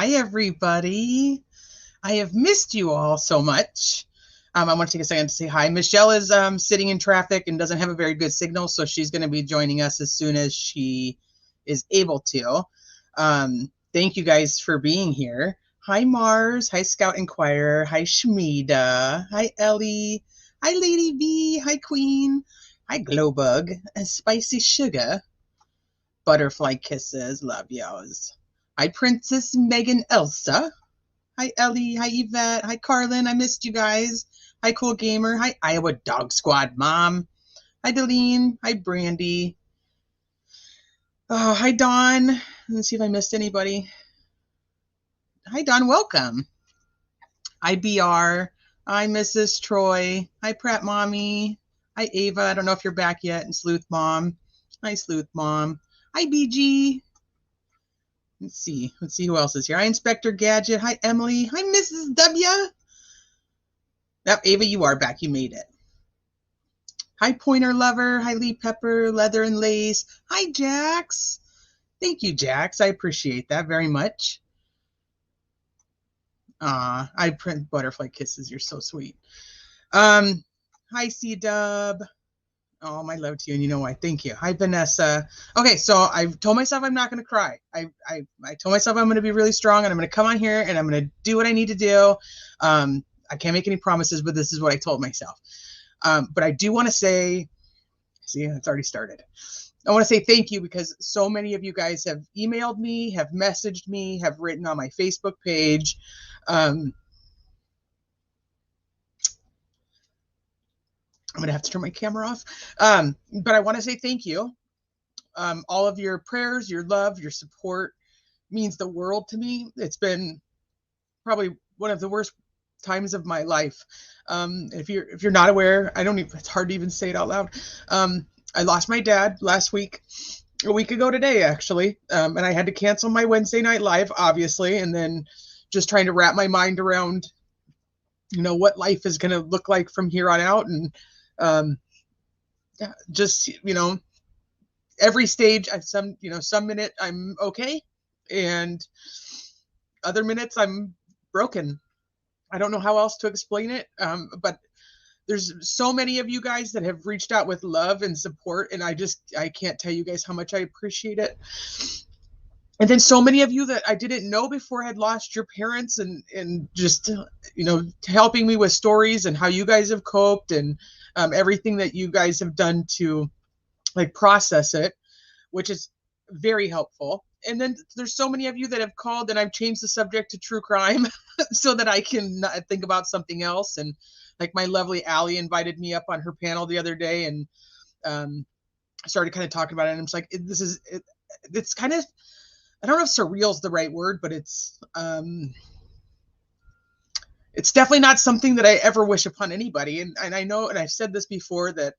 Hi, everybody. I have missed you all so much. I want to take a second to say hi. Michelle is sitting in traffic and doesn't have a very good signal, so she's going to be joining us as soon as she is able to. Thank you guys for being here. Hi, Mars. Hi, Scout Inquirer. Hi, Shmida. Hi, Ellie. Hi, Lady B. Hi, Queen. Hi, Glowbug. And Spicy Sugar. Butterfly Kisses. Love yours. Hi, Princess Megan Elsa. Hi, Ellie. Hi, Yvette. Hi, Carlin. I missed you guys. Hi, Cool Gamer. Hi, Iowa Dog Squad Mom. Hi, Deline. Hi, Brandy. Oh, hi, Dawn. Let's see if I missed anybody. Hi, Dawn. Welcome. Hi, BR. Hi, Mrs. Troy. Hi, Pratt Mommy. Hi, Ava. I don't know if you're back yet. And Sleuth Mom. Hi, Sleuth Mom. Hi, BG. Let's see who else is here. Hi, Inspector Gadget. Hi, Emily. Hi, Mrs. W. Yep, Ava, you are back. You made it. Hi, Pointer Lover. Hi, Lee Pepper, Leather and Lace. Hi, Jax. Thank you, Jax. I appreciate that very much. I print Butterfly Kisses. You're so sweet. Hi, C-Dub. Oh, my love to you, and you know why. Thank you. Hi, Vanessa. Okay, so I've told myself I'm not going to cry. I told myself I'm going to be really strong, and I'm going to come on here, and I'm going to do what I need to do. I can't make any promises, but this is what I told myself. But I do want to say, see, it's already started. I want to say thank you because so many of you guys have emailed me, have messaged me, have written on my Facebook page. I'm going to have to turn my camera off. But I want to say thank you. All of your prayers, your love, your support means the world to me. It's been probably one of the worst times of my life. If you're not aware, it's hard to even say it out loud. I lost my dad last week, a week ago today, actually. And I had to cancel my Wednesday night live, obviously, and then just trying to wrap my mind around, what life is going to look like from here on out. And just, every stage, some minute I'm okay, and other minutes I'm broken. I don't know how else to explain it, but there's so many of you guys that have reached out with love and support, and I can't tell you guys how much I appreciate it. And then so many of you that I didn't know before had lost your parents, and just, helping me with stories and how you guys have coped, and everything that you guys have done to process it, which is very helpful. And then there's so many of you that have called, and I've changed the subject to true crime so that I can think about something else. And my lovely Allie invited me up on her panel the other day, and started kind of talking about it. And I'm just like, it's kind of, I don't know if surreal is the right word, but it's definitely not something that I ever wish upon anybody. And I know, and I've said this before, that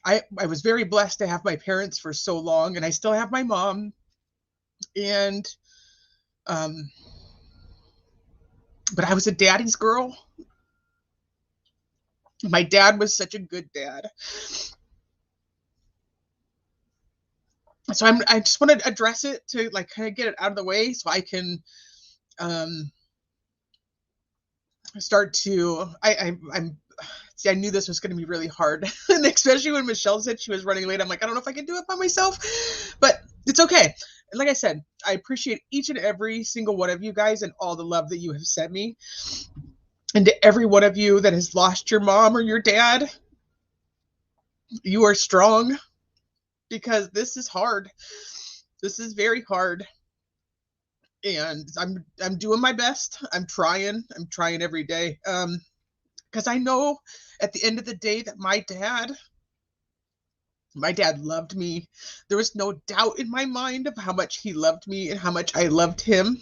I was very blessed to have my parents for so long, and I still have my mom. And, but I was a daddy's girl. My dad was such a good dad. So I just want to address it to kind of get it out of the way so I can, start to, see, I knew this was going to be really hard. And especially when Michelle said she was running late, I'm like, I don't know if I can do it by myself, but it's okay. Like I said, I appreciate each and every single one of you guys and all the love that you have sent me. And to every one of you that has lost your mom or your dad, you are strong, because this is hard. This is very hard. And I'm doing my best. I'm trying every day. Because I know at the end of the day that my dad loved me. There was no doubt in my mind of how much he loved me and how much I loved him.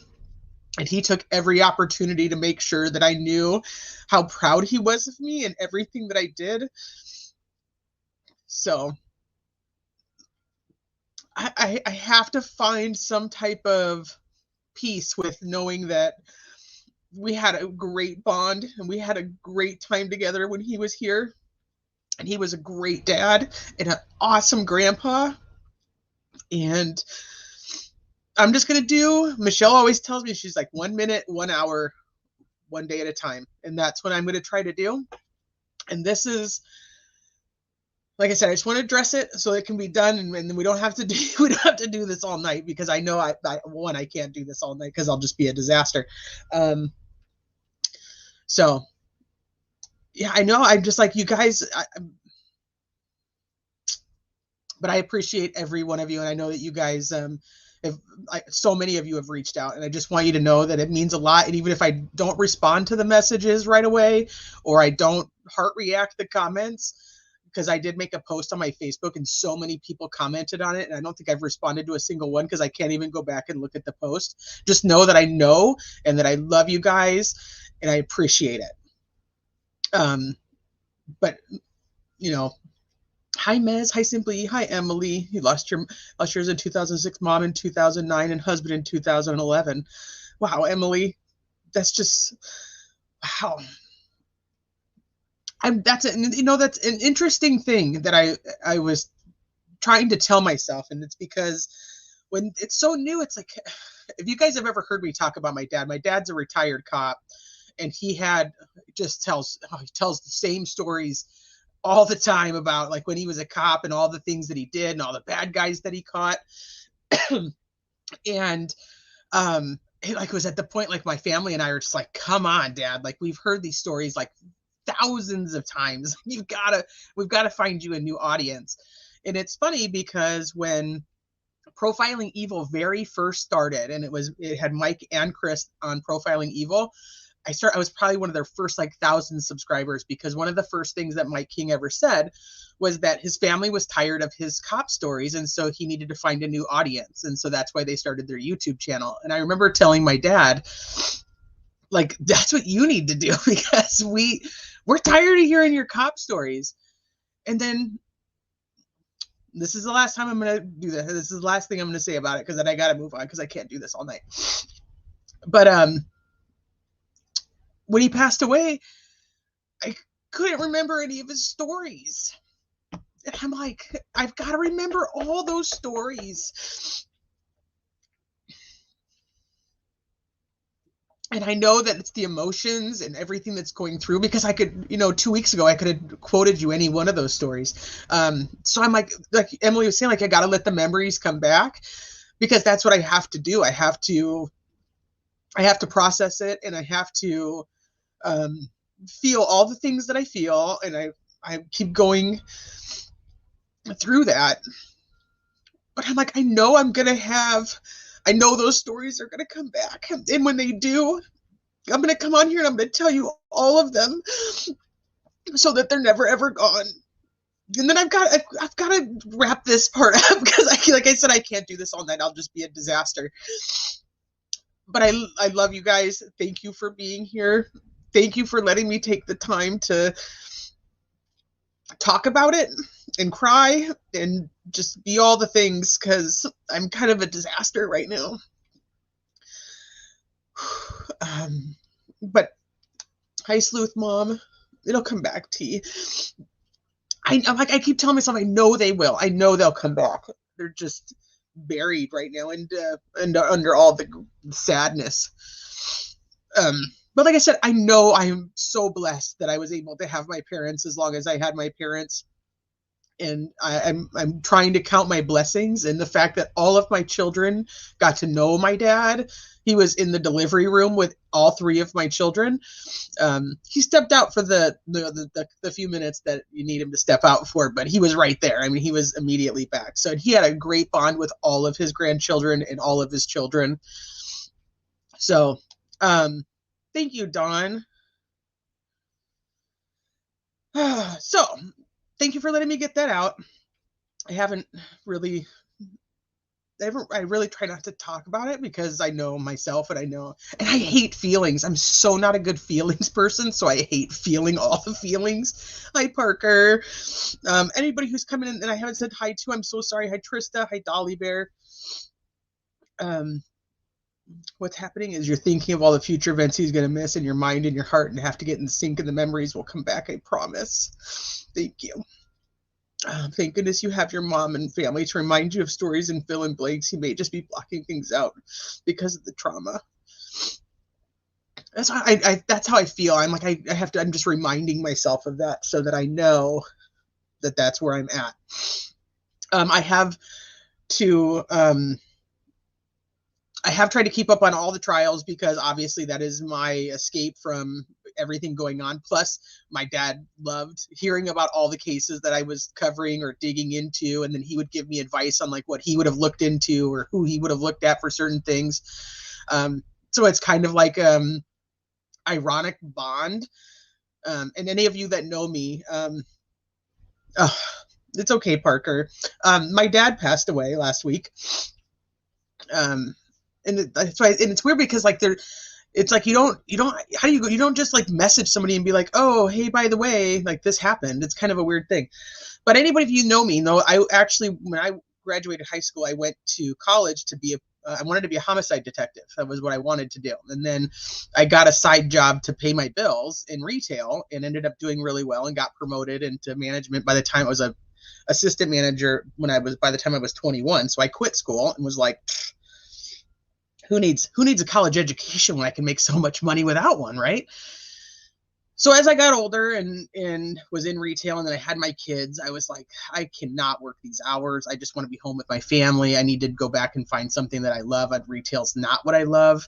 And he took every opportunity to make sure that I knew how proud he was of me and everything that I did. So I have to find some type of peace with knowing that we had a great bond and we had a great time together when he was here. And he was a great dad and an awesome grandpa. And I'm just going to do, Michelle always tells me, she's like 1 minute, 1 hour, 1 day at a time. And that's what I'm going to try to do. And this is, like I said, I just want to address it so it can be done, and then we don't have to do this all night, because I know I can't do this all night because I'll just be a disaster. So yeah, I know, I'm just like you guys, but I appreciate every one of you, and I know that you guys so many of you have reached out, and I just want you to know that it means a lot. And even if I don't respond to the messages right away, or I don't heart react the comments, because I did make a post on my Facebook and so many people commented on it, and I don't think I've responded to a single one because I can't even go back and look at the post. Just know that I know and that I love you guys and I appreciate it. But you know, hi Mez, hi Simply, hi Emily. You lost yours in 2006, mom in 2009, and husband in 2011. Wow, Emily, that's just wow. That's an interesting thing that I was trying to tell myself, and it's because when it's so new, it's like, if you guys have ever heard me talk about my dad's a retired cop, and he tells the same stories all the time about like when he was a cop and all the things that he did and all the bad guys that he caught. And it was at the point like my family and I are just like, come on, Dad, like we've heard these stories like thousands of times. We've got to find you a new audience. And it's funny because when Profiling Evil very first started, and it had Mike and Chris on Profiling Evil, I was probably one of their first like 1,000 subscribers, because one of the first things that Mike King ever said was that his family was tired of his cop stories, and so he needed to find a new audience, and so that's why they started their YouTube channel. And I remember telling my dad, like, that's what you need to do, because we're tired of hearing your cop stories. And then this is the last time I'm going to do this. This is the last thing I'm going to say about it, because then I got to move on, because I can't do this all night. But when he passed away, I couldn't remember any of his stories. And I'm like, I've got to remember all those stories. And I know that it's the emotions and everything that's going through, because I could, 2 weeks ago, I could have quoted you any one of those stories. So I'm like Emily was saying, like, I got to let the memories come back, because that's what I have to do. I have to process it, and I have to feel all the things that I feel. And I keep going through that. But I'm like, I know those stories are going to come back. And when they do, I'm going to come on here and I'm going to tell you all of them, so that they're never, ever gone. And then I've got to wrap this part up, because like I said, I can't do this all night. I'll just be a disaster. But I love you guys. Thank you for being here. Thank you for letting me take the time to talk about it and cry and just be all the things, because I'm kind of a disaster right now. But hi, Sleuth Mom. It'll come back, T. I keep telling myself, I know they will. I know they'll come back. They're just buried right now and under all the sadness. But like I said, I know I am so blessed that I was able to have my parents as long as I had my parents. And I'm trying to count my blessings, and the fact that all of my children got to know my dad. He was in the delivery room with all 3 of my children. He stepped out for the few minutes that you need him to step out for, but he was right there. I mean, he was immediately back. So he had a great bond with all of his grandchildren and all of his children. So thank you, Dawn. So thank you for letting me get that out. I really try not to talk about it, because I know myself, and I hate feelings. I'm so not a good feelings person, so I hate feeling all the feelings. Hi, Parker. Anybody who's coming in and I haven't said hi to, I'm so sorry. Hi, Trista. Hi, Dolly Bear. What's happening is you're thinking of all the future events he's going to miss in your mind and your heart, and have to get in sync, and the memories will come back, I promise. Thank you. Thank goodness you have your mom and family to remind you of stories and fill in blanks. You may just be blocking things out because of the trauma. That's how that's how I feel. I'm like, I have to, I'm just reminding myself of that so that I know that that's where I'm at. I have to, I have tried to keep up on all the trials because obviously that is my escape from everything going on. Plus, my dad loved hearing about all the cases that I was covering or digging into, and then he would give me advice on like what he would have looked into or who he would have looked at for certain things. So it's kind of like ironic bond. And any of you that know me, oh, it's okay, Parker. My dad passed away last week. And that's why, and it's weird because like it's like you don't how do you go, you don't just like message somebody and be like, oh hey, by the way, like this happened. It's kind of a weird thing. But anybody, if you know me, know I actually, when I graduated high school, I went to college to be I wanted to be a homicide detective. That was what I wanted to do. And then I got a side job to pay my bills in retail and ended up doing really well and got promoted into management by the time I was a assistant manager by the time I was 21. So I quit school and was like, who needs a college education when I can make so much money without one, right? So as I got older and was in retail and then I had my kids, I was like, I cannot work these hours. I just want to be home with my family. I need to go back and find something that I love. Retail's not what I love.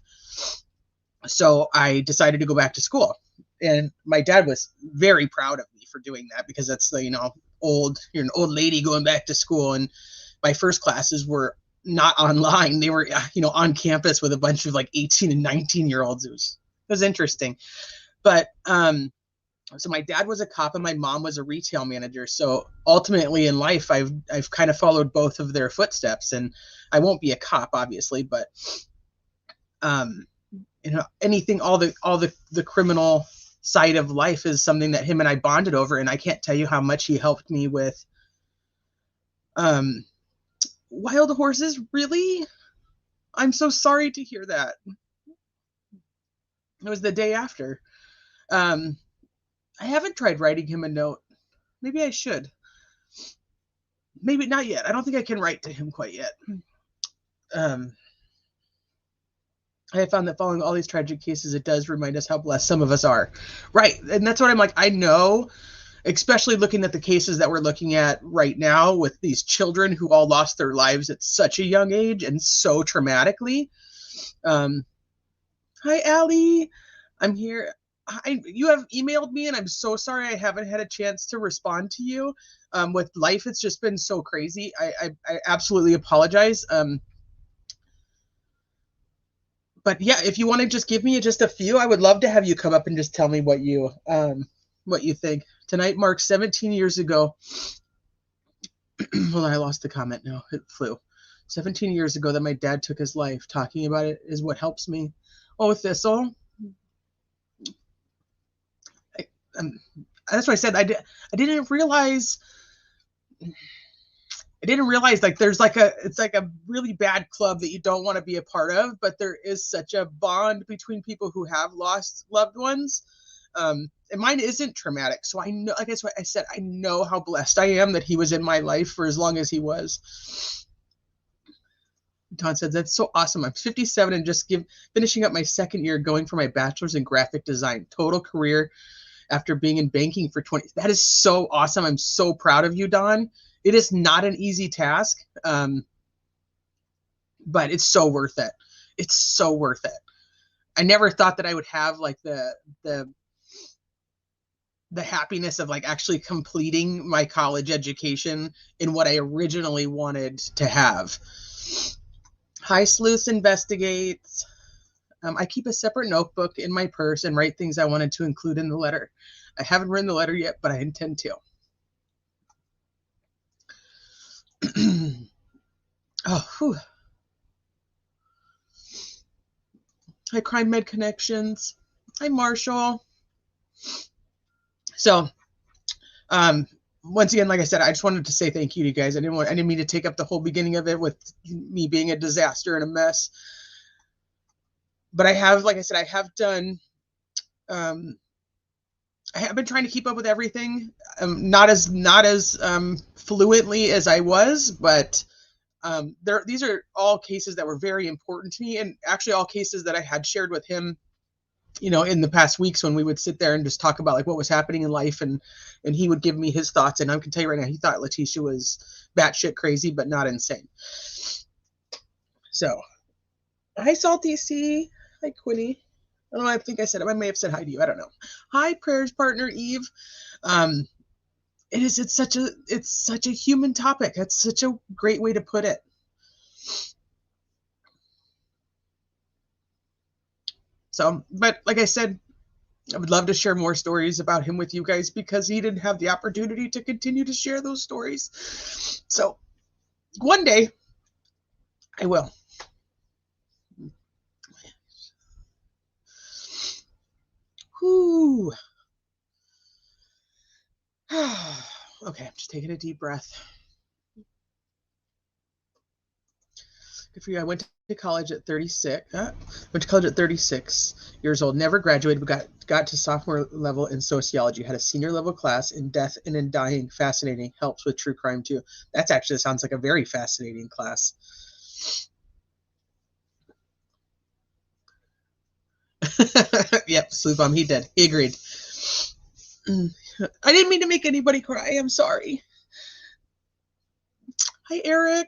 So I decided to go back to school. And my dad was very proud of me for doing that because that's the, you're an old lady going back to school. And my first classes were not online. They were, on campus with a bunch of like 18 and 19-year-olds. It was interesting. But so my dad was a cop and my mom was a retail manager. So ultimately in life, I've kind of followed both of their footsteps. And I won't be a cop, obviously, but anything, all the criminal side of life is something that him and I bonded over. And I can't tell you how much he helped me with wild horses. Really? I'm so sorry to hear that. It was the day after. I haven't tried writing him a note. Maybe I should. Maybe not yet. I don't think I can write to him quite yet. I have found that following all these tragic cases, it does remind us how blessed some of us are. Right. And that's what I'm like. I know, especially looking at the cases that we're looking at right now with these children who all lost their lives at such a young age and so traumatically. Hi, Allie. I'm here. You have emailed me, and I'm so sorry I haven't had a chance to respond to you. With life, it's just been so crazy. I absolutely apologize. But yeah, if you want to just give me just a few, I would love to have you come up and just tell me what you think. Tonight marks 17 years ago. Well, I lost the comment now. It flew. 17 years ago that my dad took his life. Talking about it is what helps me. Oh, Thistle. That's what I said. I didn't realize like there's like it's like a really bad club that you don't want to be a part of, but there is such a bond between people who have lost loved ones. And mine isn't traumatic. So I know, like that's what I said, I know how blessed I am that he was in my life for as long as he was. Don said, that's so awesome. I'm 57 and just finishing up my second year going for my bachelor's in graphic design. Total career after being in banking for 20. That is so awesome. I'm so proud of you, Don. It is not an easy task, but it's so worth it. It's so worth it. I never thought that I would have like the happiness of like actually completing my college education in what I originally wanted to have. Hi, Sleuth Investigates. I keep a separate notebook in my purse and write things I wanted to include in the letter. I haven't written the letter yet, but I intend to. Oh, whew. Hi, Crime Med Connections. Hi, Marshall. So, once again, like I said, I just wanted to say thank you to you guys. I didn't mean to take up the whole beginning of it with me being a disaster and a mess. But I have, like I said, I have done I have been trying to keep up with everything, not as fluently as I was, but these are all cases that were very important to me, and actually all cases that I had shared with him, in the past weeks when we would sit there and just talk about like what was happening in life, and he would give me his thoughts. And I can tell you right now, he thought Letitia was batshit crazy, but not insane. So, hi, Salty C. Hi, Quinny. I don't know. I think I may have said hi to you. I don't know. Hi, prayers partner Eve. It's such a human topic. That's such a great way to put it. So, but like I said, I would love to share more stories about him with you guys because he didn't have the opportunity to continue to share those stories. So one day I will. Whew. Okay, I'm just taking a deep breath. Good for you. I went to college at 36. Went to college at 36 years old. Never graduated, but got to sophomore level in sociology. Had a senior level class in death and in dying. Fascinating. Helps with true crime too. That actually sounds like a very fascinating class. Yep, sleep bomb. He did. He agreed. I didn't mean to make anybody cry. I'm sorry. Hi, Eric.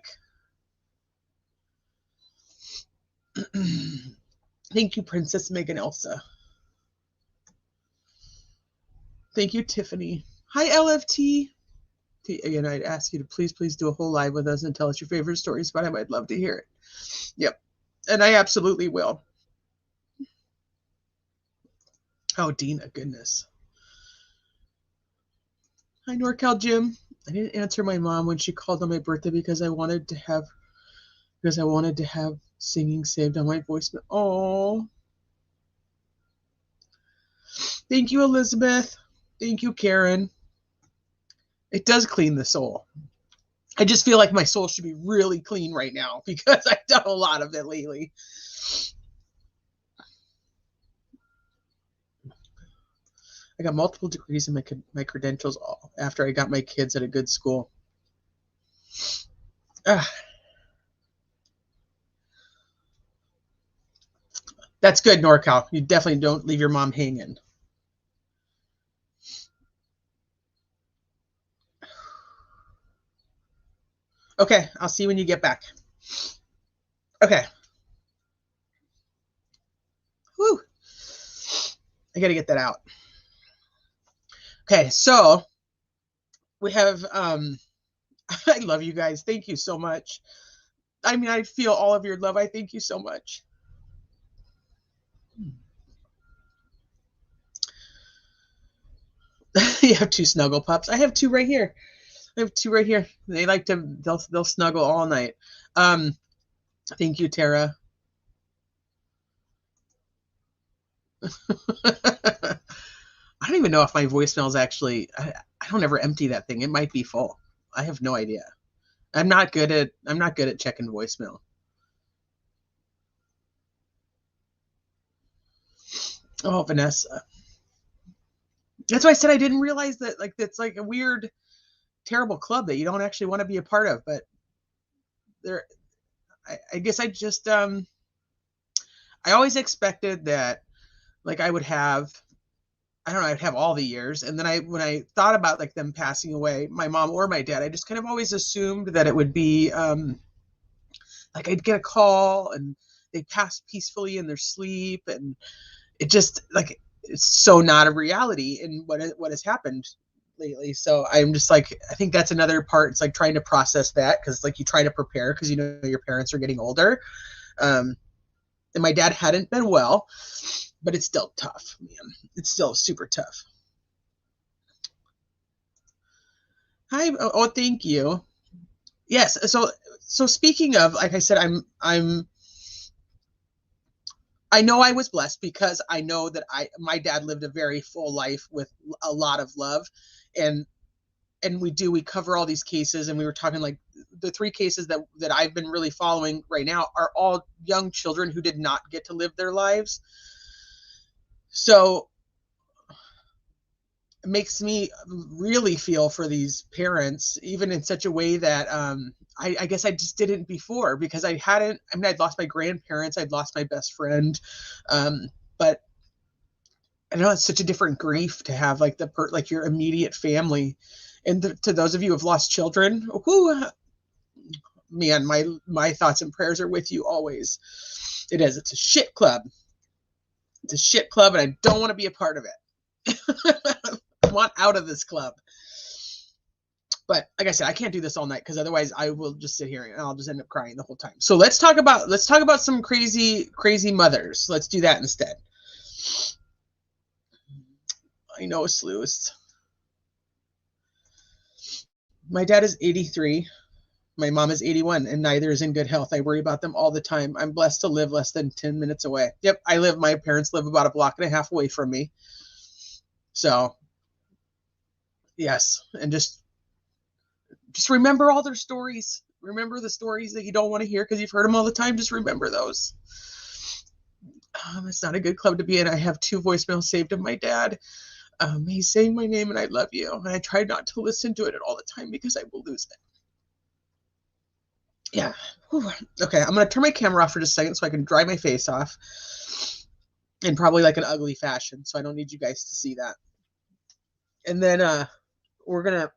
Thank you, Princess Megan Elsa. Thank you, Tiffany. Hi, LFT. Again, I'd ask you to please do a whole live with us and tell us your favorite stories about him. I'd love to hear it. Yep. And I absolutely will. Oh, Dina, goodness. Hi, NorCal Jim. I didn't answer my mom when she called on my birthday because I wanted to have singing saved on my voicemail. Oh. Thank you, Elizabeth. Thank you, Karen. It does clean the soul. I just feel like my soul should be really clean right now because I've done a lot of it lately. I got multiple degrees in my credentials after I got my kids at a good school. That's good, NorCal. You definitely don't leave your mom hanging. Okay, I'll see you when you get back. Okay. Whew. I got to get that out. Okay, so we have, I love you guys. Thank you so much. I mean, I feel all of your love. I thank you so much. You have 2 snuggle pups. I have 2 right here. They like to, they'll snuggle all night. Thank you, Tara. I don't even know if my voicemail is actually, I don't ever empty that thing. It might be full. I have no idea. I'm not good at checking voicemail. Oh, Vanessa. That's why I said I didn't realize that, like, it's like a weird, terrible club that you don't actually want to be a part of. But I guess I just, I always expected that, like, I would have, I don't know, I'd have all the years. And then when I thought about like them passing away, my mom or my dad, I just kind of always assumed that it would be, like I'd get a call and they'd pass peacefully in their sleep. And it just, like, it's so not a reality in what has happened lately. So I'm just like, I think that's another part. It's like trying to process that, because like you try to prepare because your parents are getting older. And my dad hadn't been well, but it's still tough, man. It's still super tough. Hi. Oh, thank you. Yes. So speaking of, like I said, I know I was blessed because I know that my dad lived a very full life with a lot of love, and we cover all these cases, and we were talking like the 3 cases that I've been really following right now are all young children who did not get to live their lives. So makes me really feel for these parents, even in such a way that I guess I just didn't before, because I hadn't. I mean, I'd lost my grandparents, I'd lost my best friend, but I know it's such a different grief to have like like your immediate family, and to those of you who have lost children, whoo, man, my thoughts and prayers are with you always. It is. It's a shit club. It's a shit club, and I don't want to be a part of it. I want out of this club. But like I said, I can't do this all night, because otherwise I will just sit here and I'll just end up crying the whole time. So let's talk about some crazy mothers. Let's do that instead. I know, sleuths. My dad is 83. My mom is 81, and neither is in good health. I worry about them all the time. I'm blessed to live less than 10 minutes away. Yep, my parents live about a block and a half away from me. So, yes, and just remember all their stories. Remember the stories that you don't want to hear because you've heard them all the time. Just remember those. It's not a good club to be in. I have 2 voicemails saved of my dad. He's saying my name and I love you. And I try not to listen to it all the time because I will lose it. Yeah. Whew. Okay, I'm going to turn my camera off for just a second so I can dry my face off. In probably like an ugly fashion, so I don't need you guys to see that. And then we're going to,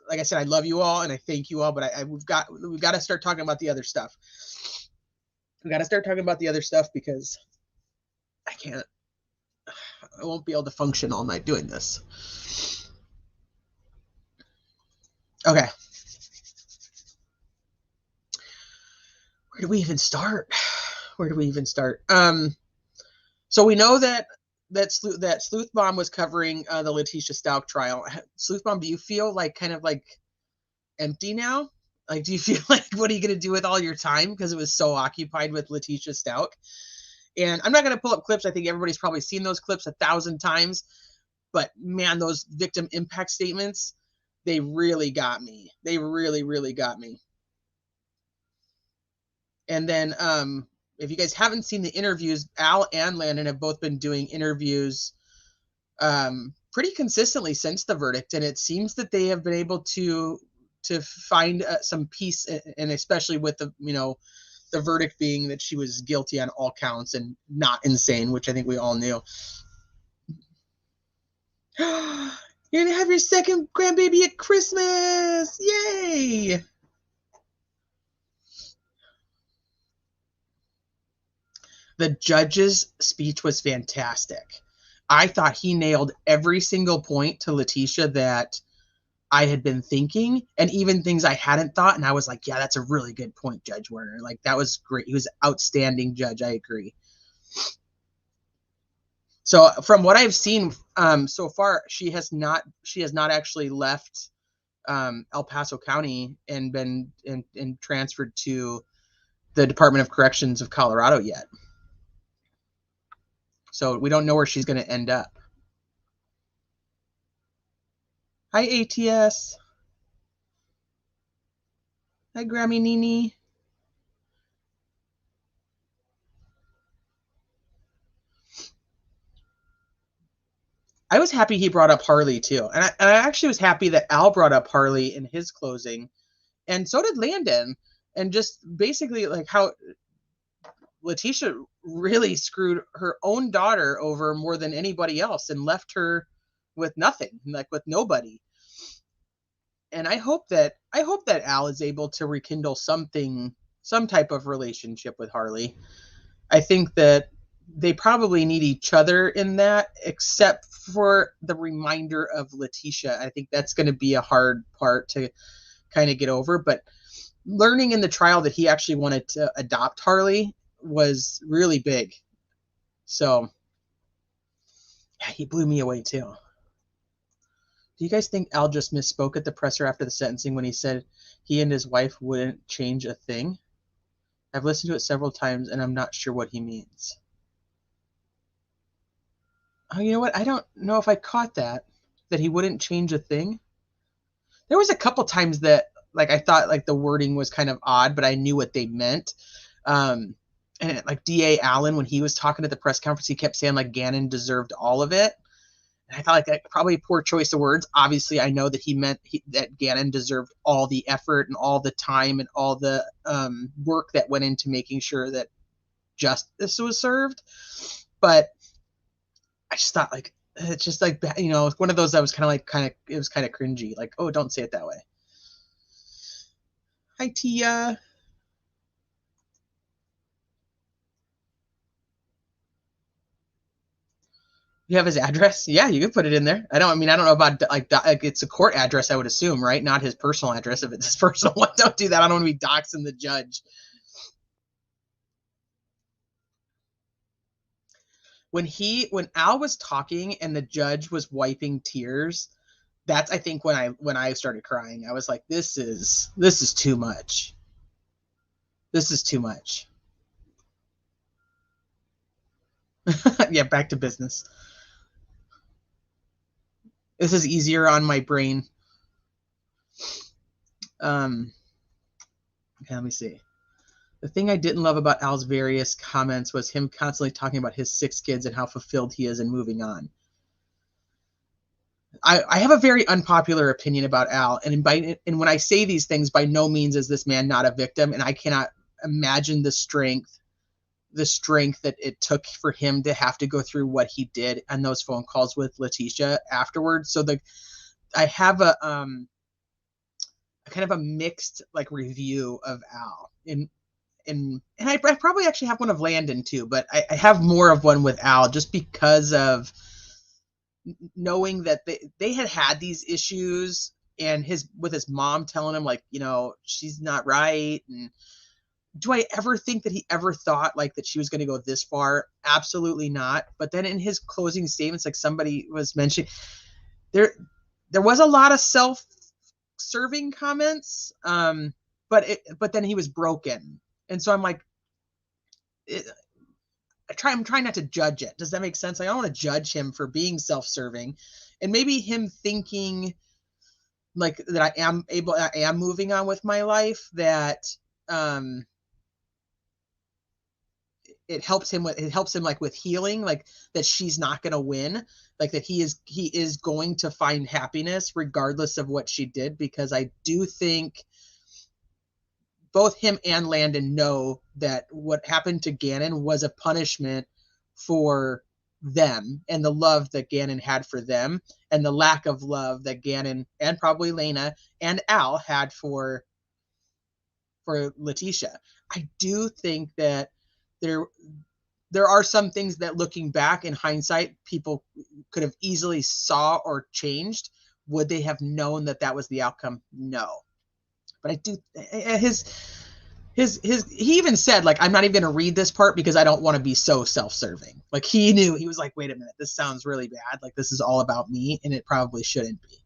like I said, I love you all and I thank you all, but we've got to start talking about the other stuff. We got to start talking about the other stuff because I won't be able to function all night doing this. Okay. Where do we even start? So we know that Sleuth Bomb was covering the Letitia Stauch trial. Sleuth Bomb, do you feel like kind of like empty now? Like, do you feel like, what are you going to do with all your time? Because it was so occupied with Letitia Stauch. And I'm not going to pull up clips. I think everybody's probably seen those clips 1,000 times. But man, those victim impact statements, they really got me. They really, really got me. And then if you guys haven't seen the interviews, Al and Landon have both been doing interviews pretty consistently since the verdict. And it seems that they have been able to find some peace, and especially with the verdict being that she was guilty on all counts and not insane, which I think we all knew. You're going to have your second grandbaby at Christmas. Yay. The judge's speech was fantastic. I thought he nailed every single point to Letitia that I had been thinking, and even things I hadn't thought. And I was like, yeah, that's a really good point, Judge Werner. Like, that was great. He was an outstanding judge. I agree. So from what I've seen so far, she has not actually left El Paso County and been and transferred to the Department of Corrections of Colorado yet. So we don't know where she's going to end up. Hi, ATS. Hi, Grammy Nini. I was happy he brought up Harley too. And I actually was happy that Al brought up Harley in his closing. And so did Landon. And just basically like how Letitia really screwed her own daughter over more than anybody else and left her with nothing, like with nobody. And I hope that Al is able to rekindle some type of relationship with Harley. I think that they probably need each other in that, except for the reminder of Letitia. I think that's going to be a hard part to kind of get over. But learning in the trial that he actually wanted to adopt Harley was really big. So yeah, he blew me away too. Do you guys think Al just misspoke at the presser after the sentencing when he said he and his wife wouldn't change a thing? I've listened to it several times and I'm not sure what he means. Oh, you know what? I don't know if I caught that he wouldn't change a thing. There was a couple times that like I thought like the wording was kind of odd, but I knew what they meant. And like DA Allen, when he was talking at the press conference, he kept saying like Gannon deserved all of it. And I thought like probably a poor choice of words. Obviously, I know that he meant that Gannon deserved all the effort and all the time and all the work that went into making sure that justice was served. But I just thought like it's just like, you know, one of those that was it was kind of cringy. Like, oh, don't say it that way. Hi, Tia. You have his address? Yeah, you could put it in there. I don't know about like it's a court address, I would assume, right? Not his personal address. If it's his personal one, don't do that. I don't want to be doxing the judge. When Al was talking and the judge was wiping tears, that's I think when I started crying. I was like, this is too much. This is too much. Yeah, back to business. This is easier on my brain. Okay, let me see. The thing I didn't love about Al's various comments was him constantly talking about his 6 kids and how fulfilled he is and moving on. I have a very unpopular opinion about Al, and when I say these things, by no means is this man not a victim, and I cannot imagine the strength that it took for him to have to go through what he did and those phone calls with Letitia afterwards. So I have a kind of a mixed like review of Al, and I probably actually have one of Landon too, but I have more of one with Al just because of knowing that they had these issues, and with his mom telling him like, you know, she's not right. And do I ever think that he ever thought like that she was going to go this far? Absolutely not. But then in his closing statements, like somebody was mentioning, there was a lot of self-serving comments, but then he was broken, and so I'm like, I'm trying not to judge it. Does that make sense? I don't want to judge him for being self-serving, and maybe him thinking like that I am moving on with my life, that it helps him like with healing, like that she's not going to win, like that he is going to find happiness regardless of what she did, because I do think both him and Landon know that what happened to Gannon was a punishment for them and the love that Gannon had for them and the lack of love that Gannon and probably Lena and Al had for Letitia. I do think that there are some things that, looking back in hindsight, people could have easily saw or changed. Would they have known that was the outcome? No. But I do, he even said, like, I'm not even going to read this part because I don't want to be so self-serving. Like, he knew, he was like, wait a minute, this sounds really bad. Like, this is all about me, and it probably shouldn't be.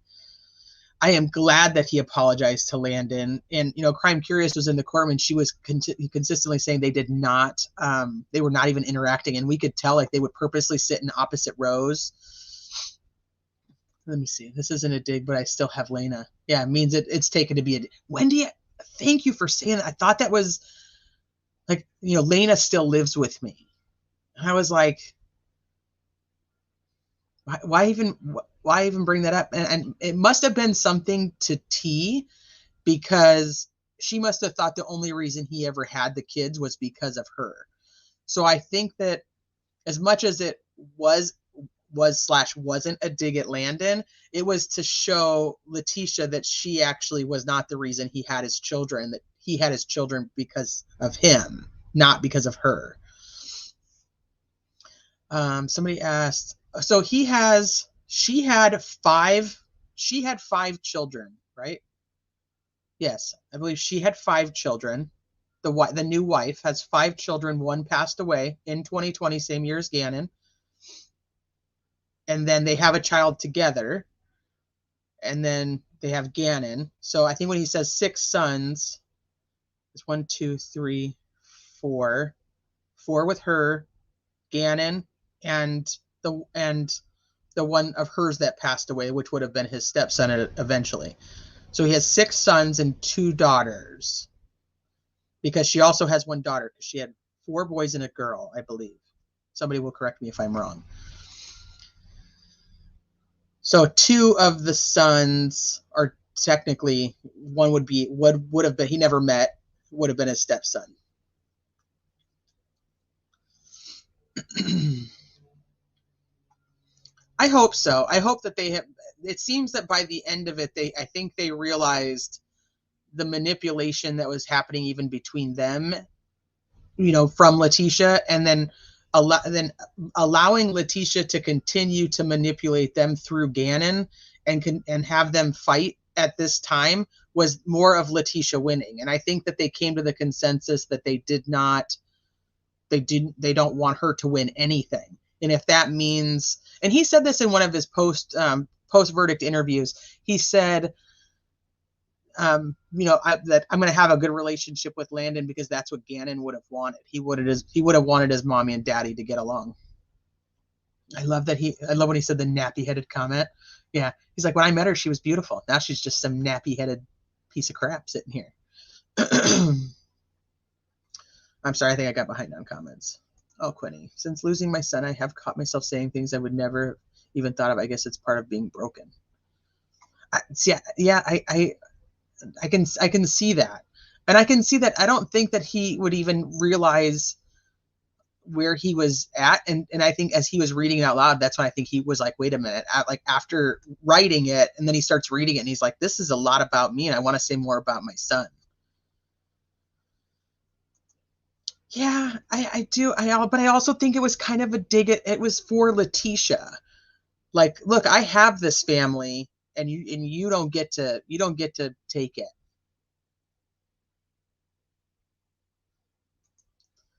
I am glad that he apologized to Landon. And, you know, Crime Curious was in the courtroom, and she was consistently saying they did not, they were not even interacting. And we could tell, like, they would purposely sit in opposite rows. Let me see. This isn't a dig, but I still have Lena. Yeah, it means it's taken to be a dig. Wendy, thank you for saying that. I thought that was, like, you know, Lena still lives with me. And I was like, why even bring that up? And it must have been something to T, because she must have thought the only reason he ever had the kids was because of her. So I think that as much as it wasn't a dig at Landon, it was to show Letitia that she actually was not the reason he had his children, that he had his children because of him, not because of her. Somebody asked, so she had 5 children, right? Yes, I believe she had 5 children. The new wife has 5 children. One passed away in 2020, same year as Gannon. And then they have a child together. And then they have Gannon. So I think when he says 6 sons, it's 1, 2, 3, 4. 4 with her, Gannon, and the one of hers that passed away, which would have been his stepson eventually. So he has 6 sons and 2 daughters, because she also has 1 daughter, because she had 4 boys and a girl, I believe. Somebody will correct me if I'm wrong. So 2 of the sons are technically, one would have been, he never met, would have been his stepson. I hope so. I hope that they have. It seems that by the end of it, I think they realized the manipulation that was happening even between them, from Letitia, and then allowing Letitia to continue to manipulate them through Gannon and have them fight at this time was more of Letitia winning. And I think that they came to the consensus that they don't want her to win anything. And if that means, and he said this in one of his post verdict interviews, he said, that I'm going to have a good relationship with Landon because that's what Gannon would have wanted. He would have wanted his mommy and daddy to get along. I love when he said the nappy headed comment. Yeah. He's like, when I met her, she was beautiful. Now she's just some nappy headed piece of crap sitting here. I'm sorry. I think I got behind on comments. Oh, Quinny, since losing my son, I have caught myself saying things I would never even thought of. I guess it's part of being broken. I can see that. And I can see that. I don't think that he would even realize where he was at. And I think as he was reading it out loud, that's when I think he was like, wait a minute, after writing it, and then he starts reading it and he's like, this is a lot about me and I want to say more about my son. Yeah, I do. But I also think it was kind of a dig at, it was for Letitia. Like, look, I have this family and you don't get to take it.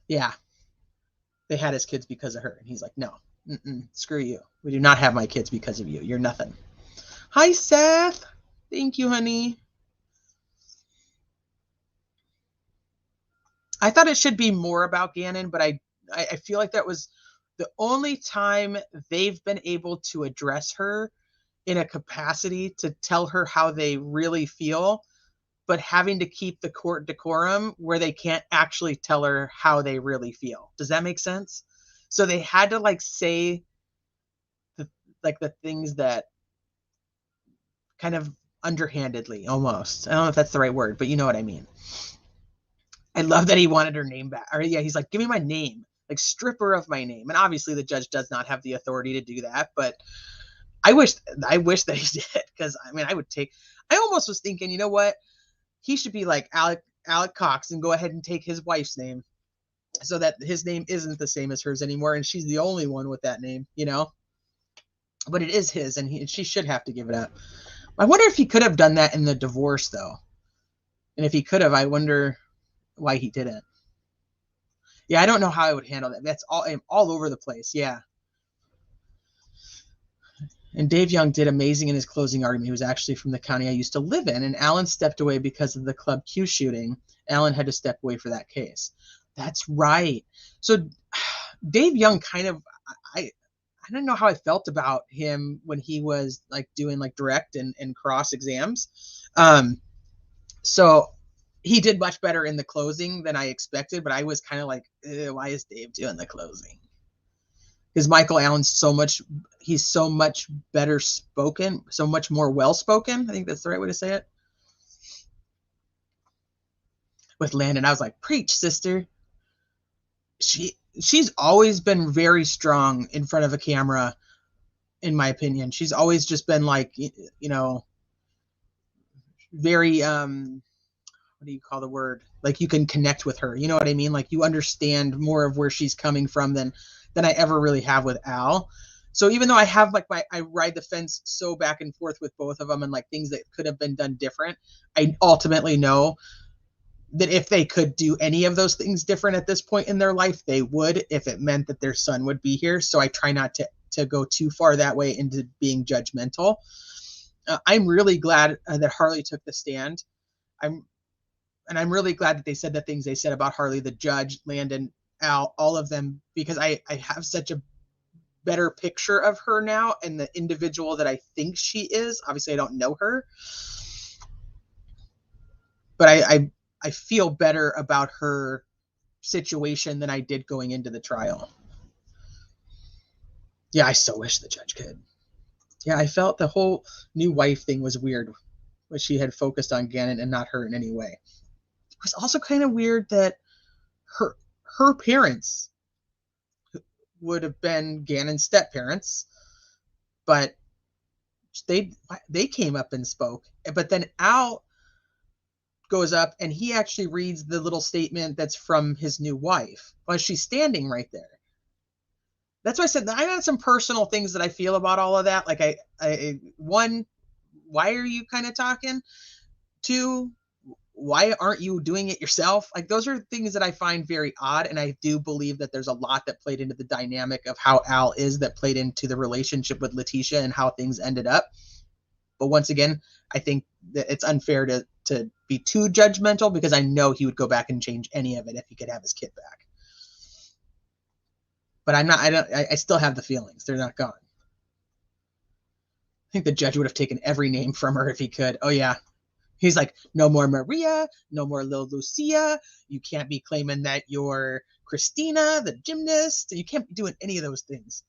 Yeah. They had his kids because of her. And he's like, no, screw you. We do not have my kids because of you. You're nothing. Hi, Seth. Thank you, honey. I thought it should be more about Gannon, but I feel like that was the only time they've been able to address her in a capacity to tell her how they really feel, but having to keep the court decorum where they can't actually tell her how they really feel. Does that make sense? So they had to say the things that kind of underhandedly, almost. I don't know if that's the right word, but you know what I mean. I love that he wanted her name back. Or yeah, he's like, give me my name, like strip her of my name. And obviously the judge does not have the authority to do that, but I wish that he did, because I almost was thinking, you know what? He should be like Alec Cox and go ahead and take his wife's name so that his name isn't the same as hers anymore. And she's the only one with that name, but it is his, and she should have to give it up. I wonder if he could have done that in the divorce though. And if he could have, I wonder why he didn't. Yeah, I don't know how I would handle that. That's all over the place. Yeah. And Dave Young did amazing in his closing argument. He was actually from the county I used to live in, and Alan stepped away because of the Club Q shooting. Alan had to step away for that case. That's right. So Dave Young kind of, I don't know how I felt about him when he was doing direct and cross exams. So he did much better in the closing than I expected, but I was kind of like, why is Dave doing the closing? Because Michael Allen's so much better spoken, so much more well-spoken. I think that's the right way to say it. With Landon, I was like, preach, sister. She's always been very strong in front of a camera, in my opinion. She's always just been very, what do you call the word? You can connect with her. You know what I mean? You understand more of where she's coming from than I ever really have with Al. So even though I have I ride the fence so back and forth with both of them and things that could have been done different, I ultimately know that if they could do any of those things different at this point in their life, they would, if it meant that their son would be here. So I try not to go too far that way into being judgmental. I'm really glad that Harley took the stand. I'm really glad that they said the things they said about Harley, the judge, Landon, Al, all of them, because I have such a better picture of her now and the individual that I think she is. Obviously, I don't know her, but I feel better about her situation than I did going into the trial. Yeah, I so wish the judge could. Yeah, I felt the whole new wife thing was weird, but she had focused on Gannon and not her in any way. It was also kind of weird that her her parents would have been Gannon's step parents, but they they came up and spoke. But then Al goes up and he actually reads the little statement that's from his new wife while she's standing right there. That's why I said I had some personal things that I feel about all of that. Like one, why are you kind of talking? Two, why aren't you doing it yourself? Like those are things that I find very odd, and I do believe that there's a lot that played into the dynamic of how Al is, that played into the relationship with Letitia and how things ended up. But once again, I think that it's unfair to be too judgmental, because I know he would go back and change any of it if he could have his kid back. But I'm not. I still have the feelings. They're not gone. I think the judge would have taken every name from her if he could. Oh yeah. He's like, no more Maria, no more Lil Lucia. You can't be claiming that you're Christina, the gymnast. You can't be doing any of those things.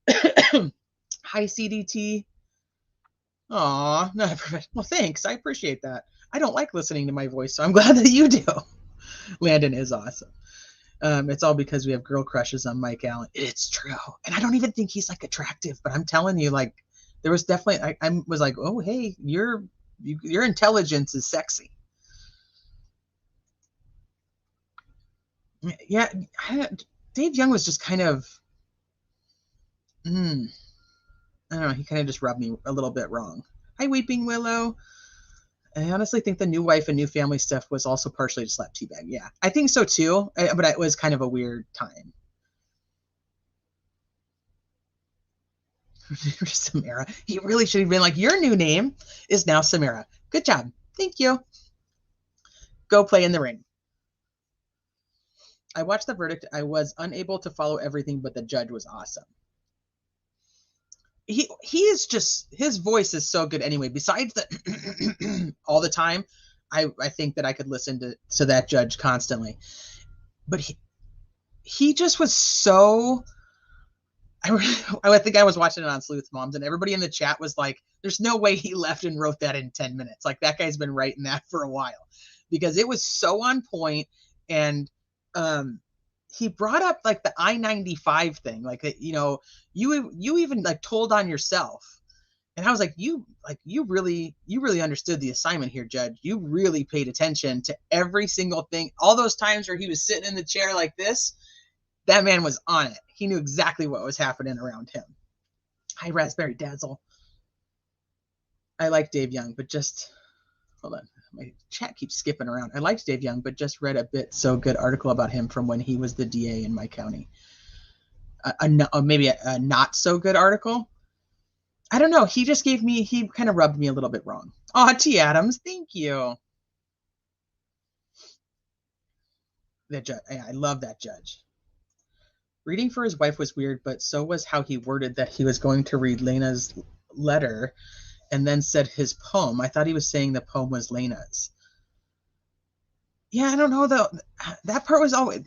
Hi, CDT. Aw, no, well, thanks. I appreciate that. I don't like listening to my voice, so I'm glad that you do. Landon is awesome. It's all because we have girl crushes on Mike Allen. It's true. And I don't even think he's like attractive, but I'm telling you, like, there was definitely, I was like, oh, hey, your intelligence is sexy. Yeah, Dave Young was just kind of, I don't know, he kind of just rubbed me a little bit wrong. Hi, Weeping Willow. I honestly think the new wife and new family stuff was also partially just slap teabag. Yeah, I think so too, but it was kind of a weird time. Samara. He really should have been like, your new name is now Samara. Good job. Thank you. Go play in the ring. I watched the verdict. I was unable to follow everything, but the judge was awesome. He is just, his voice is so good anyway. Besides the all the time, I think that I could listen to that judge constantly. But he just was so, I think I was watching it on Sleuth Moms, and everybody in the chat was like, there's no way he left and wrote that in 10 minutes. Like, that guy's been writing that for a while, because it was so on point. And he brought up like the I-95 thing, like, you know, you even like told on yourself. And I was like, you really understood the assignment here, Judge. You really paid attention to every single thing. All those times where he was sitting in the chair like this, that man was on it. He knew exactly what was happening around him. Hi, Raspberry Dazzle. I like Dave Young, but just, hold on. My chat keeps skipping around. I liked Dave Young, but just read a bit so good article about him from when he was the DA in my county. Maybe a not so good article. I don't know. He just he kind of rubbed me a little bit wrong. Oh, T. Adams, thank you. That judge, I love that judge. Reading for his wife was weird, but so was how he worded that he was going to read Lena's letter and then said his poem. I thought he was saying the poem was Lena's. Yeah, I don't know though. That part was always,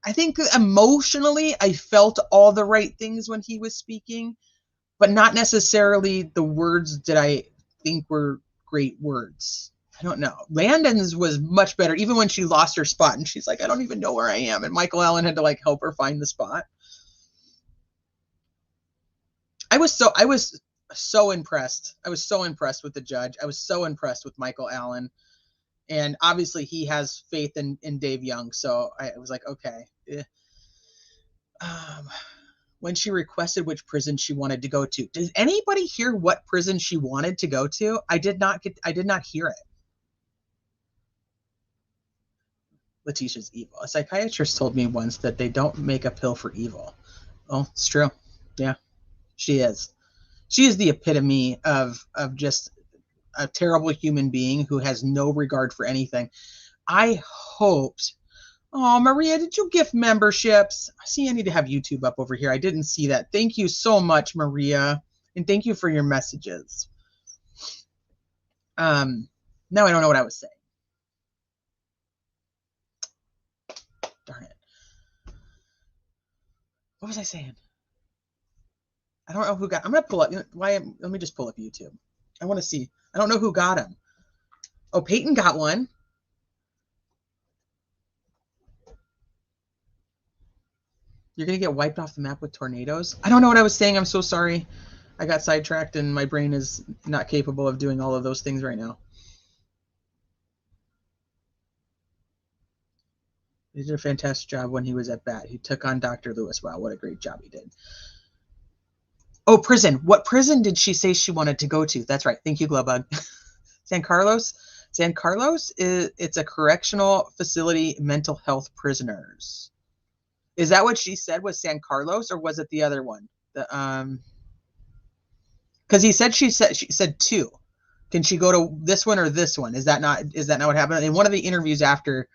I think emotionally I felt all the right things when he was speaking, but not necessarily the words that I think were great words. I don't know. Landon's was much better, even when she lost her spot and she's like, I don't even know where I am. And Michael Allen had to like help her find the spot. I was so impressed. I was so impressed with the judge. I was so impressed with Michael Allen. And obviously he has faith in Dave Young. So I was like, okay. When she requested which prison she wanted to go to, did anybody hear what prison she wanted to go to? I did not hear it. Letitia's evil. A psychiatrist told me once that they don't make a pill for evil. Oh, it's true. Yeah, she is. She is the epitome of just a terrible human being who has no regard for anything. I hoped. Oh, Maria, did you gift memberships? See, I need to have YouTube up over here. I didn't see that. Thank you so much, Maria. And thank you for your messages. Now I don't know what I was saying. Darn it. What was I saying? I don't know who got. I'm gonna pull up. Let me just pull up YouTube. I want to see. I don't know who got him. Oh, Peyton got one. You're gonna get wiped off the map with tornadoes. I don't know what I was saying. I'm so sorry. I got sidetracked, and my brain is not capable of doing all of those things right now. He did a fantastic job when he was at bat. He took on Dr. Lewis. Wow, what a great job he did. Oh, prison. What prison did she say she wanted to go to? That's right. Thank you, Glowbug. San Carlos. San Carlos it's a correctional facility, mental health prisoners. Is that what she said was San Carlos, or was it the other one? The because she said two. Can she go to this one or this one? Is that not what happened? In one of the interviews after,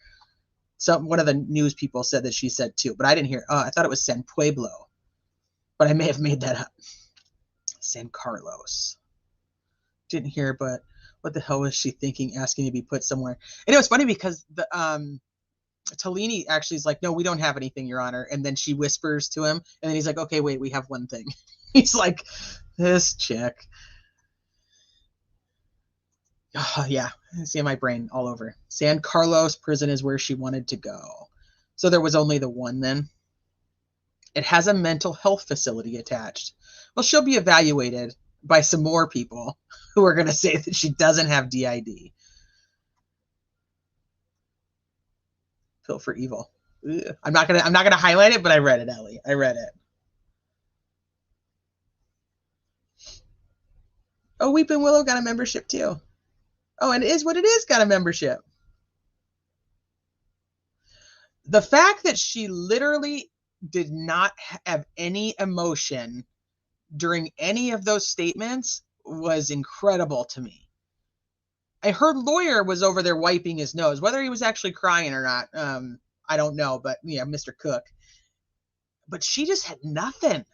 one of the news people said that she said two, but I didn't hear. I thought it was San Pueblo, but I may have made that up. San Carlos. Didn't hear, but what the hell was she thinking, asking to be put somewhere? And it was funny because the Tellini actually is like, no, we don't have anything, Your Honor. And then she whispers to him, and then he's like, okay, wait, we have one thing. He's like, this chick. Yeah, I see my brain all over. San Carlos prison is where she wanted to go. So there was only the one then. It has a mental health facility attached. Well, she'll be evaluated by some more people who are going to say that she doesn't have DID. Feel for evil. Ugh. I'm not gonna highlight it, but I read it, Ellie. I read it. Oh, Weeping Willow got a membership too. Oh, and it is what it is, got a membership. The fact that she literally did not have any emotion during any of those statements was incredible to me. Her lawyer was over there wiping his nose. Whether he was actually crying or not, I don't know. But yeah, Mr. Cook. But she just had nothing.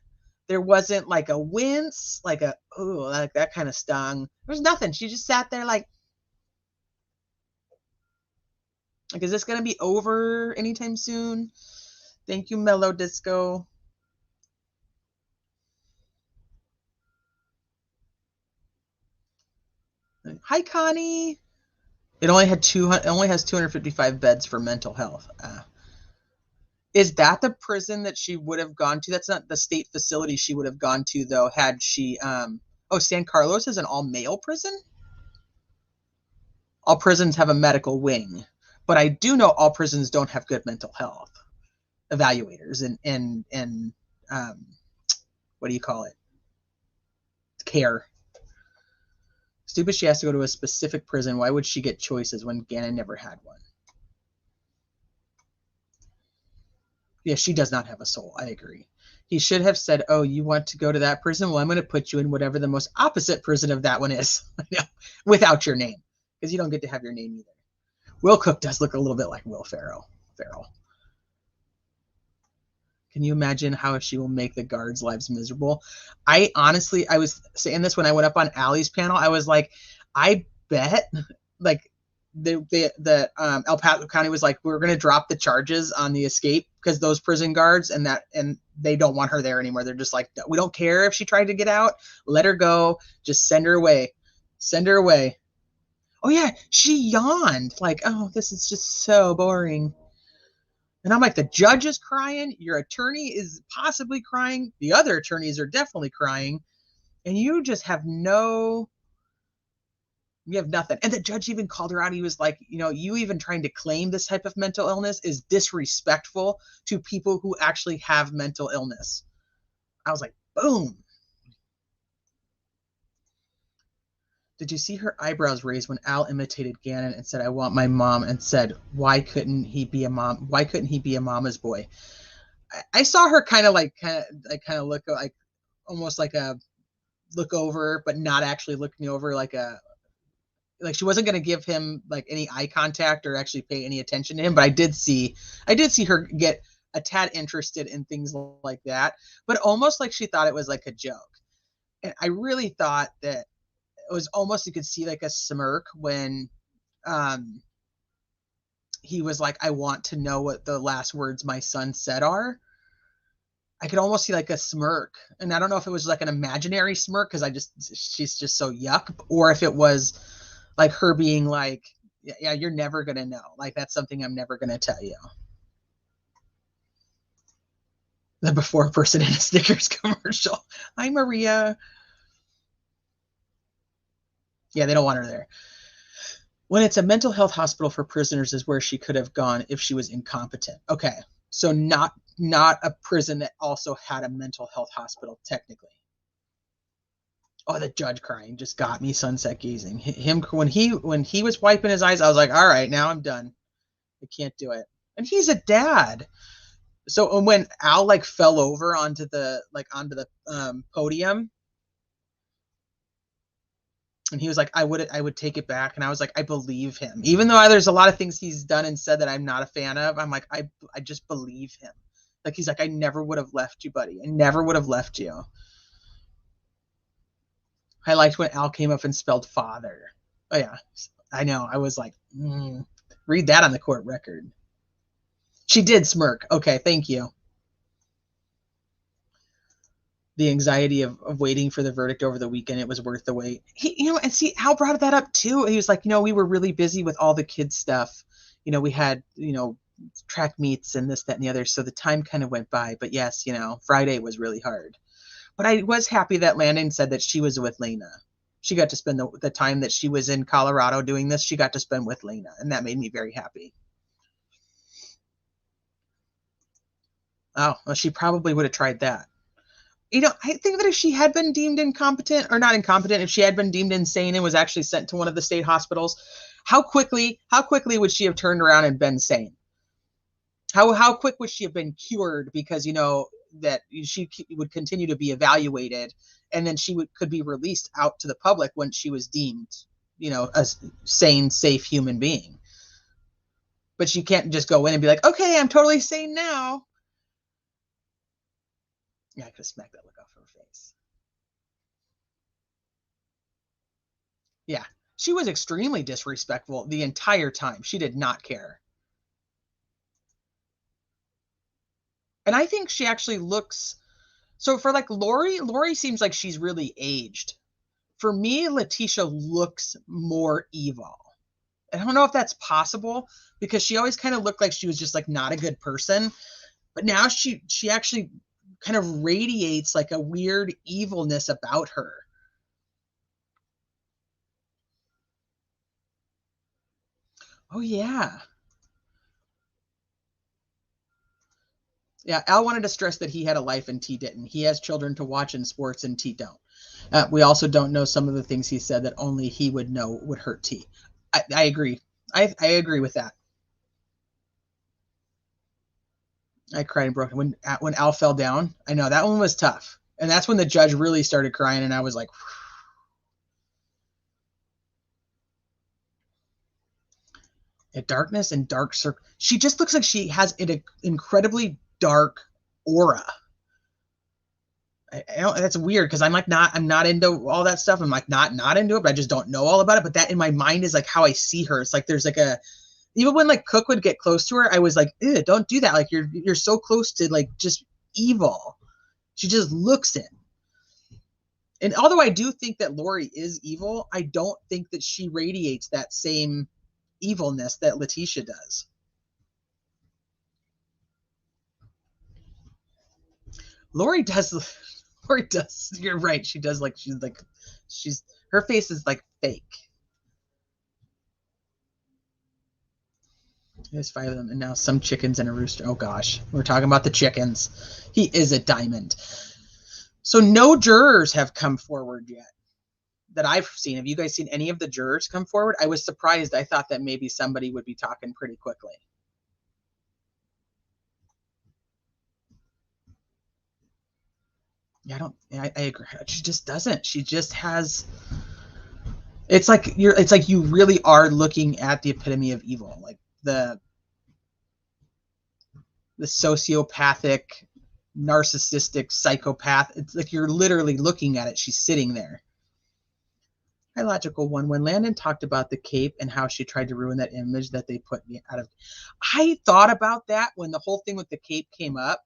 There wasn't like a wince, like a, ooh, like that kind of stung. There was nothing. She just sat there like, is this going to be over anytime soon? Thank you, Mellow Disco. Hi, Connie. It only has 255 beds for mental health. Is that the prison that she would have gone to? That's not the state facility she would have gone to, though, had she... San Carlos is an all-male prison? All prisons have a medical wing. But I do know all prisons don't have good mental health evaluators and what do you call it? Care. Stupid she has to go to a specific prison. Why would she get choices when Gannon never had one? Yeah, she does not have a soul. I agree. He should have said, oh, you want to go to that prison? Well, I'm going to put you in whatever the most opposite prison of that one is. Without your name. Because you don't get to have your name either. Will Cook does look a little bit like Will Ferrell. Can you imagine how she will make the guards' lives miserable? I was saying this when I went up on Allie's panel. I was like, I bet, like, El Paso County was like, we're going to drop the charges on the escape because those prison guards and they don't want her there anymore. They're just like, we don't care if she tried to get out. Let her go. Just send her away. Oh yeah, she yawned. Like, oh, this is just so boring. And I'm like, the judge is crying. Your attorney is possibly crying. The other attorneys are definitely crying. And you just have nothing. And the judge even called her out. He was like, you even trying to claim this type of mental illness is disrespectful to people who actually have mental illness. I was like, boom. Did you see her eyebrows raised when Al imitated Gannon and said, I want my mom, and said, why couldn't he be a mom? Why couldn't he be a mama's boy? I saw her kind of look like almost like a look over, but not actually looking over, like she wasn't going to give him like any eye contact or actually pay any attention to him. But I did see her get a tad interested in things like that, but almost like she thought it was like a joke. And I really thought that it was almost, you could see like a smirk when he was like, I want to know what the last words my son said are. I could almost see like a smirk, and I don't know if it was like an imaginary smirk because she's just so yuck, or if it was like her being like, yeah, you're never gonna know. Like that's something I'm never gonna tell you. The before person in a Snickers commercial. Hi, Maria. Yeah, they don't want her there. When it's a mental health hospital for prisoners is where she could have gone if she was incompetent. Okay, so not a prison that also had a mental health hospital technically. Oh, the judge crying just got me sunset gazing. Him when he was wiping his eyes, I was like, all right, now I'm done. I can't do it. And he's a dad. So when Al like fell over onto the podium, and he was like, I would take it back, and I was like, I believe him, even though there's a lot of things he's done and said that I'm not a fan of. I'm like, I just believe him. Like he's like, I never would have left you, buddy. I never would have left you. I liked when Al came up and spelled father. Oh yeah, I know. I was like, read that on the court record. She did smirk. Okay, thank you. The anxiety of waiting for the verdict over the weekend, it was worth the wait. And see, Al brought that up too. He was like, we were really busy with all the kids stuff. We had, track meets and this, that, and the other. So the time kind of went by. But yes, Friday was really hard. But I was happy that Landon said that she was with Lena. She got to spend the time that she was in Colorado doing this. She got to spend with Lena. And that made me very happy. Oh, well, she probably would have tried that. I think that if she had been deemed incompetent, or not incompetent, if she had been deemed insane and was actually sent to one of the state hospitals, how quickly would she have turned around and been sane? How quick would she have been cured because, that she would continue to be evaluated, and then she could be released out to the public when she was deemed, a sane, safe human being. But she can't just go in and be like, okay, I'm totally sane now. Yeah, I could have smacked that look off her face. Yeah, she was extremely disrespectful the entire time. She did not care. And I think she actually looks, so for like Lori seems like she's really aged. For me, Letitia looks more evil. I don't know if that's possible because she always kind of looked like she was just like not a good person. But now she actually kind of radiates like a weird evilness about her. Oh yeah. Yeah, Al wanted to stress that he had a life and T didn't. He has children to watch in sports and T don't. We also don't know some of the things he said that only he would know would hurt T. I agree. I agree with that. I cried and broke when Al fell down. I know that one was tough, and that's when the judge really started crying, and I was like, "A darkness and dark circle." She just looks like she has an incredibly dark aura. I don't, that's weird because I'm not into all that stuff. I'm like not into it, but I just don't know all about it. But that in my mind is like how I see her. It's like there's like even when like Cook would get close to her, I was like, ew, don't do that. Like you're so close to like just evil. She just looks it. And although I do think that Lori is evil, I don't think that she radiates that same evilness that Letitia does. Lori does. Lori does. You're right. She does she's her face is like fake. There's 5 of them, and now some chickens and a rooster. Oh gosh, we're talking about the chickens. He is a diamond. So no jurors have come forward yet that I've seen. Have you guys seen any of the jurors come forward? I was surprised. I thought that maybe somebody would be talking pretty quickly. Yeah, I agree. She just doesn't. She just has. It's like you really are looking at the epitome of evil, like the sociopathic, narcissistic psychopath. It's like you're literally looking at it. She's sitting there. Hi, logical one. When Landon talked about the cape and how she tried to ruin that image that they put me out of, I thought about that when the whole thing with the cape came up.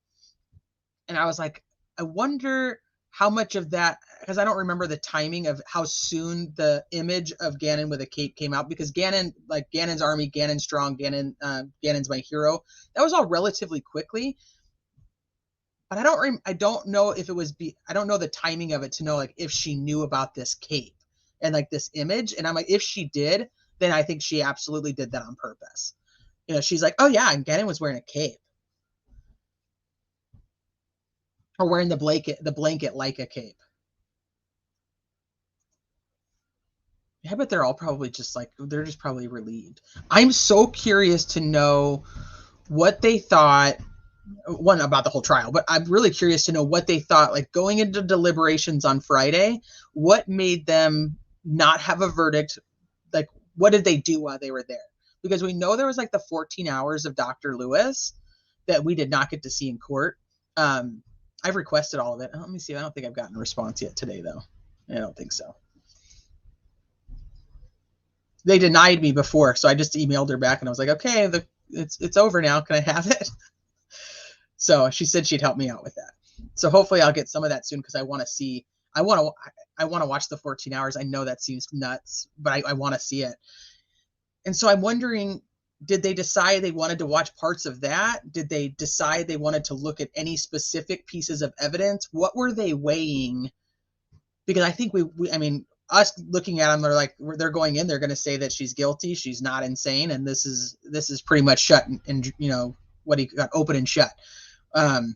And I was like, I wonder how much of that, because I don't remember the timing of how soon the image of Ganon with a cape came out, because Ganon, like Ganon's army, Ganon's strong, Ganon's my hero, that was all relatively quickly. But I don't know if it was I don't know the timing of it to know like if she knew about this cape and like this image. And I'm like, if she did, then I think she absolutely did that on purpose. You know, she's like, oh yeah, and Ganon was wearing a cape. Or wearing the blanket like a cape. Yeah, but they're all probably just like, they're just probably relieved. I'm so curious to know what they thought, one, about the whole trial, but I'm really curious to know what they thought, like going into deliberations on Friday, what made them not have a verdict? Like, what did they do while they were there? Because we know there was like the 14 hours of Dr. Lewis that we did not get to see in court. I've requested all of it. Let me see. I don't think I've gotten a response yet today, though. I don't think so. They denied me before, so I just emailed her back and I was like, okay, it's over now. Can I have it? So she said she'd help me out with that. So hopefully I'll get some of that soon, because I want to see. I want to watch the 14 hours. I know that seems nuts, but I want to see it. And so I'm wondering, did they decide they wanted to watch parts of that? Did they decide they wanted to look at any specific pieces of evidence? What were they weighing? Because I think I mean, us looking at them, they're going in, they're going to say that she's guilty, she's not insane, and this is pretty much shut and you know what he got open and shut. And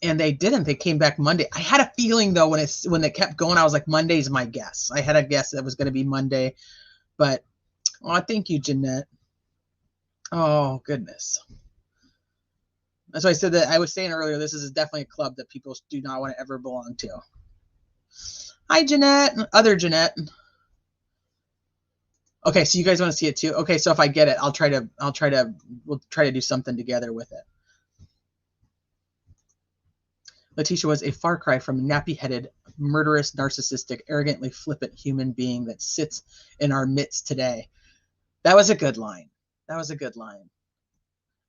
they didn't. They came back Monday. I had a feeling though when they kept going, I was like, Monday's my guess. I had a guess that was going to be Monday, but oh, thank you, Jeanette. Oh goodness. That's why I said that. I was saying earlier, this is definitely a club that people do not want to ever belong to. Hi, Jeanette. Other Jeanette. Okay, so you guys want to see it too? Okay, so if I get it, we'll try to do something together with it. Letitia was a far cry from nappy-headed, murderous, narcissistic, arrogantly flippant human being that sits in our midst today. That was a good line. That was a good line.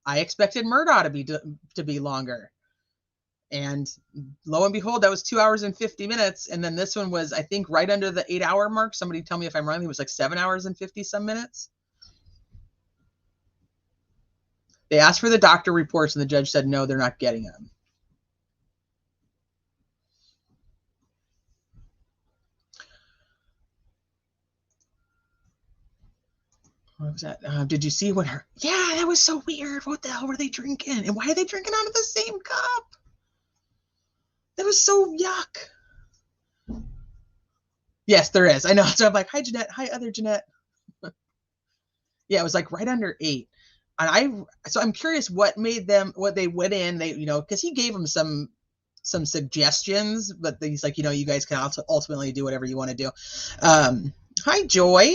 I expected Murdaugh to be longer. And lo and behold, that was 2 hours and 50 minutes. And then this one was, I think, right under the 8-hour mark. Somebody tell me if I'm wrong. It was like 7 hours and 50 some minutes. They asked for the doctor reports and the judge said, no, they're not getting them. What was that? Did you see what her? Yeah, that was so weird. What the hell were they drinking? And why are they drinking out of the same cup? That was so yuck. Yes, there is. I know. So I'm like, hi, Jeanette. Hi, other Jeanette. Yeah, it was like right under 8. And so I'm curious what they went in, because he gave them some suggestions, but he's like, you guys can also ultimately do whatever you want to do. Hi, Joy.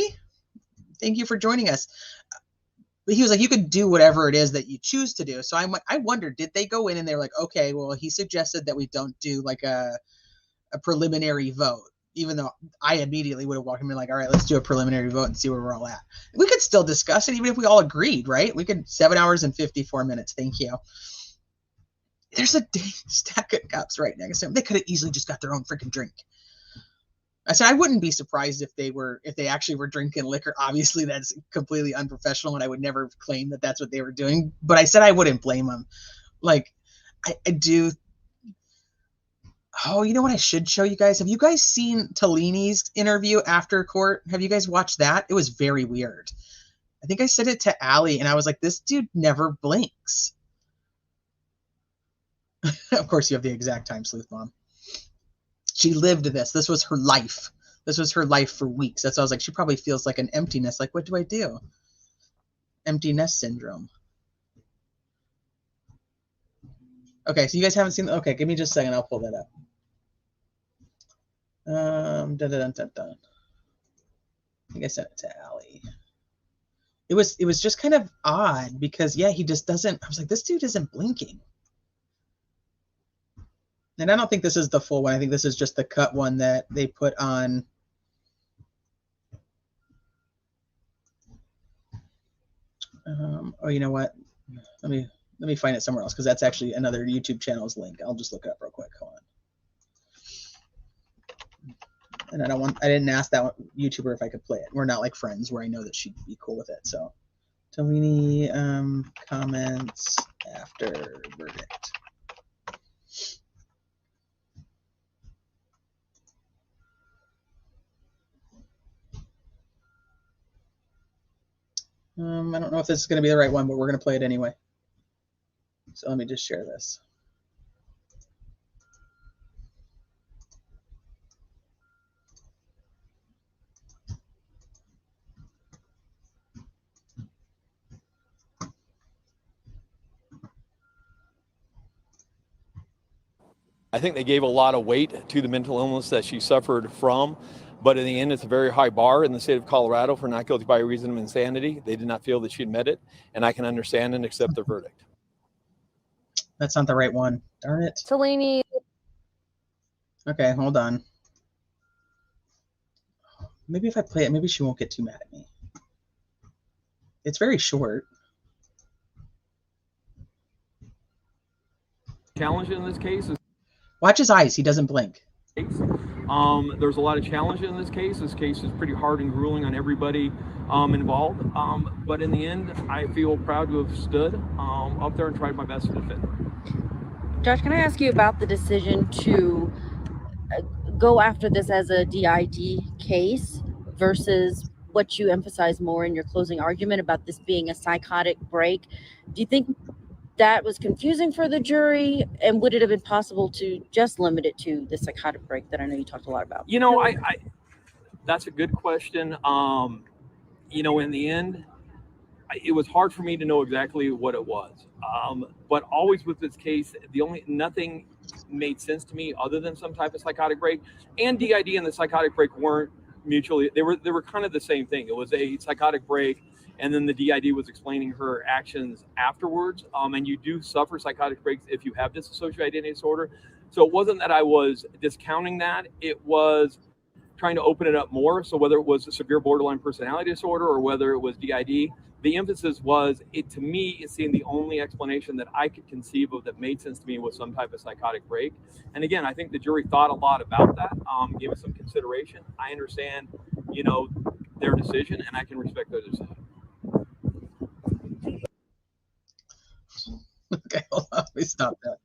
Thank you for joining us. But he was like, you could do whatever it is that you choose to do. So I wondered, did they go in and they were like, okay, well, he suggested that we don't do like a preliminary vote, even though I immediately would have walked him in like, all right, let's do a preliminary vote and see where we're all at. We could still discuss it even if we all agreed, right? We could 7 hours and 54 minutes. Thank you. There's a dang stack of cups right next to him. They could have easily just got their own freaking drink. I said I wouldn't be surprised if they actually were drinking liquor. Obviously, that's completely unprofessional, and I would never claim that that's what they were doing. But I said I wouldn't blame them. Like, I do. Oh, you know what I should show you guys? Have you guys seen Tellini's interview after court? Have you guys watched that? It was very weird. I think I said it to Allie, and I was like, this dude never blinks. Of course, you have the exact time, Sleuth Mom. She lived this. This was her life. This was her life for weeks. That's why I was like, she probably feels like an emptiness. Like, what do I do? Emptiness syndrome. Okay, so you guys haven't seen. Okay, give me just a second. I'll pull that up. Dun, dun, dun, dun, dun. I think I sent it to Allie. It was just kind of odd because yeah, he just doesn't. I was like, this dude isn't blinking. And I don't think this is the full one. I think this is just the cut one that they put on. Oh, you know what? Let me Let me find it somewhere else because that's actually another YouTube channel's link. I'll just look it up real quick. Hold on. And I didn't ask that YouTuber if I could play it. We're not like friends where I know that she'd be cool with it. So, Tellini comments after verdict. I don't know if this is going to be the right one, but we're going to play it anyway. So let me just share this. I think they gave a lot of weight to the mental illness that she suffered from, but in the end, it's a very high bar in the state of Colorado for not guilty by reason of insanity. They did not feel that she'd met it, and I can understand and accept the verdict. That's not the right one. Darn it. Tellini. Okay, hold on. Maybe if I play it, maybe she won't get too mad at me. It's very short. Challenge in this case is watch his eyes. He doesn't blink. There's a lot of challenge in this case. This case is pretty hard and grueling on everybody involved. But in the end, I feel proud to have stood up there and tried my best to defend her. Josh, can I ask you about the decision to go after this as a DID case versus what you emphasize more in your closing argument about this being a psychotic break? Do you think that was confusing for the jury, and would it have been possible to just limit it to the psychotic break that I know you talked a lot about? You know, I that's a good question. You know, in the end, it was hard for me to know exactly what it was. But always with this case, nothing made sense to me other than some type of psychotic break. And DID and the psychotic break weren't mutually, they were kind of the same thing. It was a psychotic break, and then the DID was explaining her actions afterwards. And you do suffer psychotic breaks if you have dissociative identity disorder. So it wasn't that I was discounting that. It was trying to open it up more. So whether it was a severe borderline personality disorder or whether it was DID, the emphasis was, to me, it seemed the only explanation that I could conceive of that made sense to me was some type of psychotic break. And again, I think the jury thought a lot about that, gave it some consideration. I understand, you know, their decision, and I can respect their decision. Okay, hold on. Let me stop that.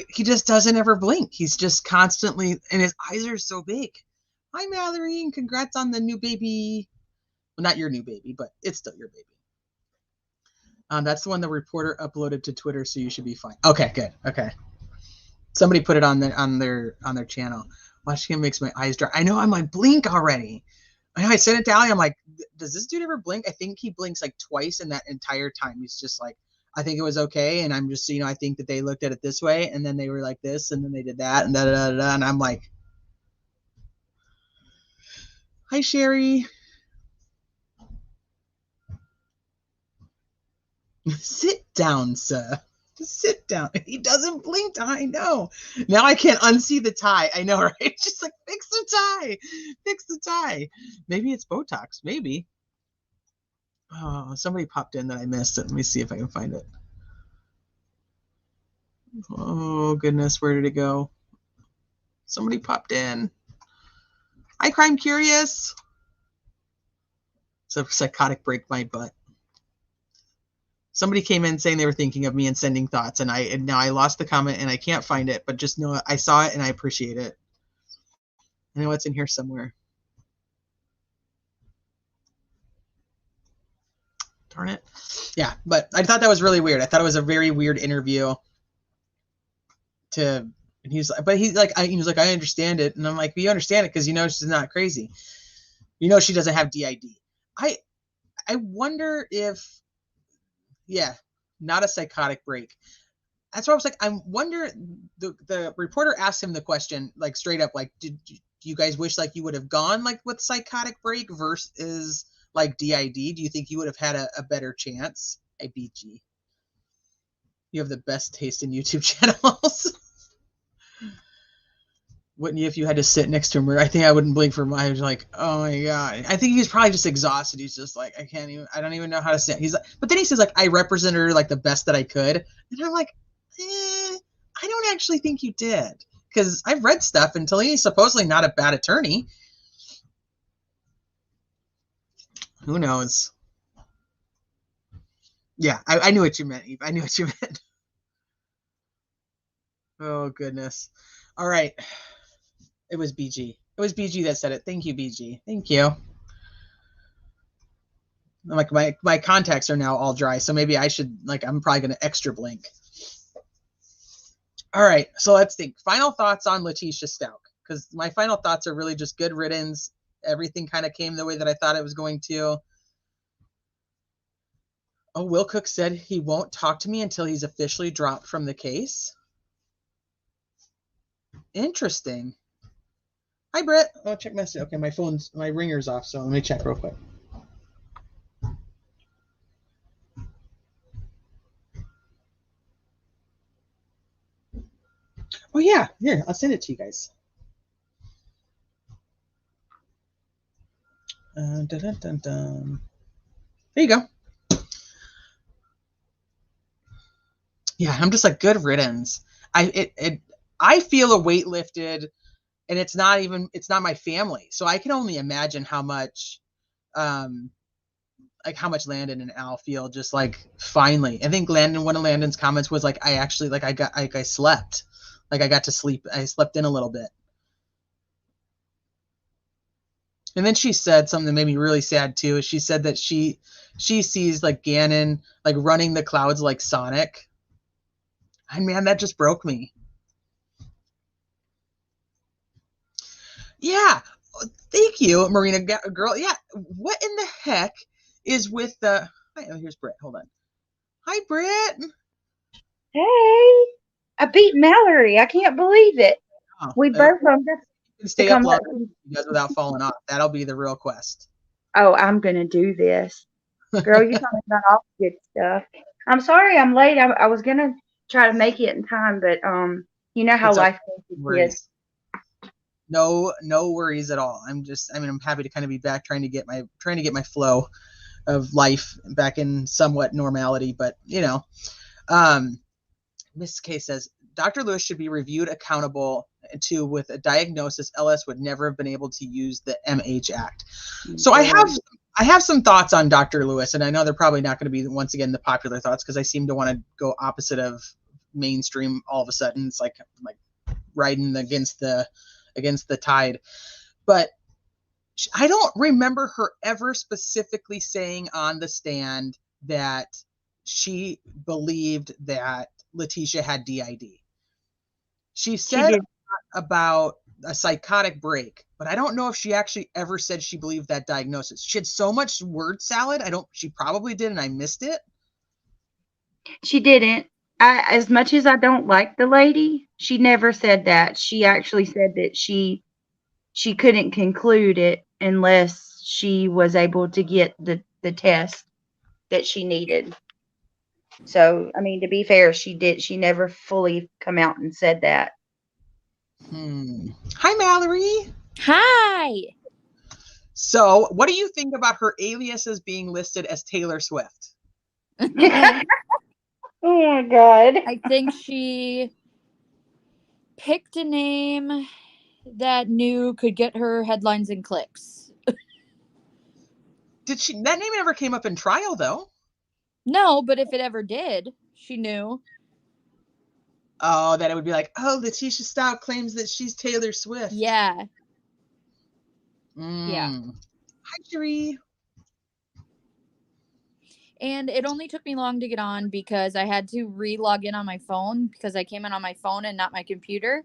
He just doesn't ever blink. He's just constantly, and his eyes are so big. Hi, Mallory, and congrats on the new baby. Well, not your new baby, but it's still your baby. That's the one the reporter uploaded to Twitter, so you should be fine. Okay, good. Okay. Somebody put it on their channel. Watching him makes my eyes dry. I know, I'm like, blink already. I know, I sent it to Ali. I'm like, does this dude ever blink? I think he blinks like twice in that entire time. He's just like, I think it was okay, and I'm just, you know, I think that they looked at it this way, and then they were like this, and then they did that, and da-da-da-da, and I'm like, hi, Sherry. Sit down, sir. Just sit down. He doesn't blink. I know. Now I can't unsee the tie. I know, right? Just like, fix the tie. Fix the tie. Maybe it's Botox. Maybe. Oh, somebody popped in that I missed it. Let me see if I can find it. Oh, goodness. Where did it go? Somebody popped in. Hi, Crime Curious. It's a psychotic break my butt. Somebody came in saying they were thinking of me and sending thoughts, and now I lost the comment and I can't find it, but just know I saw it and I appreciate it. I know it's in here somewhere. Darn it. Yeah, but I thought that was really weird. I thought it was a very weird interview. And he's like, I understand it, and I'm like, you understand it because you know she's not crazy. You know she doesn't have DID. I wonder if. Yeah, not a psychotic break. That's why I was like, I wonder, the reporter asked him the question, like straight up, like, do you guys wish like you would have gone like with psychotic break versus like DID? Do you think you would have had a better chance? I beat you. You have the best taste in YouTube channels. Wouldn't you if you had to sit next to him? I think I wouldn't blink for I was like, oh my God. I think he's probably just exhausted. He's just like, I don't even know how to sit. He's like, but then he says like, I represented her like the best that I could. And I'm like, I don't actually think you did. Because I've read stuff until he's supposedly not a bad attorney. Who knows? Yeah, I knew what you meant, Eve. I knew what you meant. Oh, goodness. All right. It was BG. It was BG that said it. Thank you, BG. Thank you. Like my contacts are now all dry, so maybe I should I'm probably gonna extra blink. All right, so let's think. Final thoughts on Letitia Stauch, because my final thoughts are really just good riddance. Everything kind of came the way that I thought it was going to. Oh, Will Cook said he won't talk to me until he's officially dropped from the case. Interesting. Hi, Britt. Oh, check message. Okay, my ringer's off, so let me check real quick. Oh, yeah. Here, I'll send it to you guys. Dun, dun, dun, dun. There you go. Yeah, I'm just like, good riddance. I feel a weight lifted, and it's not my family. So I can only imagine how much Landon and Al feel just like finally. I think one of Landon's comments was like, I slept. Like I got to sleep. I slept in a little bit. And then she said something that made me really sad too. She said that she sees like Ganon like running the clouds like Sonic. And man, that just broke me. Yeah. Thank you, Marina girl. Yeah. What in the heck is with the... Oh, here's Britt. Hold on. Hi, Britt. Hey, I beat Mallory. I can't believe it. Oh, We both stay up long without falling off. That'll be the real quest. Oh, I'm gonna do this, girl. You're talking about all the good stuff. I'm sorry I'm late. I was gonna try to make it in time, but you know how life is. No worries at all. I'm happy to kind of be back, trying to get my flow of life back in somewhat normality. But Miss K says Dr. Lewis should be reviewed accountable to with a diagnosis. LS would never have been able to use the MH Act. So I have some thoughts on Dr. Lewis, and I know they're probably not going to be once again the popular thoughts because I seem to want to go opposite of mainstream all of a sudden. It's like riding against the tide. But I don't remember her ever specifically saying on the stand that she believed that Letitia had DID. She said about a psychotic break, but I don't know if she actually ever said she believed that diagnosis. She had so much word salad. She probably did, and I missed it. She didn't. As much as I don't like the lady, she never said that. She actually said that she couldn't conclude it unless she was able to get the test that she needed. So, I mean, to be fair, she never fully come out and said that. Hi, Mallory. Hi. So, what do you think about her aliases being listed as Taylor Swift? Oh my God. I think she picked a name that could get her headlines and clicks. That name never came up in trial, though. No, but if it ever did, she knew. Oh, that it would be like, oh, Letitia Stauch claims that she's Taylor Swift. Yeah. Yeah. Hi, Cherie. And it only took me long to get on because I had to re-log in on my phone because I came in on my phone and not my computer.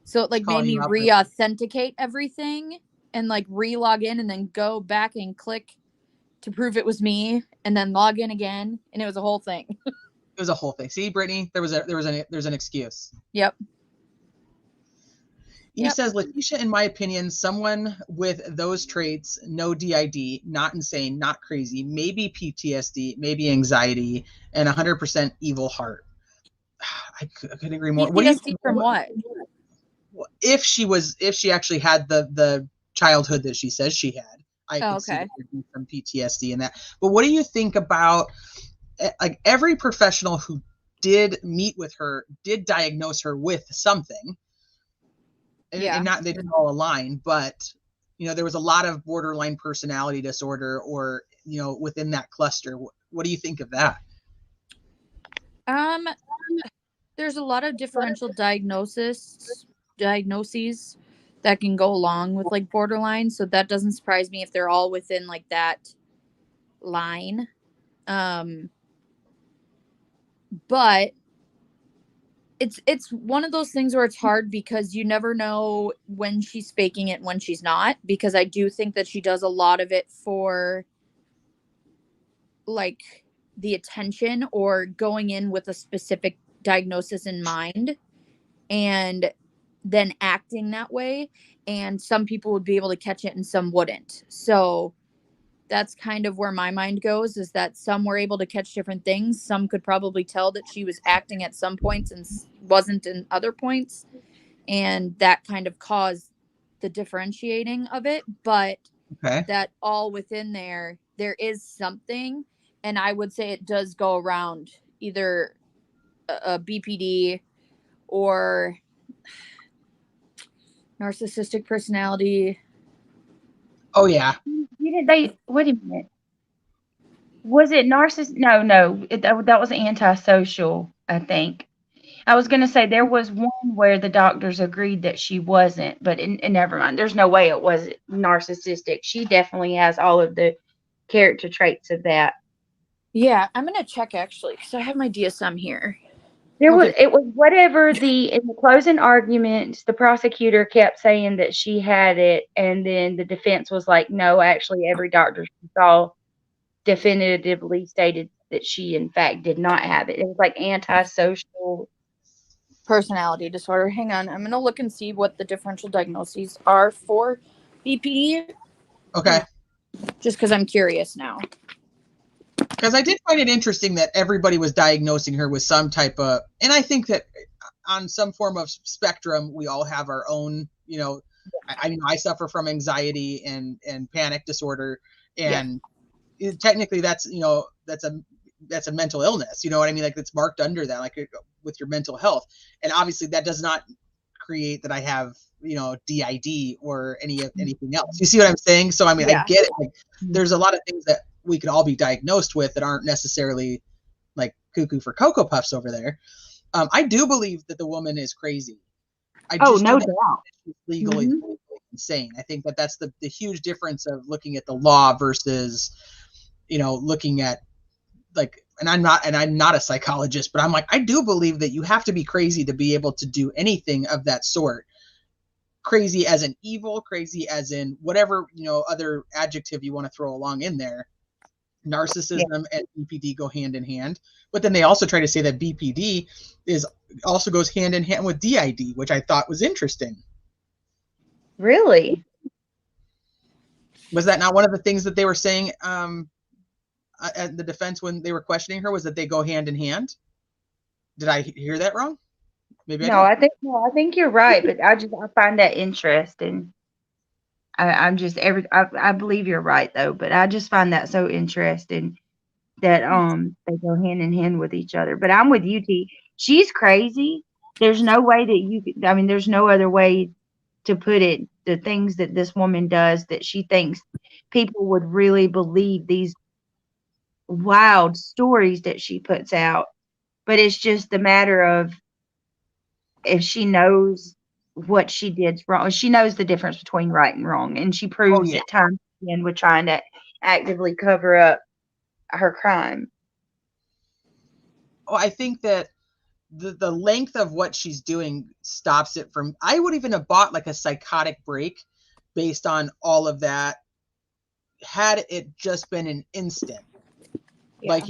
So it made me re-authenticate everything and re-log in and then go back and click to prove it was me and then log in again, and it was a whole thing. It was a whole thing. See, Brittany, there's an excuse. Yep. He says, Letitia, in my opinion, someone with those traits, no DID, not insane, not crazy, maybe PTSD, maybe anxiety, and 100% evil heart. I couldn't agree more. PTSD from what? if she actually had the childhood that she says she had, I could see that there'd be some PTSD in that. But what do you think about, like, every professional who did meet with her did diagnose her with something, and not, they didn't all align, but there was a lot of borderline personality disorder, or within that cluster. What do you think of that? There's a lot of differential diagnoses that can go along with like borderline, so that doesn't surprise me if they're all within like that line. But it's one of those things where it's hard because you never know when she's faking it and when she's not, because I do think that she does a lot of it for like the attention or going in with a specific diagnosis in mind and then acting that way, and some people would be able to catch it and some wouldn't. So that's kind of where my mind goes, is that some were able to catch different things. Some could probably tell that she was acting at some points and wasn't in other points. And that kind of caused the differentiating of it. But that all within there is something. And I would say it does go around either a BPD or narcissistic personality. Oh yeah. Wait a minute. Was it narcissist? No, that was antisocial, I think. I was going to say there was one where the doctors agreed that she wasn't, but never mind. There's no way it was narcissistic. She definitely has all of the character traits of that. Yeah, I'm going to check actually, because I have my DSM here. It was whatever in the closing arguments, the prosecutor kept saying that she had it, and then the defense was like, no, actually every doctor she saw definitively stated that she in fact did not have it. It was like antisocial personality disorder. Hang on, I'm gonna look and see what the differential diagnoses are for BPD. Okay. Just because I'm curious now. Because I did find it interesting that everybody was diagnosing her with some type of, and I think that on some form of spectrum, we all have our own, I suffer from anxiety and panic disorder, and technically that's a mental illness, you know what I mean? Like, it's marked under that, like with your mental health. And obviously that does not create that I have, DID or anything else. You see what I'm saying? So, I mean, I get it. Like, there's a lot of things that we could all be diagnosed with that aren't necessarily like cuckoo for Cocoa Puffs over there. I do believe that the woman is crazy. No doubt. She's legally insane. I think that that's the huge difference of looking at the law versus, looking at, like, and I'm not a psychologist, but I'm like, I do believe that you have to be crazy to be able to do anything of that sort. Crazy as in evil, crazy as in whatever, other adjective you want to throw along in there. Narcissism and BPD go hand in hand, but then they also try to say that BPD also goes hand in hand with DID, which I thought was interesting. Really? Was that not one of the things that they were saying at the defense when they were questioning her, was that they go hand in hand? Did I hear that wrong? Maybe I think you're right, but I find that interesting. I believe you're right though, but I just find that so interesting that they go hand in hand with each other. But I'm with you, T. She's crazy. There's no way that there's no other way to put it. The things that this woman does, that she thinks people would really believe, these wild stories that she puts out. But it's just a matter of if she knows what she did wrong. She knows the difference between right and wrong, and she proves it time and again with trying to actively cover up her crime. Oh, I think that the length of what she's doing stops it from. I would even have bought like a psychotic break based on all of that, had it just been an instant. Like,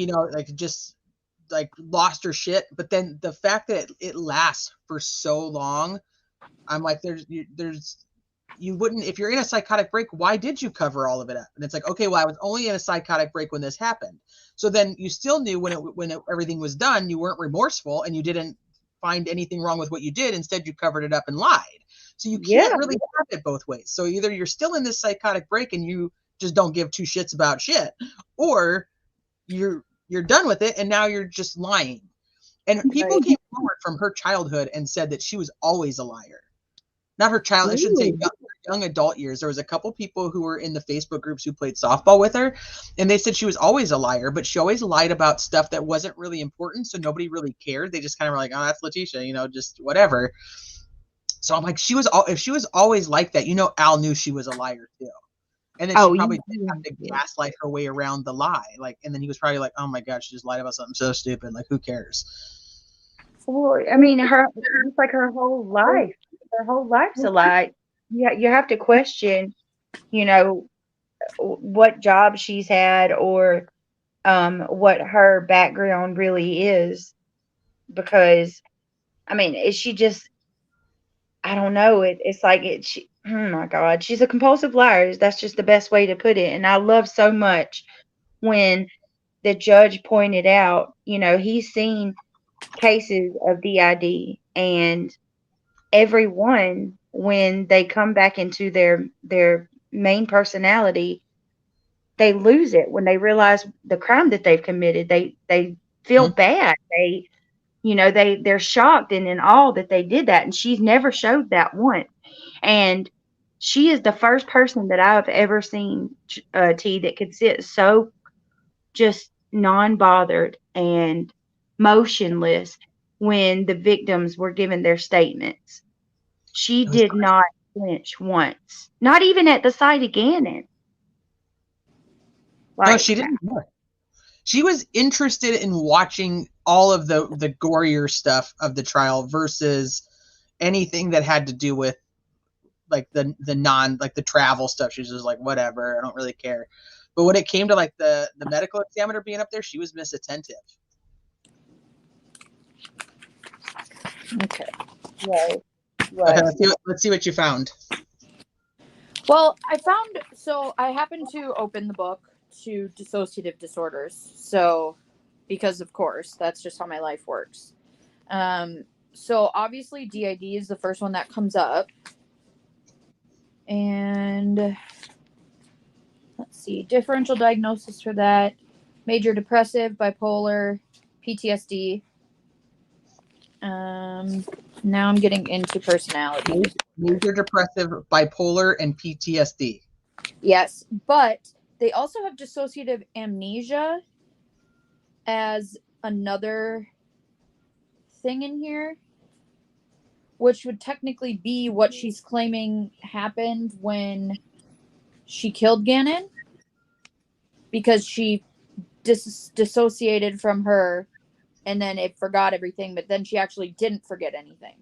just like lost her shit. But then the fact that it lasts for so long, I'm like, you wouldn't, if you're in a psychotic break, why did you cover all of it up? And it's like, okay, well, I was only in a psychotic break when this happened. So then you still knew when everything was done, you weren't remorseful and you didn't find anything wrong with what you did. Instead, you covered it up and lied. So you Yeah. can't really have it both ways. So either you're still in this psychotic break and you just don't give two shits about shit, or you're done with it and now you're just lying. And people came forward from her childhood and said that she was always a liar. Not her child, I shouldn't say young adult years. There was a couple people who were in the Facebook groups who played softball with her, and they said she was always a liar, but she always lied about stuff that wasn't really important, so nobody really cared. They just kind of were like, oh, that's Letitia, just whatever. So I'm like, if she was always like that, Al knew she was a liar too. And then she probably did have to gaslight her way around the lie. And then he was probably like, oh my God, she just lied about something so stupid. Like, who cares? Well, I mean, it's like her whole life. Her whole life's a lie. You have to question, what job she's had or what her background really is. Because, I mean, is she just, I don't know. It's like oh my God, she's a compulsive liar. That's just the best way to put it. And I love so much when the judge pointed out, he's seen cases of DID, and everyone, when they come back into their main personality, they lose it when they realize the crime that they've committed. They feel bad. They're shocked and in awe that they did that, and she's never showed that once. And she is the first person that I've ever seen, T, that could sit so just non-bothered and motionless when the victims were given their statements. She did not flinch once, not even at the sight of Gannon. No, she didn't. She was interested in watching all of the gorier stuff of the trial versus anything that had to do with the travel stuff. She's just like, whatever, I don't really care. But when it came to the medical examiner being up there, she was misattentive. Okay. Right. Okay, let's see what you found. Well, I happened to open the book to dissociative disorders. So, because of course, that's just how my life works. So obviously DID is the first one that comes up. And let's see, differential diagnosis for that: major depressive, bipolar, PTSD. Now I'm getting into personality. Major depressive, bipolar, and PTSD. Yes, but they also have dissociative amnesia as another thing in here, which would technically be what she's claiming happened when she killed Gannon, because she dissociated from her and then it forgot everything, but then she actually didn't forget anything.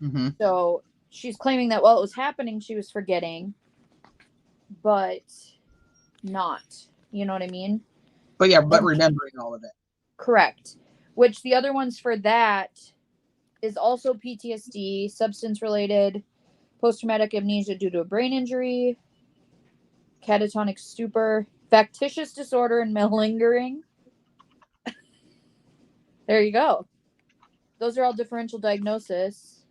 Mm-hmm. So she's claiming that while it was happening, she was forgetting, but not. You know what I mean? But yeah, but remembering all of it. Correct. Which the other ones for that is also PTSD, substance-related, post-traumatic amnesia due to a brain injury, catatonic stupor, factitious disorder, and malingering. There you go. Those are all differential diagnoses.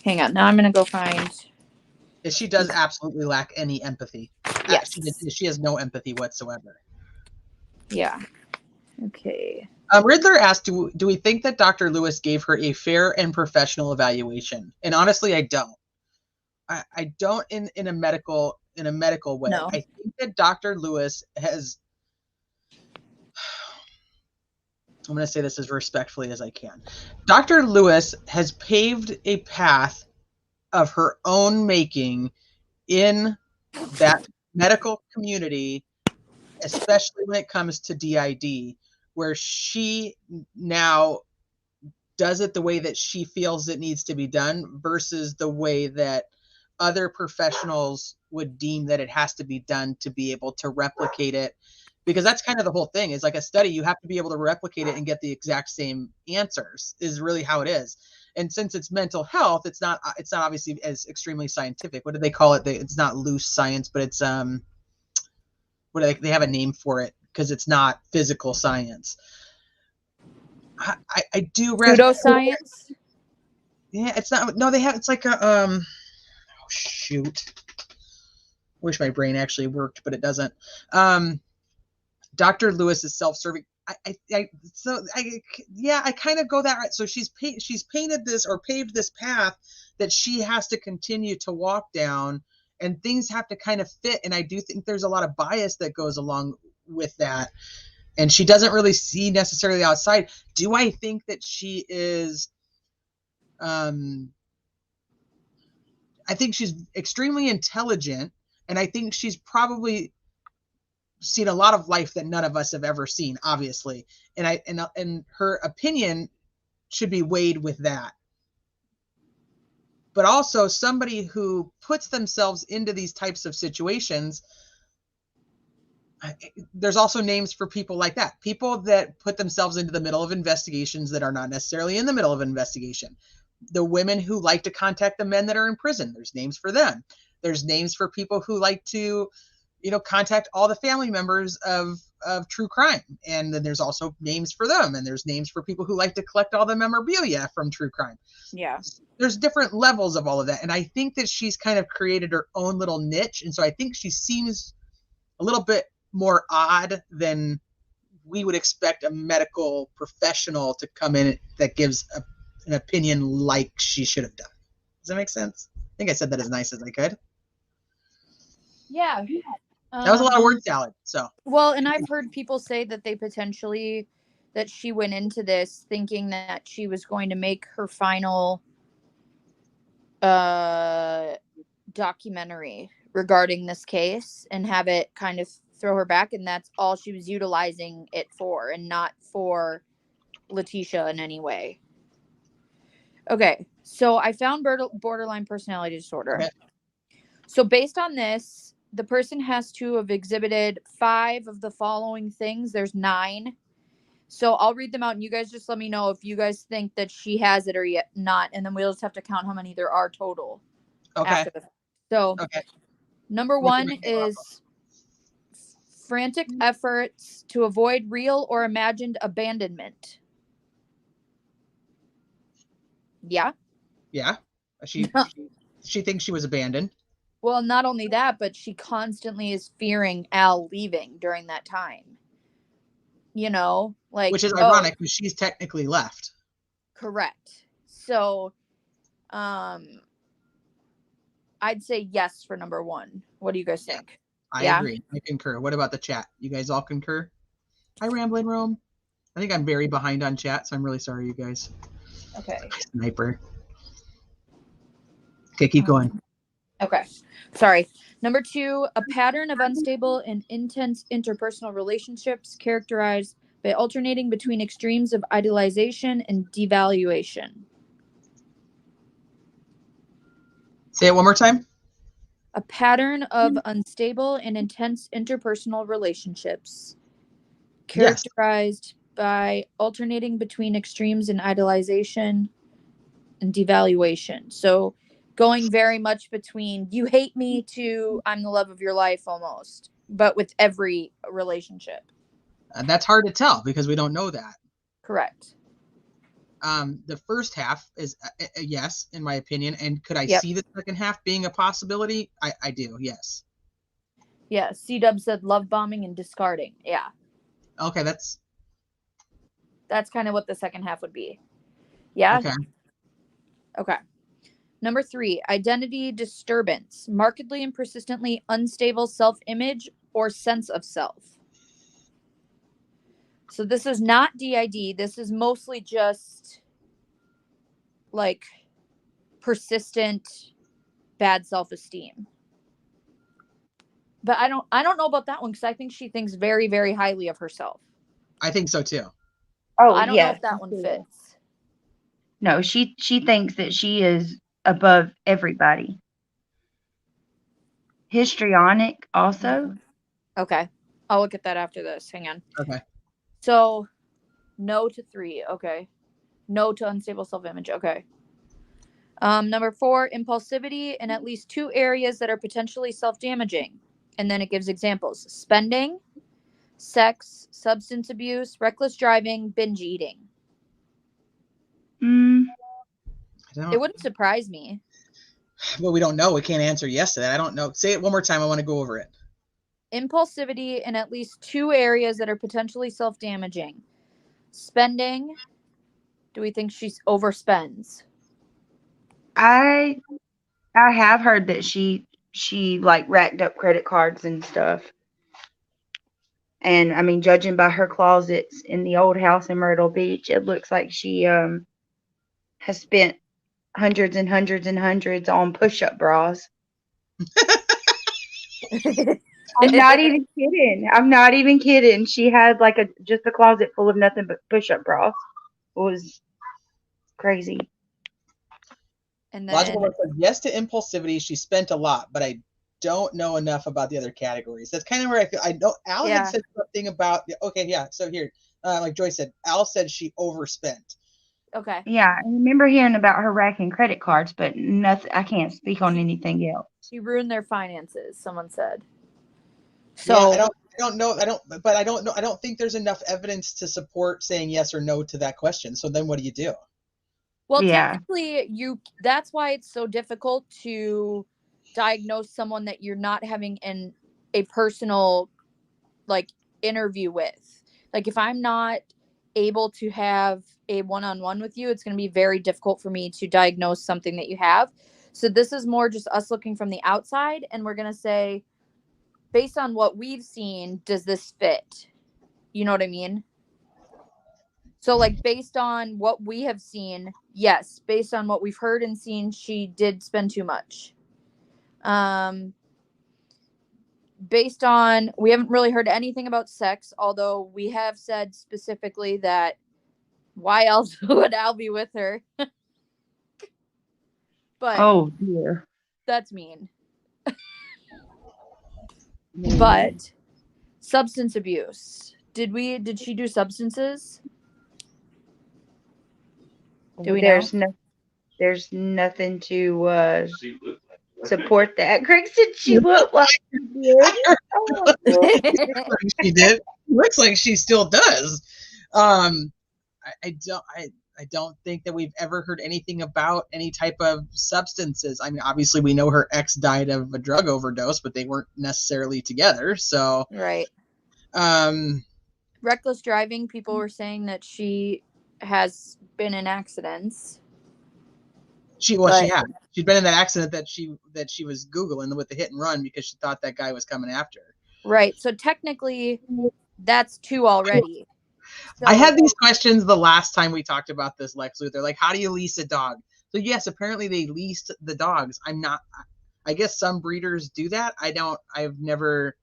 Hang on. Now I'm going to go find... She does absolutely lack any empathy. Yes. She has no empathy whatsoever. Yeah. Okay. Riddler asked, do we think that Dr. Lewis gave her a fair and professional evaluation? And honestly, I don't. I don't in a medical way. No. I think that Dr. Lewis has... I'm going to say this as respectfully as I can. Dr. Lewis has paved a path of her own making in that medical community, especially when it comes to DID, where she now does it the way that she feels it needs to be done versus the way that other professionals would deem that it has to be done to be able to replicate it. Because that's kind of the whole thing, is like a study, you have to be able to replicate it and get the exact same answers, is really how it is. And since it's mental health, it's not obviously as extremely scientific. What do they call it? It's not loose science, but it's they have a name for it because it's not physical science. I do pseudoscience. Yeah, it's not. No, they have. It's like a Oh shoot. Wish my brain actually worked, but it doesn't. Dr. Lewis is self-serving. I kind of go that right. So she's painted this or paved this path that she has to continue to walk down, and things have to kind of fit. And I do think there's a lot of bias that goes along with that. And she doesn't really see necessarily outside. Do I think that she is? I think she's extremely intelligent, and I think she's probably seen a lot of life that none of us have ever seen, obviously. And her opinion should be weighed with that. But also somebody who puts themselves into these types of situations, there's also names for people like that. People that put themselves into the middle of investigations that are not necessarily in the middle of an investigation. The women who like to contact the men that are in prison, there's names for them. There's names for people who like to contact all the family members of true crime. And then there's also names for them. And there's names for people who like to collect all the memorabilia from true crime. Yeah. There's different levels of all of that. And I think that she's kind of created her own little niche. And so I think she seems a little bit more odd than we would expect a medical professional to come in that gives an opinion like she should have done. Does that make sense? I think I said that as nice as I could. Yeah. That was a lot of word salad. So well, and I've heard people say that that she went into this thinking that she was going to make her final documentary regarding this case and have it kind of throw her back, and that's all she was utilizing it for, and not for Letitia in any way. Okay, so I found borderline personality disorder. Okay. So based on this, the person has to have exhibited 5 of the following things. There's 9. So I'll read them out, and you guys just let me know if you guys think that she has it or yet not, and then we'll just have to count how many there are total. Okay. So Okay. Number 1 is frantic efforts to avoid real or imagined abandonment. Yeah. Yeah. She thinks she was abandoned. Well, not only that, but she constantly is fearing Al leaving during that time. Which is ironic because she's technically left. Correct. So, I'd say yes for number 1. What do you guys think? I agree. I concur. What about the chat? You guys all concur? Hi, Rambling Rome. I think I'm very behind on chat, so I'm really sorry, you guys. Okay. Sniper. Okay, keep going. Okay. Sorry. Number 2, a pattern of unstable and intense interpersonal relationships characterized by alternating between extremes of idealization and devaluation. Say it one more time. A pattern of unstable and intense interpersonal relationships characterized by alternating between extremes in idealization and devaluation. So going very much between you hate me to I'm the love of your life almost, but with every relationship. That's hard to tell because we don't know that. Correct. The first half is a yes, in my opinion. And could I see the second half being a possibility? I do, yes. Yeah, C-Dub said love bombing and discarding. Yeah. Okay, that's kind of what the second half would be. Yeah? Okay. Number 3, identity disturbance, markedly and persistently unstable self-image or sense of self. So this is not DID. This is mostly just like persistent bad self-esteem. But I don't know about that one because I think she thinks very, very highly of herself. I think so too. Oh, I don't know if that one fits. No, she thinks that she is above everybody. Histrionic also. Okay. I'll look at that after this. Hang on. Okay. So, no to 3. Okay. No to unstable self-image. Okay. Number 4, impulsivity in at least 2 areas that are potentially self-damaging. And then it gives examples. Spending, sex, substance abuse, reckless driving, binge eating. I It wouldn't surprise me. Well, we don't know. We can't answer yes to that. I don't know. Say it one more time. I want to go over it. Impulsivity in at least 2 areas that are potentially self-damaging. Spending. Do we think she overspends? I have heard that she like racked up credit cards and stuff. And I mean, judging by her closets in the old house in Myrtle Beach, it looks like she has spent hundreds and hundreds and hundreds on push-up bras. I'm not even kidding. I'm not even kidding. She had like just a closet full of nothing but push-up bras. It was crazy. And Logical then Work says yes to impulsivity. She spent a lot, but I don't know enough about the other categories. That's kind of where I feel. I know Al had said something about. Okay, yeah. So here, like Joy said, Al said she overspent. okay. Yeah, I remember hearing about her racking credit cards, but nothing. I can't speak on anything else. She ruined their finances, someone said. So yeah, I don't know. I don't know. I don't think there's enough evidence to support saying yes or no to that question. So then what do you do? well, Yeah. technically that's why it's so difficult to diagnose someone that you're not having a personal like interview with. Like if I'm not able to have a one-on-one with you, it's going to be very difficult for me to diagnose something that you have. So this is more just us looking from the outside, and we're going to say, based on what we've seen, does this fit? You know what I mean? So like based on what we have seen, yes. Based on what we've heard and seen, she did spend too much. Based on, we haven't really heard anything about sex, although we have said specifically that why else would Al be with her? But Oh dear. that's mean. But substance abuse. Did she do substances? Do we know? There's nothing to support that. Greg said she looked like she did. Oh, She did. Looks like she still does. I don't think that we've ever heard anything about any type of substances. I mean, obviously we know her ex died of a drug overdose, but they weren't necessarily together. So Right. um Reckless driving, people were saying that she has been in accidents. she had. She'd been in that accident that she was Googling with the hit and run because she thought that guy was coming after her. Right. So technically that's 2 already. So, I had these questions the last time we talked about this, Lex Luthor. Like, how do you lease a dog? So yes, apparently they leased the dogs. I guess some breeders do that. I've never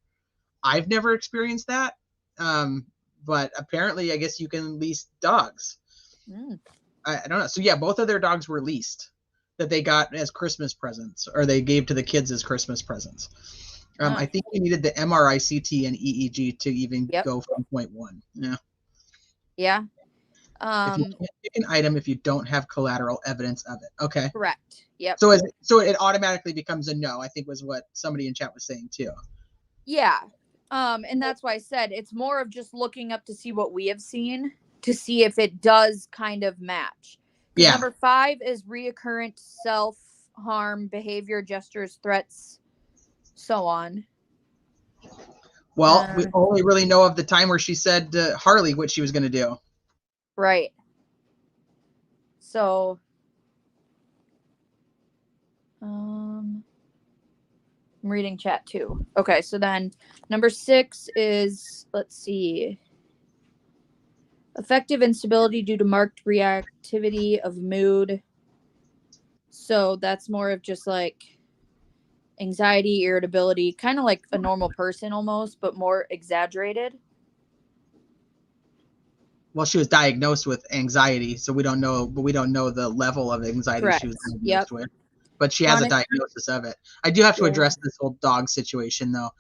experienced that. But apparently I guess you can lease dogs. I don't know. So yeah, both of their dogs were leased that they got as Christmas presents, or they gave to the kids as Christmas presents. I think you needed the MRI, CT, and EEG to even go from point 1. Yeah. Yeah. If you can't pick an item if you don't have collateral evidence of it. Okay. Correct. Yep. So it automatically becomes a no, I think was what somebody in chat was saying too. Yeah. And that's why I said it's more of just looking up to see what we have seen to see if it does kind of match. Yeah. Number 5 is reoccurrent self-harm behavior, gestures, threats, so on. Well, we only really know of the time where she said to Harley what she was going to do. Right. So, I'm reading chat too. Okay, so then number 6 is, let's see, affective instability due to marked reactivity of mood. So that's more of just like anxiety, irritability, kind of like a normal person almost, but more exaggerated. Well, she was diagnosed with anxiety, so we don't know the level of anxiety she was diagnosed with. But she has a diagnosis of it. I do have to address this whole dog situation though.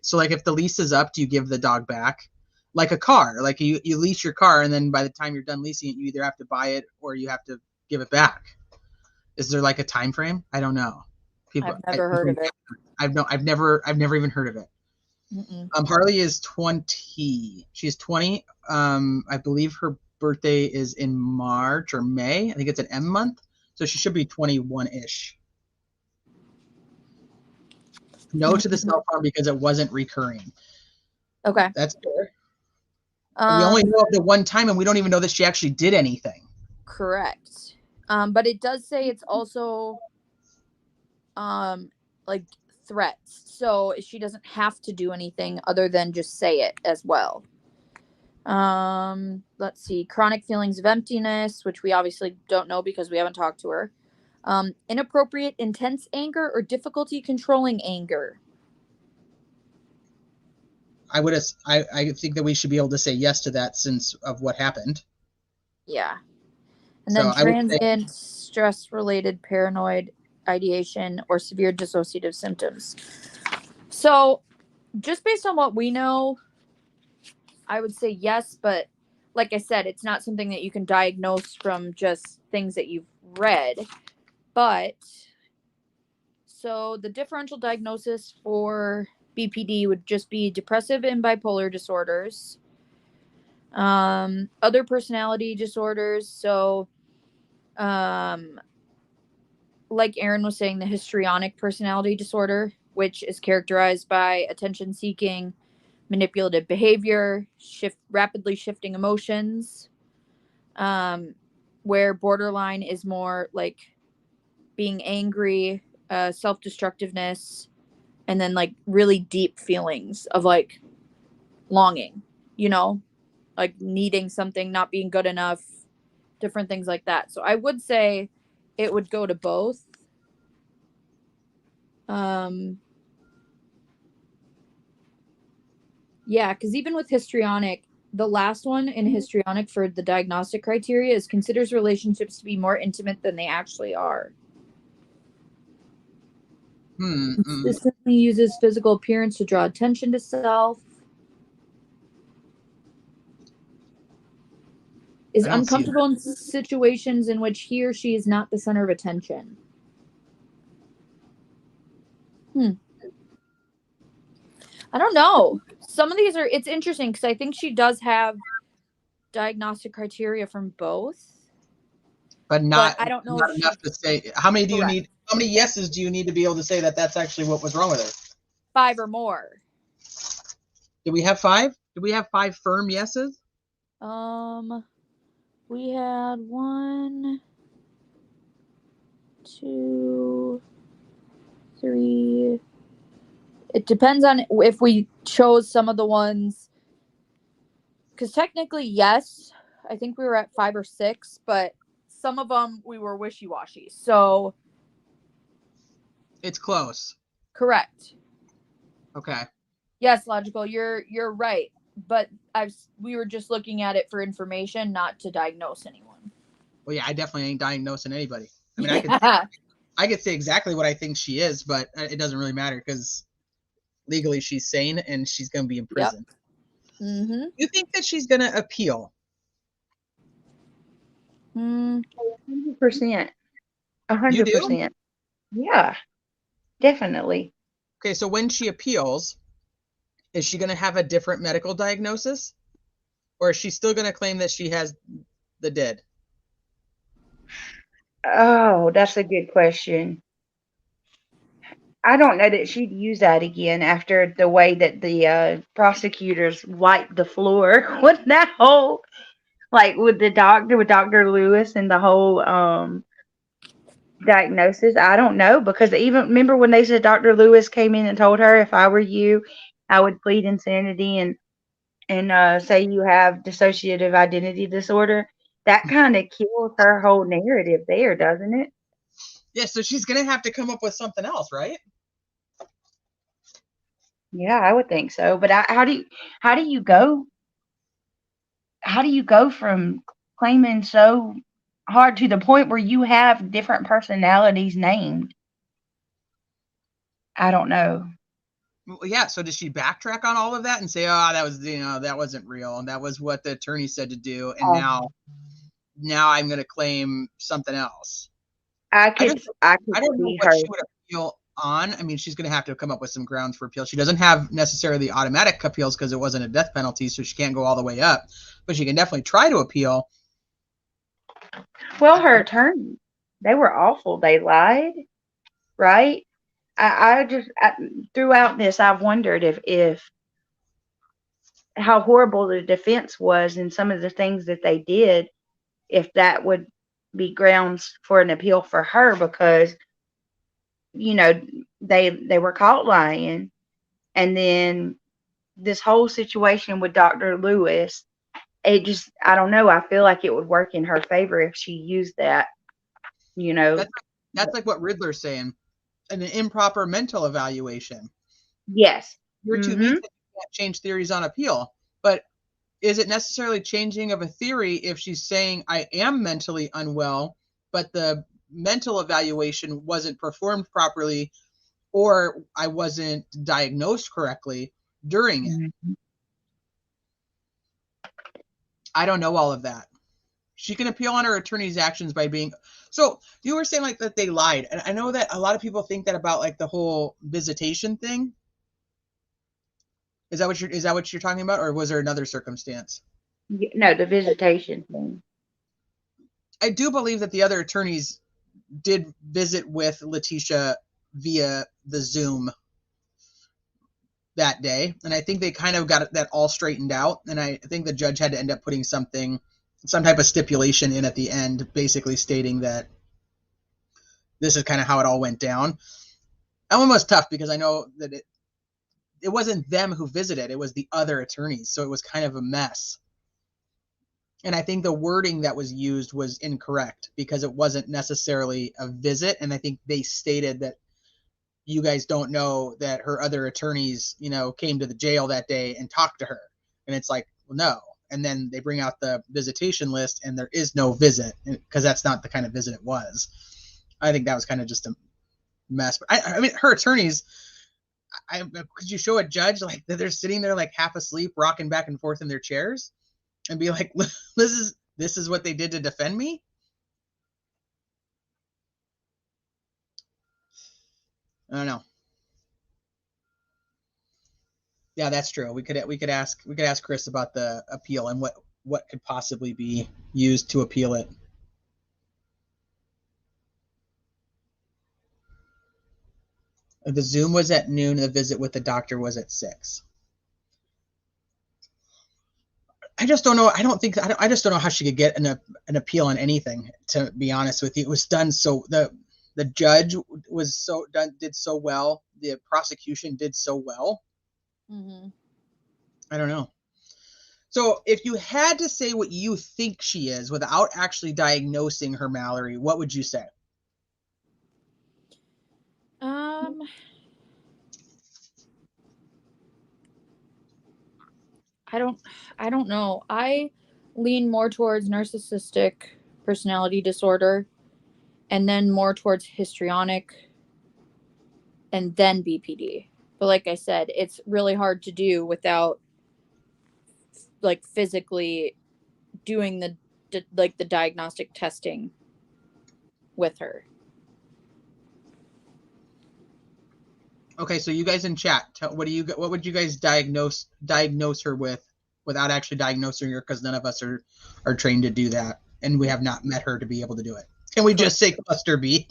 So like if the lease is up, do you give the dog back? Like a car, like you lease your car, and then by the time you're done leasing it, you either have to buy it or you have to give it back. Is there like a time frame? I don't know. I've never heard of it. I've never even heard of it. Harley is 20. She's 20. I believe her birthday is in March or May. I think it's an M month. So she should be 21-ish. No to the self-harm because it wasn't recurring. Okay. That's fair. We only know of the one time, and we don't even know that she actually did anything. Correct. But it does say it's also like threats. So she doesn't have to do anything other than just say it as well. Let's see. Chronic feelings of emptiness, which we obviously don't know because we haven't talked to her. Inappropriate, intense anger or difficulty controlling anger. I think that we should be able to say yes to that since of what happened. Yeah. And So then I would say- transient stress-related paranoid ideation or severe dissociative symptoms. So just based on what we know, I would say yes, but like I said, it's not something that you can diagnose from just things that you've read. But so the differential diagnosis for BPD would just be depressive and bipolar disorders. Other personality disorders. So, like Aaron was saying, the histrionic personality disorder, which is characterized by attention seeking, manipulative behavior, rapidly shifting emotions, where borderline is more like being angry, self-destructiveness, and then like really deep feelings of like longing, like needing something, not being good enough, different things like that. So I would say it would go to both. Yeah, because even with histrionic, the last one in histrionic for the diagnostic criteria is considers relationships to be more intimate than they actually are. Consistently uses physical appearance to draw attention to self. Is uncomfortable in situations in which he or she is not the center of attention. I don't know. Some of these it's interesting because I think she does have diagnostic criteria from both. But I don't know not enough to say. How many do you need? How many yeses do you need to be able to say that that's actually what was wrong with her? 5 or more. Did we have 5? Did we have 5 firm yeses? We had 1, 2, 3. It depends on if we chose some of the ones. Because technically, yes, I think we were at 5 or 6, but some of them we were wishy-washy. So it's close. Correct. Okay. Yes, logical. You're right. But we were just looking at it for information, not to diagnose anyone. Well, yeah, I definitely ain't diagnosing anybody. I mean, I could say exactly what I think she is, but it doesn't really matter because legally she's sane and she's going to be in prison. Yep. Mm-hmm. You think that she's going to appeal? 100%. 100%. Yeah, definitely. Okay, so when she appeals, is she going to have a different medical diagnosis? Or is she still going to claim that she has the dead? Oh, that's a good question. I don't know that she'd use that again after the way that the prosecutors wiped the floor with that whole, like with Dr. Lewis and the whole diagnosis. I don't know, because even remember when they said Dr. Lewis came in and told her, if I were you, I would plead insanity and say you have dissociative identity disorder. That kind of kills her whole narrative there, doesn't it? Yeah, so she's going to have to come up with something else, right? Yeah, I would think so. But how do you go from claiming so hard to the point where you have different personalities named? I don't know. Well, yeah, so does she backtrack on all of that and say, oh, that was, that wasn't real, and that was what the attorney said to do, and now I'm going to claim something else? I don't know what she would appeal on. I mean, she's going to have to come up with some grounds for appeal. She doesn't have necessarily automatic appeals because it wasn't a death penalty, so she can't go all the way up, but she can definitely try to appeal. Well, her attorney They were awful. They lied, right? Throughout this, I've wondered if how horrible the defense was and some of the things that they did, if that would be grounds for an appeal for her, because you know they were caught lying, and then this whole situation with Dr. Lewis, it just, I don't know, I feel like it would work in her favor if she used that, you know. That's like what Riddler's saying, an improper mental evaluation. Yes. You're too meek that you can't change theories on appeal. But is it necessarily changing of a theory if she's saying I am mentally unwell, but the mental evaluation wasn't performed properly, or I wasn't diagnosed correctly during it? Mhm. I don't know all of that. She can appeal on her attorney's actions by being. So you were saying like that they lied, and I know that a lot of people think that about like the whole visitation thing. Is that what you're talking about, or was there another circumstance? No, the visitation thing. I do believe that the other attorneys did visit with Letitia via the Zoom that day, and I think they kind of got that all straightened out, and I think the judge had to end up putting some type of stipulation in at the end, basically stating that this is kind of how it all went down. That one was tough because I know that it wasn't them who visited, it was the other attorneys, so it was kind of a mess. And I think the wording that was used was incorrect because it wasn't necessarily a visit, and I think they stated that you guys don't know that her other attorneys, came to the jail that day and talked to her. And it's like, well, no. And then they bring out the visitation list and there is no visit because that's not the kind of visit it was. I think that was kind of just a mess. But I mean, her attorneys, could you show a judge like that they're sitting there like half asleep, rocking back and forth in their chairs and be like, this is what they did to defend me? I don't know. Yeah, that's true. We could ask Chris about the appeal and what could possibly be used to appeal it. The Zoom was at noon. The visit with the doctor was at 6. I just don't know. I just don't know how she could get an appeal on anything. To be honest with you, it was done so the judge did so well. The prosecution did so well. Mm-hmm. I don't know. So if you had to say what you think she is without actually diagnosing her, Mallory, what would you say? I don't know. I lean more towards narcissistic personality disorder and then more towards histrionic and then BPD. But like I said, it's really hard to do without like physically doing the diagnostic testing with her. Okay, so you guys in chat, what would you guys diagnose her with without actually diagnosing her, because none of us are trained to do that, and we have not met her to be able to do it. Can we just say cluster B?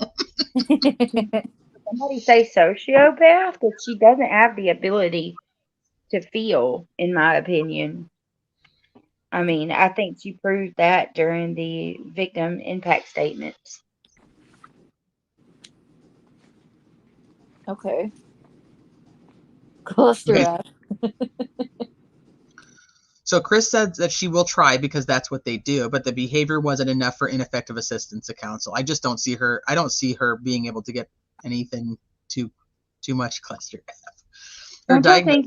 Somebody say sociopath, because she doesn't have the ability to feel, in my opinion. I mean, I think she proved that during the victim impact statements. Okay. Cluster Okay. F. So Chris said that she will try because that's what they do, but the behavior wasn't enough for ineffective assistance to counsel. I just don't see her. I don't see her being able to get anything too much cluster F. Her diagnosis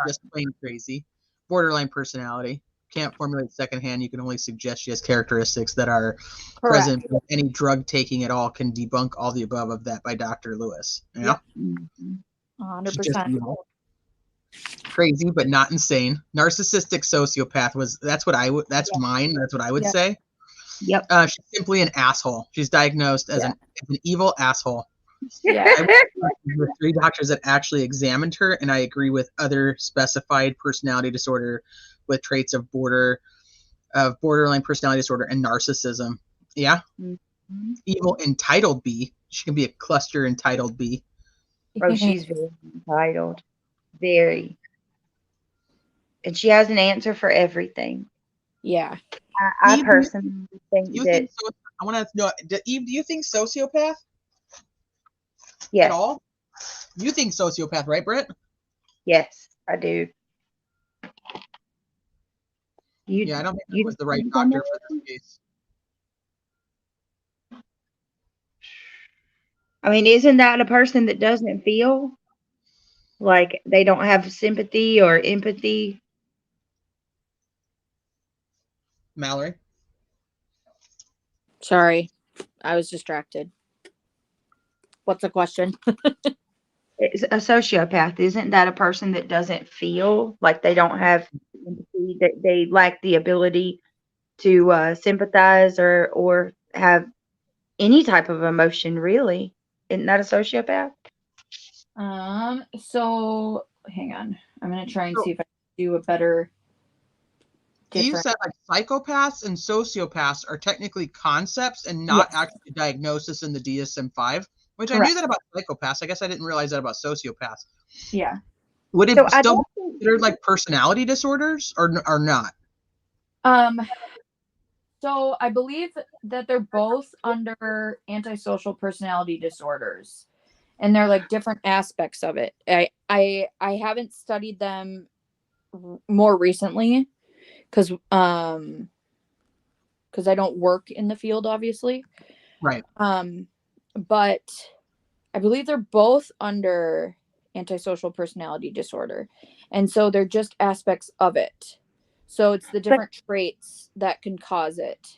just plain crazy, borderline personality. Can't formulate secondhand. You can only suggest she has characteristics that are present. Any drug taking at all can debunk all the above of that by Dr. Lewis. Yeah, 100%. Crazy, but not insane. Narcissistic sociopath that's what I would say. Yep. She's simply an asshole. She's diagnosed as an evil asshole. Yeah. The 3 doctors that actually examined her, and I agree with other specified personality disorder with traits of borderline personality disorder and narcissism. Yeah. Evil entitled B. She can be a cluster entitled B. Oh, she's very entitled. Very. And she has an answer for everything. Yeah. I Eve, personally think you that, think so? I want to know, Eve, do you think sociopath at yes, all? You think sociopath, right, Britt? yes, I do. Yeah, I don't think that You was the right think doctor for this case. I mean, isn't that a person that doesn't feel like they don't have sympathy or empathy? Mallory? Sorry, I was distracted. What's the question? It's a sociopath. Isn't that a person that doesn't feel like they don't have empathy, that they lack the ability to sympathize or have any type of emotion, really? Isn't that a sociopath? So hang on. I'm gonna try and So see if I can do a better Eve different. said like psychopaths and sociopaths are technically concepts and not Yes, actually diagnosis in the DSM-5, which I knew correct. that about psychopaths. I guess I didn't realize that about sociopaths. Yeah. Would So it I still don't be think considered like personality disorders or not? Um, so I believe that they're both under antisocial personality disorders, and they're like different aspects of it. I haven't studied them more recently because I don't work in the field, obviously. Right. But I believe they're both under antisocial personality disorder, and so they're just aspects of it. So it's the but different traits that can cause it.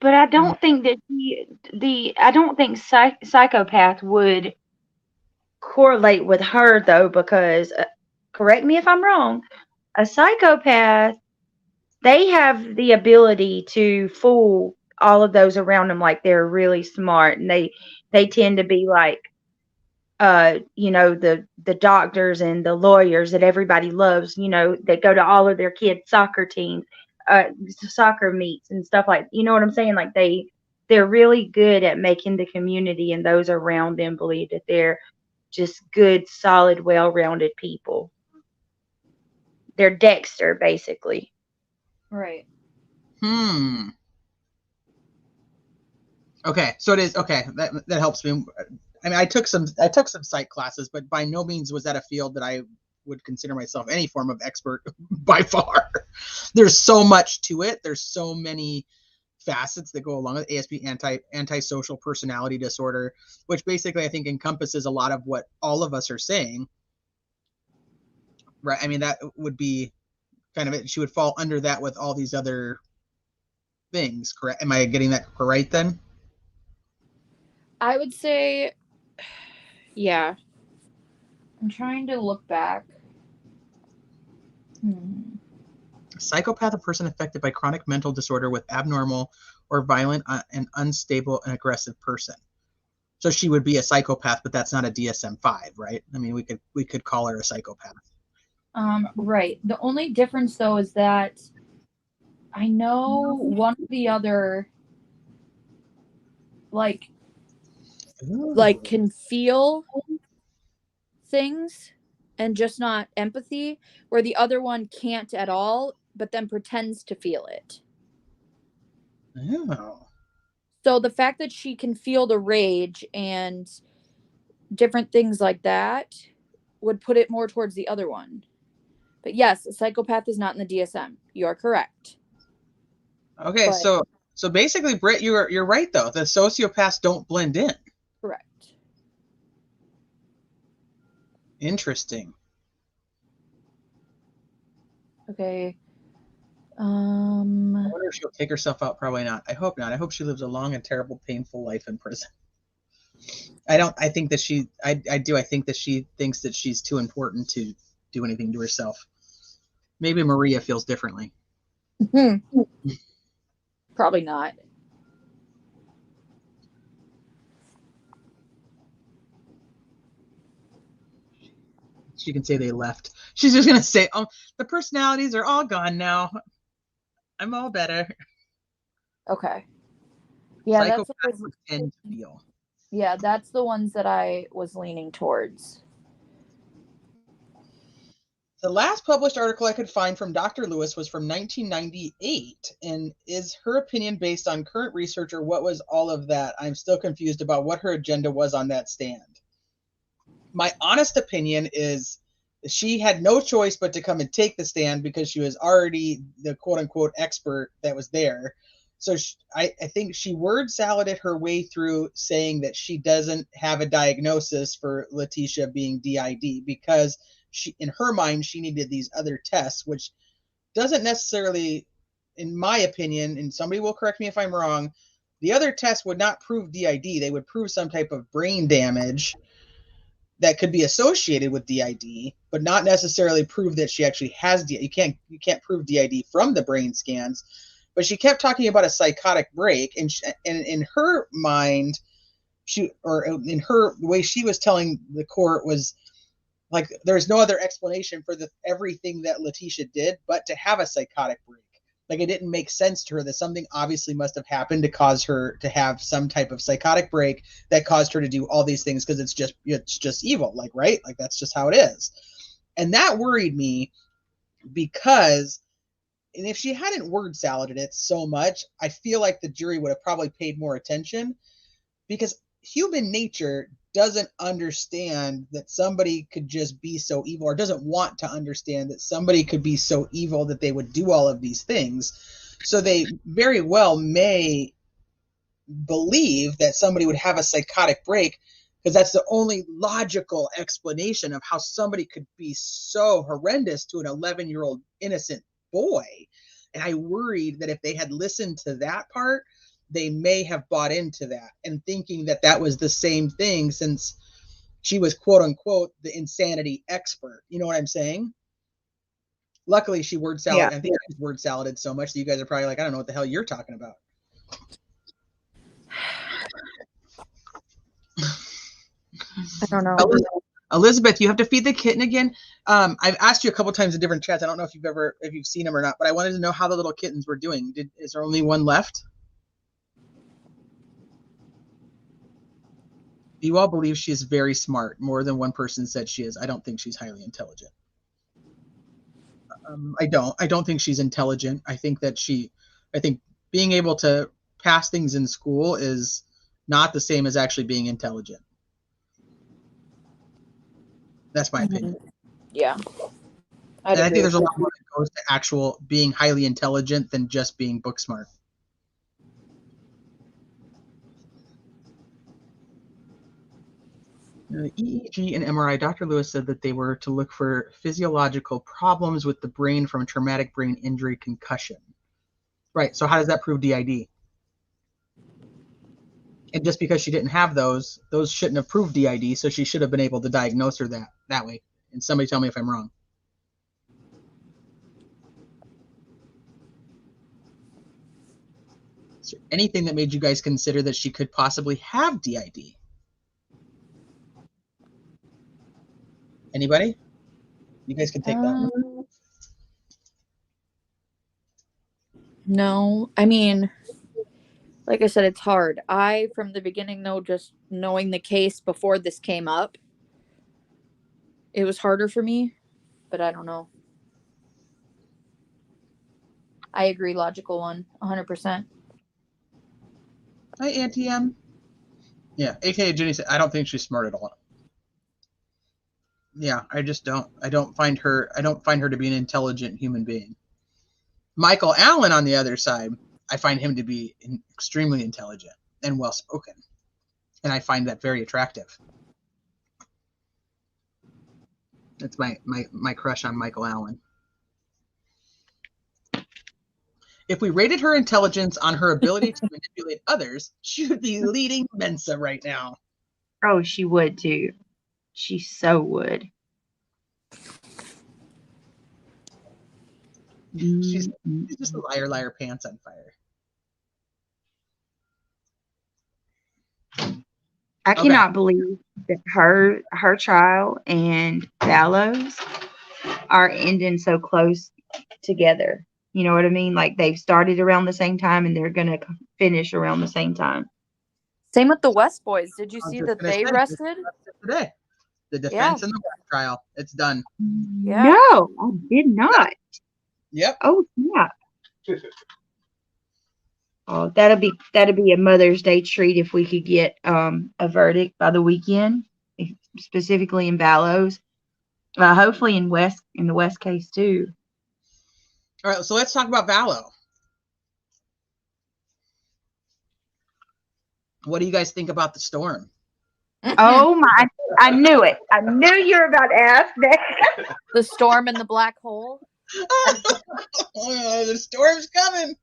but I Mm. don't think that I don't think psychopath would correlate with her though, because correct me if I'm wrong, a psychopath, they have the ability to fool all of those around them like they're really smart, and they tend to be like the doctors and the lawyers that everybody loves, that go to all of their kids soccer teams, soccer meets and stuff, like, you know what I'm saying, like they're really good at making the community and those around them believe that they're just good, solid, well-rounded people. They're Dexter, basically. Right. Hmm. Okay, so it is okay. That helps me. I mean, I took some psych classes, but by no means was that a field that I would consider myself any form of expert by far. There's so much to it. There's so many facets that go along with ASP, antisocial personality disorder, which basically I think encompasses a lot of what all of us are saying. Right? I mean, that would be kind of it. She would fall under that with all these other things, correct? Am I getting that right then? I would say, yeah. I'm trying to look back. Psychopath, a person affected by chronic mental disorder with abnormal or violent and unstable and aggressive person. So she would be a psychopath, but that's not a DSM-5, right? I mean, we could call her a psychopath. Right. The only difference though is that I know one of the other like Ooh. can feel things and just not empathy, where the other one can't at all, but then pretends to feel it. Oh. So the fact that she can feel the rage and different things like that would put it more towards the other one. But yes, a psychopath is not in the DSM. You are correct. Okay, But so basically, Britt, you're right though. The sociopaths don't blend in. correct. Interesting. Okay. I wonder if she'll take herself out. Probably not. I hope not. I hope she lives a long and terrible, painful life in prison. I don't. I think that she. I do. I think that she thinks that she's too important to do anything to herself. Maybe Maria feels differently. Probably not. She can say they left. She's just gonna say, "Oh, the personalities are all gone now. I'm all better." Okay. Yeah, that's what I Psychopaths was, tend to feel. yeah, that's the ones that I was leaning towards. The last published article I could find from Dr. Lewis was from 1998. And is her opinion based on current research, or what was all of that? I'm still confused about what her agenda was on that stand. My honest opinion is she had no choice but to come and take the stand because she was already the quote unquote expert that was there. So I think she word saladed her way through saying that she doesn't have a diagnosis for Letitia being DID because in her mind, she needed these other tests, which doesn't necessarily, in my opinion, and somebody will correct me if I'm wrong, the other tests would not prove DID. They would prove some type of brain damage that could be associated with DID, but not necessarily prove that she actually has DID. You can't prove DID from the brain scans. But she kept talking about a psychotic break, and in her mind, in her the way she was telling the court was like there's no other explanation for everything that Letitia did but to have a psychotic break. Like it didn't make sense to her that something obviously must have happened to cause her to have some type of psychotic break that caused her to do all these things because it's just evil, like, right? Like that's just how it is. And that worried me because, and if she hadn't word saladed it so much, I feel like the jury would have probably paid more attention, because human nature doesn't understand that somebody could just be so evil, or doesn't want to understand that somebody could be so evil that they would do all of these things. So they very well may believe that somebody would have a psychotic break because that's the only logical explanation of how somebody could be so horrendous to an 11-year-old innocent boy. And I worried that if they had listened to that part, they may have bought into that and thinking that that was the same thing, since she was quote unquote the insanity expert. You know what I'm saying? Luckily she word salad. Yeah. I think she's word saladed so much that you guys are probably like, I don't know what the hell you're talking about. I don't know. Elizabeth, you have to feed the kitten again. I've asked you a couple times in different chats. I don't know if you've seen them or not, but I wanted to know how the little kittens were doing. Is there only one left? You all believe she is very smart. More than one person said she is. I don't think she's highly intelligent. I don't think she's intelligent. I think being able to pass things in school is not the same as actually being intelligent. That's my opinion. Yeah. And I think there's a lot more that goes to actual being highly intelligent than just being book smart. EEG and MRI, Dr. Lewis said that they were to look for physiological problems with the brain from a traumatic brain injury concussion. Right, so how does that prove DID? And just because she didn't have those shouldn't have proved DID, so she should have been able to diagnose her that way. And somebody tell me if I'm wrong. Is there anything that made you guys consider that she could possibly have DID? Anybody? You guys can take that one. No, I mean, like I said, it's hard. From the beginning, though, just knowing the case before this came up, it was harder for me, but I don't know. I agree, logical one, 100%. Hi, Auntie M. Yeah, AKA Jenny said, I don't think she's smart at all. Yeah, I just don't. I don't find her to be an intelligent human being. Michael Allen, on the other side, I find him to be extremely intelligent and well-spoken. And I find that very attractive. That's my crush on Michael Allen. If we rated her intelligence on her ability to manipulate others, she would be leading Mensa right now. Oh, she would too. She so would. She's just a liar, pants on fire. I cannot believe that her trial and Vallow's are ending so close together. You know what I mean? Like they've started around the same time and they're going to finish around the same time. Same with the West Boys. Did you I was see just that gonna they say, rested? today. The Yeah. defense and the Vallow trial. It's done. Yeah. No, I did not. Yep. Oh, yeah. Oh, that'll be a Mother's Day treat if we could get a verdict by the weekend, specifically in Vallows. Hopefully in the West case too. All right, so let's talk about Vallow. What do you guys think about the storm? Oh my! I knew it. I knew you were about to ask that. The storm and the black hole. The storm's coming.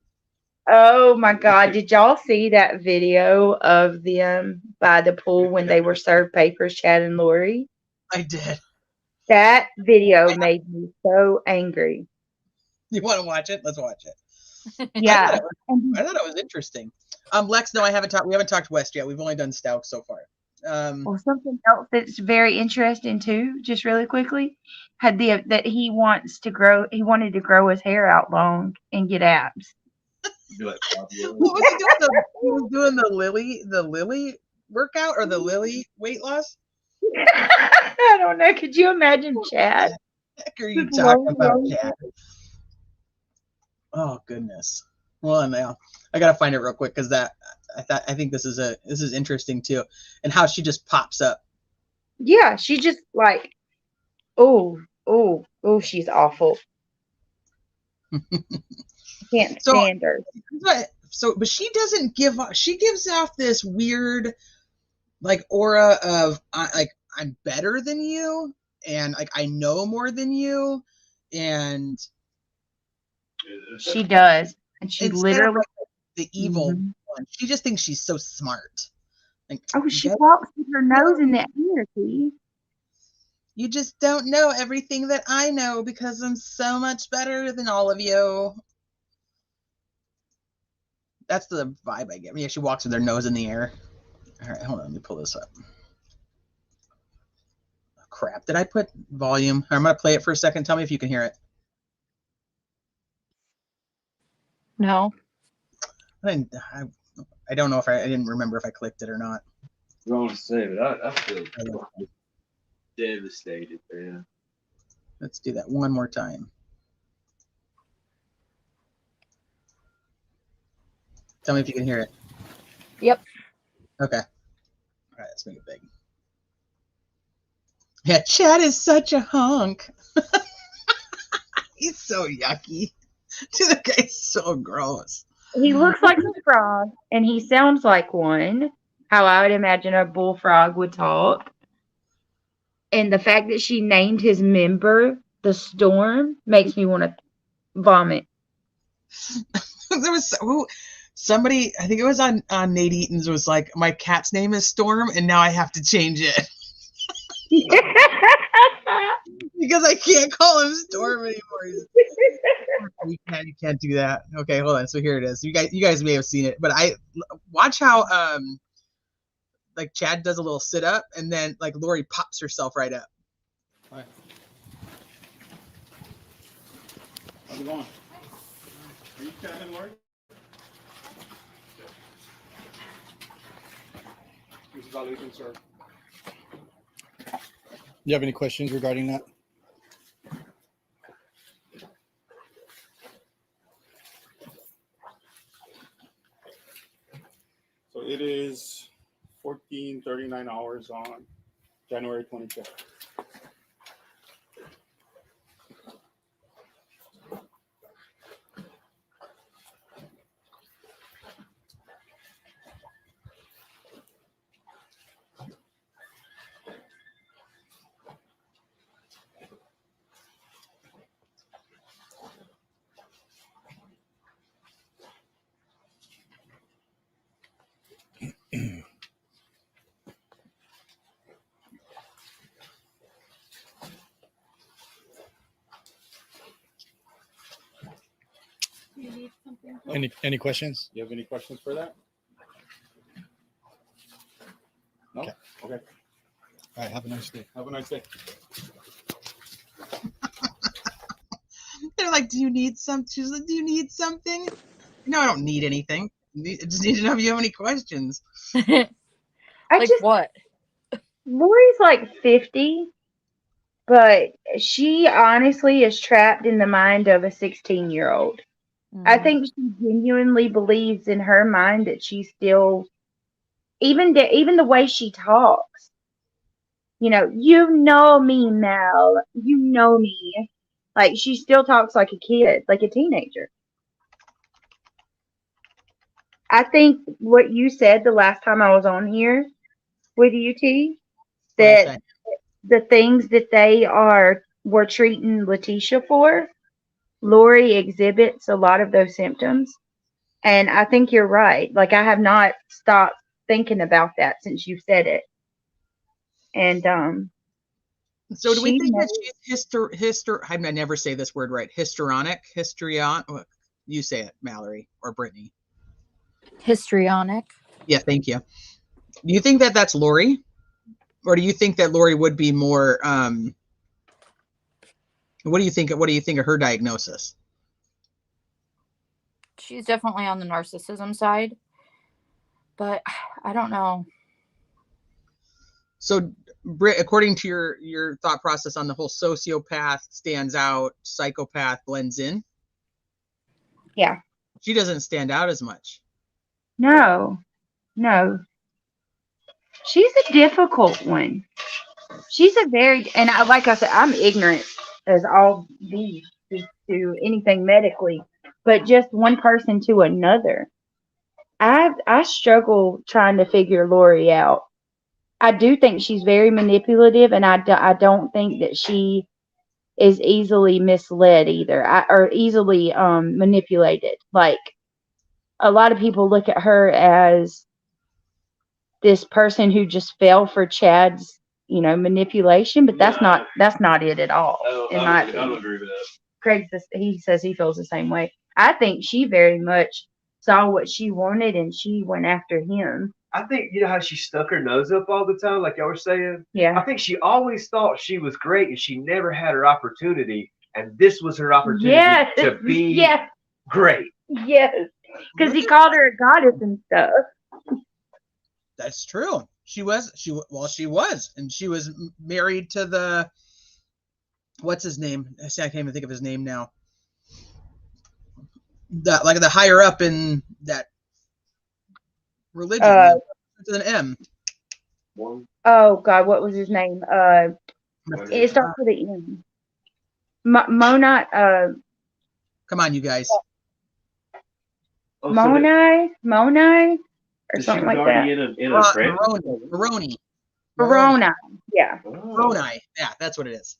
Oh my God! Did y'all see that video of them by the pool when they were served papers, Chad and Lori? I did. That video made me so angry. You want to watch it? Let's watch it. Yeah. I thought it was interesting. Lex, no, we haven't talked West yet. We've only done Stauch so far. Well, something else that's very interesting too, just really quickly, that he wanted to grow his hair out long and get abs. What was he doing? He was doing the Lily workout or the Lily weight loss? I don't know. Could you imagine Chad? What the heck are you talking about, Chad? Oh goodness. Well, now I gotta find it real quick because I think this is interesting too, and how she just pops up. Yeah, she just like, oh, she's awful. Can't stand her. But she doesn't give off. She gives off this weird, like, aura of like I'm better than you, and like I know more than you, and she does, and she literally of, like, the evil one. She just thinks she's so smart. Like, she walks with her nose in the air. See? You just don't know everything that I know because I'm so much better than all of you. That's the vibe I get. Yeah, she walks with her nose in the air. All right, hold on. Let me pull this up. Oh, crap. Did I put volume? I'm going to play it for a second. Tell me if you can hear it. No. I don't know if I didn't remember if I clicked it or not. Wrong to say, but I feel devastated, man. Let's do that one more time. Tell me if you can hear it. Yep. Okay. All right, let's make it big. Yeah, Chad is such a hunk. He's so yucky. Dude, that guy's so gross. He looks like a frog, and he sounds like one. How I would imagine a bullfrog would talk. And the fact that she named his member the Storm makes me want to vomit. There was somebody, I think it was on Nate Eaton's, was like, my cat's name is Storm, and now I have to change it. Because I can't call him Storm anymore. You can't do that. Okay, hold on. So here it is. You guys may have seen it, but I watch how like Chad does a little sit up, and then like Lori pops herself right up. Hi. How's it going? Are you Chad and Lori? Mr. Vallow, you can serve. Do you have any questions regarding that? So it is 14:39 hours on January 25th. Any questions? You have any questions for that? No? Okay. Okay. All right. Have a nice day. Have a nice day. They're like, do you need some? She's like, do you need something? No, I don't need anything. I just need to know if you have any questions. I Like just, what? Lori's like 50, but she honestly is trapped in the mind of a 16-year-old. I think she genuinely believes in her mind that she's still, even the way she talks. You know me, Mel. You know me. Like, she still talks like a kid, like a teenager. I think what you said the last time I was on here with you, T, that the things that they were treating Letitia for, Lori exhibits a lot of those symptoms. And I think you're right. Like, I have not stopped thinking about that since you said it. And so do we think that she's I never say this word right. Histrionic? You say it, Mallory or Brittany. Histrionic. Yeah, thank you. Do you think that that's Lori? Or do you think that Lori would be more what do you think of her diagnosis? She's definitely on the narcissism side, but I don't know. So, Britt, according to your thought process on the whole sociopath stands out, psychopath blends in. Yeah. She doesn't stand out as much. No. She's a difficult one. She's and like I said, I'm ignorant as all these to anything medically, but just one person to another. I struggle trying to figure Lori out. I do think she's very manipulative, and I don't think that she is easily misled either, or easily manipulated. Like, a lot of people look at her as this person who just fell for Chad's, manipulation, but that's not it at all. I don't agree with that. Craig says he feels the same way. I think she very much saw what she wanted and she went after him. I think, how she stuck her nose up all the time, like y'all were saying? Yeah. I think she always thought she was great and she never had her opportunity. And this was her opportunity to be great. Yes. Because he called her a goddess and stuff. That's true. She was, and she was married to what's his name? I can't even think of his name now. The higher up in that religion, with an M. Oh God, what was his name? It starts with an M. Mona. Come on, you guys. Monai, or something like that. Moroni. Yeah. Moroni. Yeah, that's what it is.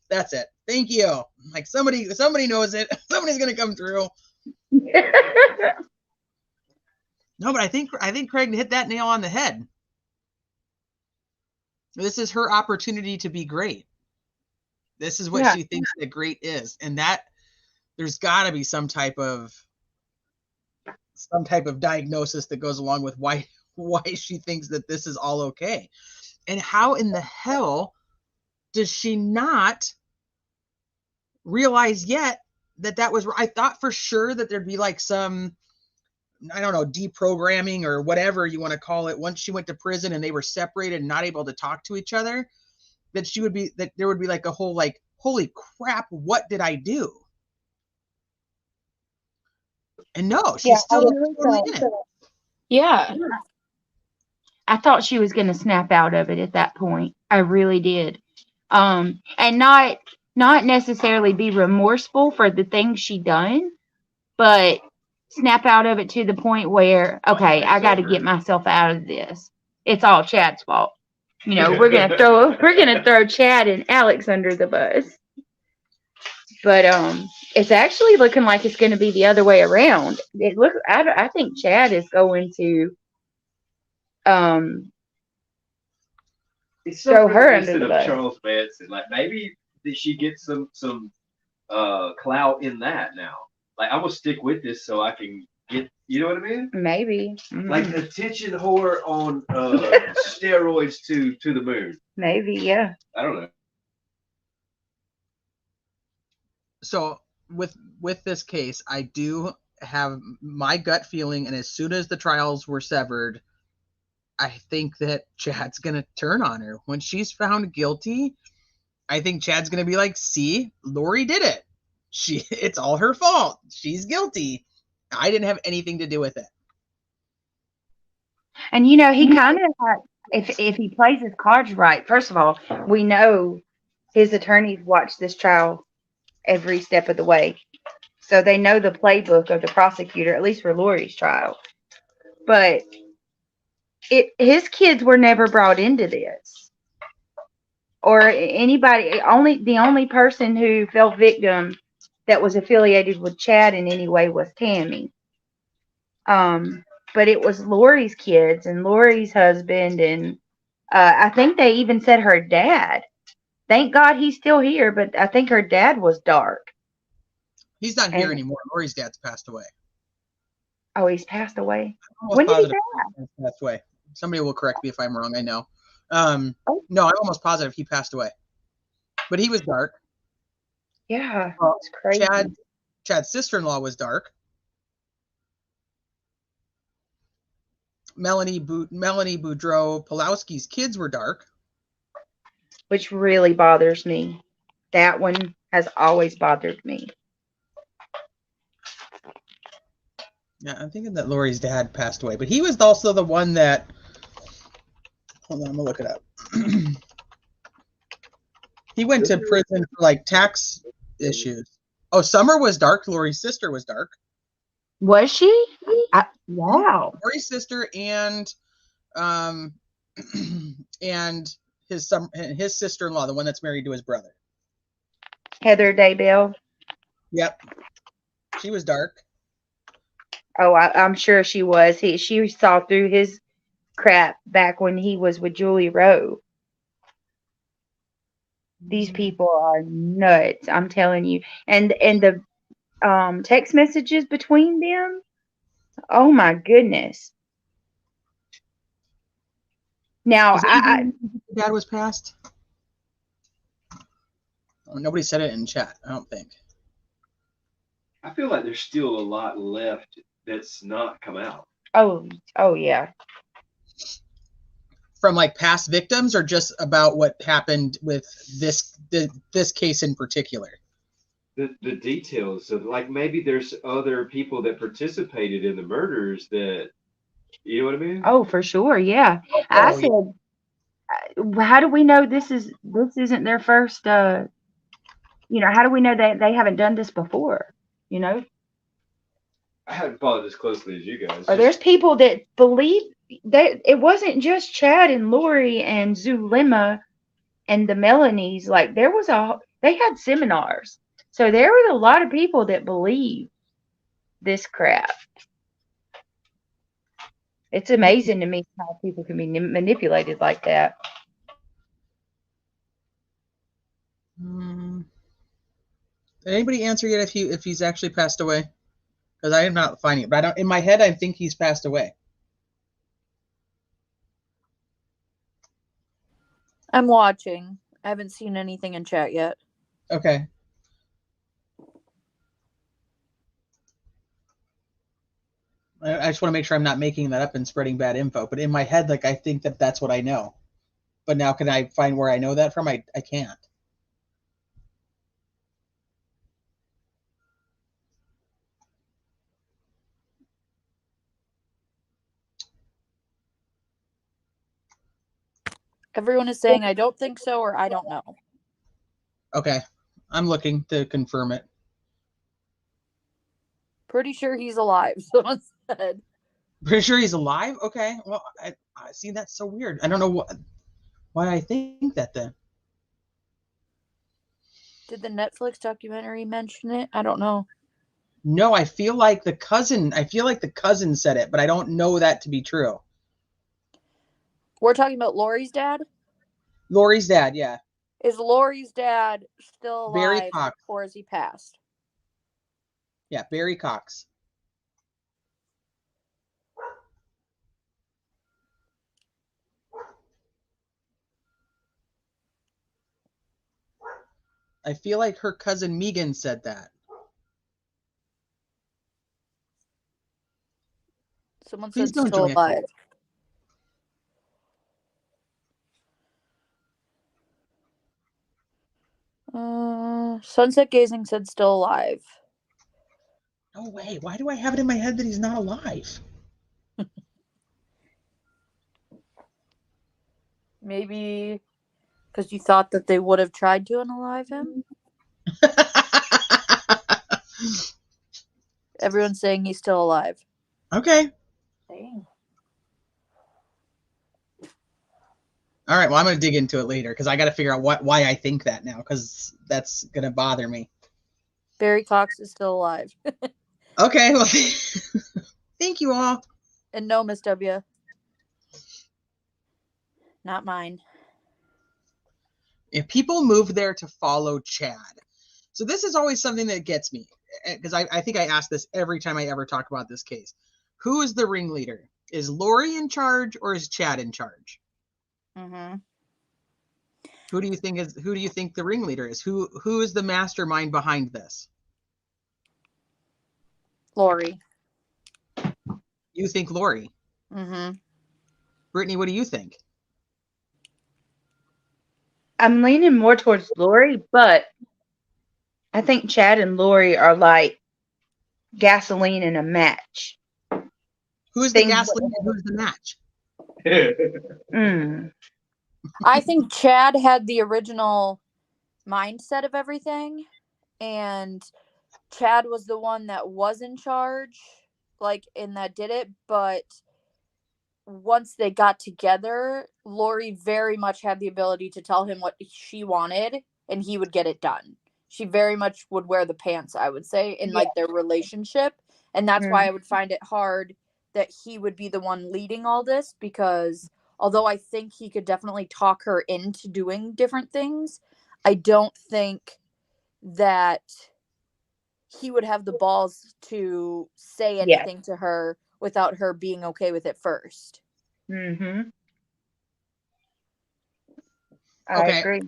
That's it. Thank you. Like somebody knows it. Somebody's gonna come through. No, but I think Craig hit that nail on the head. This is her opportunity to be great. This is what she thinks that great is, and that there's got to be some type of diagnosis that goes along with why she thinks that this is all okay. And how in the hell does she not realize yet that was, I thought for sure that there'd be like some, I don't know, deprogramming or whatever you want to call it. Once she went to prison and they were separated and not able to talk to each other, that there would be like a whole, like, holy crap, what did I do? And no, she's still totally in it. Yeah. I thought she was going to snap out of it at that point. I really did. And not necessarily be remorseful for the things she done, but snap out of it to the point where, okay, I got to get myself out of this. It's all Chad's fault. We're gonna throw Chad and Alex under the bus. But it's actually looking like it's going to be the other way around. I think Chad is going to throw her under the bus. Charles Manson, like maybe she gets some clout in that now. Like, I'm gonna stick with this so I can get, you know what I mean? Maybe. Mm-hmm. Like the attention whore on steroids to the moon. Maybe, yeah. I don't know. So with this case, I do have my gut feeling, and as soon as the trials were severed, I think that Chad's gonna turn on her when she's found guilty. I think Chad's gonna be like, "See, Lori did it. It's all her fault. She's guilty. I didn't have anything to do with it." And you know, he kind of if he plays his cards right. First of all, we know his attorneys watch this trial every step of the way, so they know the playbook of the prosecutor, at least for Lori's trial. But his kids were never brought into this, or anybody. The only person who fell victim that was affiliated with Chad in any way was Tammy. But it was Lori's kids and Lori's husband, and I think they even said her dad. Thank God he's still here, but I think her dad was dark. He's not here anymore. Lori's dad's passed away. Oh, he's passed away. I'm When did he positive die? he passed away. Somebody will correct me if I'm wrong. I know. No, I'm almost positive he passed away. But he was dark. Yeah, it's crazy. Chad's sister-in-law was dark. Melanie Boudreau Pulowski's kids were dark. Which really bothers me. That one has always bothered me. Yeah, I'm thinking that Lori's dad passed away, but he was also the one that. Hold on, I'm gonna look it up. He went to prison for like tax issues. Oh, Summer was dark. Lori's sister was dark. Was she? Wow. Lori's sister and and his sister-in-law, the one that's married to his brother. Heather Daybell. Yep, she was dark. Oh, I'm sure she was. She saw through his crap back when he was with Julie Rowe. These people are nuts. I'm telling you. And the text messages between them. Oh my goodness. Now, Dad was passed. Oh, nobody said it in chat, I don't think. I feel like there's still a lot left that's not come out. Oh yeah. From like past victims, or just about what happened with this case in particular? The details of, like, maybe there's other people that participated in the murders that, you know what I mean? Oh, for sure, yeah. I said, how do we know this isn't their first? How do we know that they haven't done this before? I haven't followed as closely as you guys. Or there's people that believe that it wasn't just Chad and Lori and Zulema and the Melanies. Like they had seminars. So there was a lot of people that believe this crap. It's amazing to me how people can be manipulated like that. Did anybody answer yet if he's actually passed away? Because I am not finding it. But in my head, I think he's passed away. I'm watching. I haven't seen anything in chat yet. Okay. I just want to make sure I'm not making that up and spreading bad info. But in my head, like, I think that's what I know. But now, can I find where I know that from? I can't. Everyone is saying I don't think so, or I don't know. Okay. I'm looking to confirm it. Pretty sure he's alive, someone said. Pretty sure he's alive? Okay. Well, I see, that's so weird. I don't know why I think that then. Did the Netflix documentary mention it? I don't know. No, I feel like the cousin said it, but I don't know that to be true. We're talking about Lori's dad? Lori's dad, yeah. Is Lori's dad still alive, Barry Cox, or is he passed? Yeah, Barry Cox. I feel like her cousin Megan said that. Someone Please said don't still join it. alive. Sunset Gazing said still alive. No way. Why do I have it in my head that he's not alive? Maybe because you thought that they would have tried to unalive him? Everyone's saying he's still alive. Okay. Dang. All right. Well, I'm going to dig into it later because I got to figure out why I think that now because that's going to bother me. Barry Cox is still alive. Okay. Well, thank you all. And no, Miss W. Not mine. If people move there to follow Chad. So this is always something that gets me because I think I ask this every time I ever talk about this case. Who is the ringleader? Is Lori in charge or is Chad in charge? Mm-hmm. Who do you think the ringleader is? Who is the mastermind behind this? Lori. You think Lori? Mm-hmm. Brittany, what do you think? I'm leaning more towards Lori, but I think Chad and Lori are like gasoline in a match. Who's the gasoline and who's the match? I think Chad had the original mindset of everything, and Chad was the one that was in charge, and that did it, but once they got together, Lori very much had the ability to tell him what she wanted, and he would get it done. She very much would wear the pants, I would say, in their relationship, and that's why I would find it hard that he would be the one leading all this, because although I think he could definitely talk her into doing different things, I don't think that he would have the balls to say anything to her without her being okay with it first. Mm-hmm. I agree.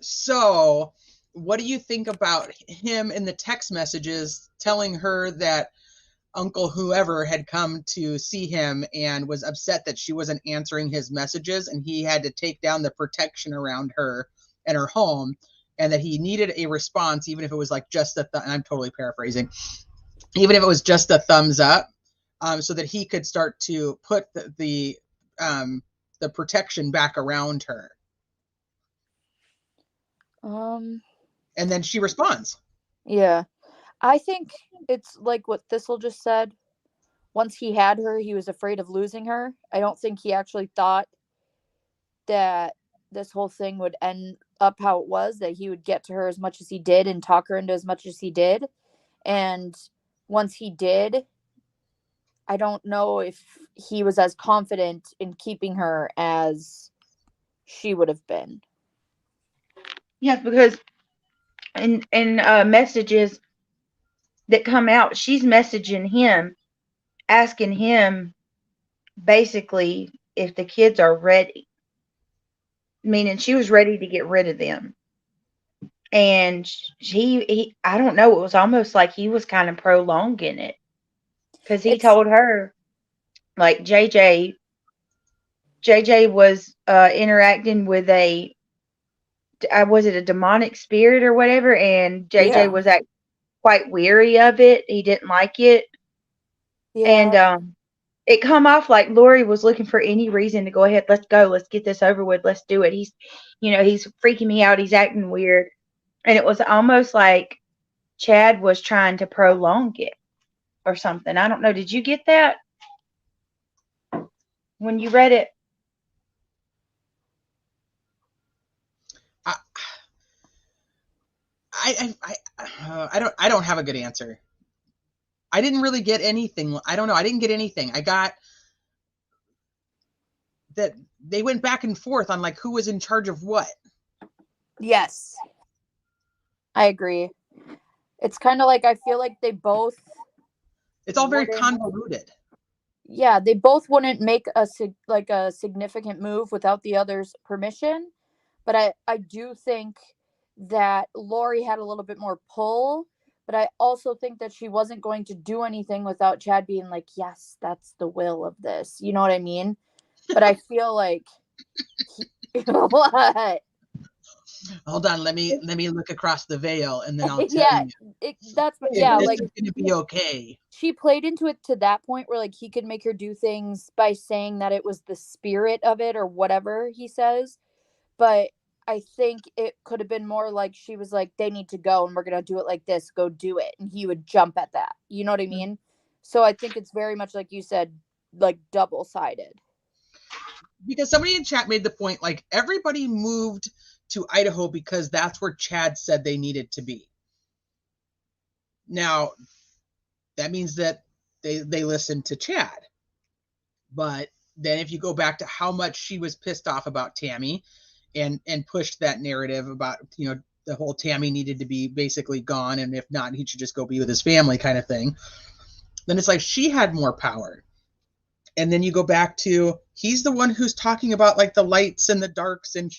So, what do you think about him in the text messages telling her that Uncle whoever had come to see him and was upset that she wasn't answering his messages and he had to take down the protection around her and her home and that he needed a response even if it was like just I'm totally paraphrasing, even if it was just a thumbs up, so that he could start to put the protection back around her. And then she responds. Yeah. I think it's like what Thistle just said. Once he had her, he was afraid of losing her. I don't think he actually thought that this whole thing would end up how it was, that he would get to her as much as he did and talk her into as much as he did. And once he did, I don't know if he was as confident in keeping her as she would have been. Yes, because in messages that come out, she's messaging him, asking him basically if the kids are ready. Meaning she was ready to get rid of them. And he I don't know, it was almost like he was kind of prolonging it. Because he told her, like, JJ was interacting with was it a demonic spirit or whatever? And JJ was quite weary of it. He didn't like it. Yeah. And it come off like Lori was looking for any reason to go ahead. Let's go. Let's get this over with. Let's do it. He's freaking me out. He's acting weird. And it was almost like Chad was trying to prolong it or something. I don't know. Did you get that when you read it? I don't have a good answer. I didn't really get anything. I don't know. I didn't get anything. I got that they went back and forth on like who was in charge of what. Yes. I agree. It's kind of like I feel like they both. It's all very convoluted. Yeah, they both wouldn't make a significant move without the other's permission, but I do think that Lori had a little bit more pull but I also think that she wasn't going to do anything without Chad being like, yes, that's the will of this. You know what I mean? But I feel like what? Hold on, let me look across the veil, and then I'll tell Yeah, you that's if yeah, this like is gonna be okay. she played into it to that point where like he could make her do things by saying that it was the spirit of it or whatever he says. But I think it could have been more like she was like, they need to go and we're gonna do it like this, go do it. And he would jump at that. You know what I mean? So I think it's very much like you said, like double-sided. Because somebody in chat made the point, like, everybody moved to Idaho because that's where Chad said they needed to be. Now, that means that they listened to Chad. But then if you go back to how much she was pissed off about Tammy and pushed that narrative about, you know, the whole Tammy needed to be basically gone, and if not, he should just go be with his family kind of thing, then it's like she had more power. And then you go back to, he's the one who's talking about like the lights and the darks, and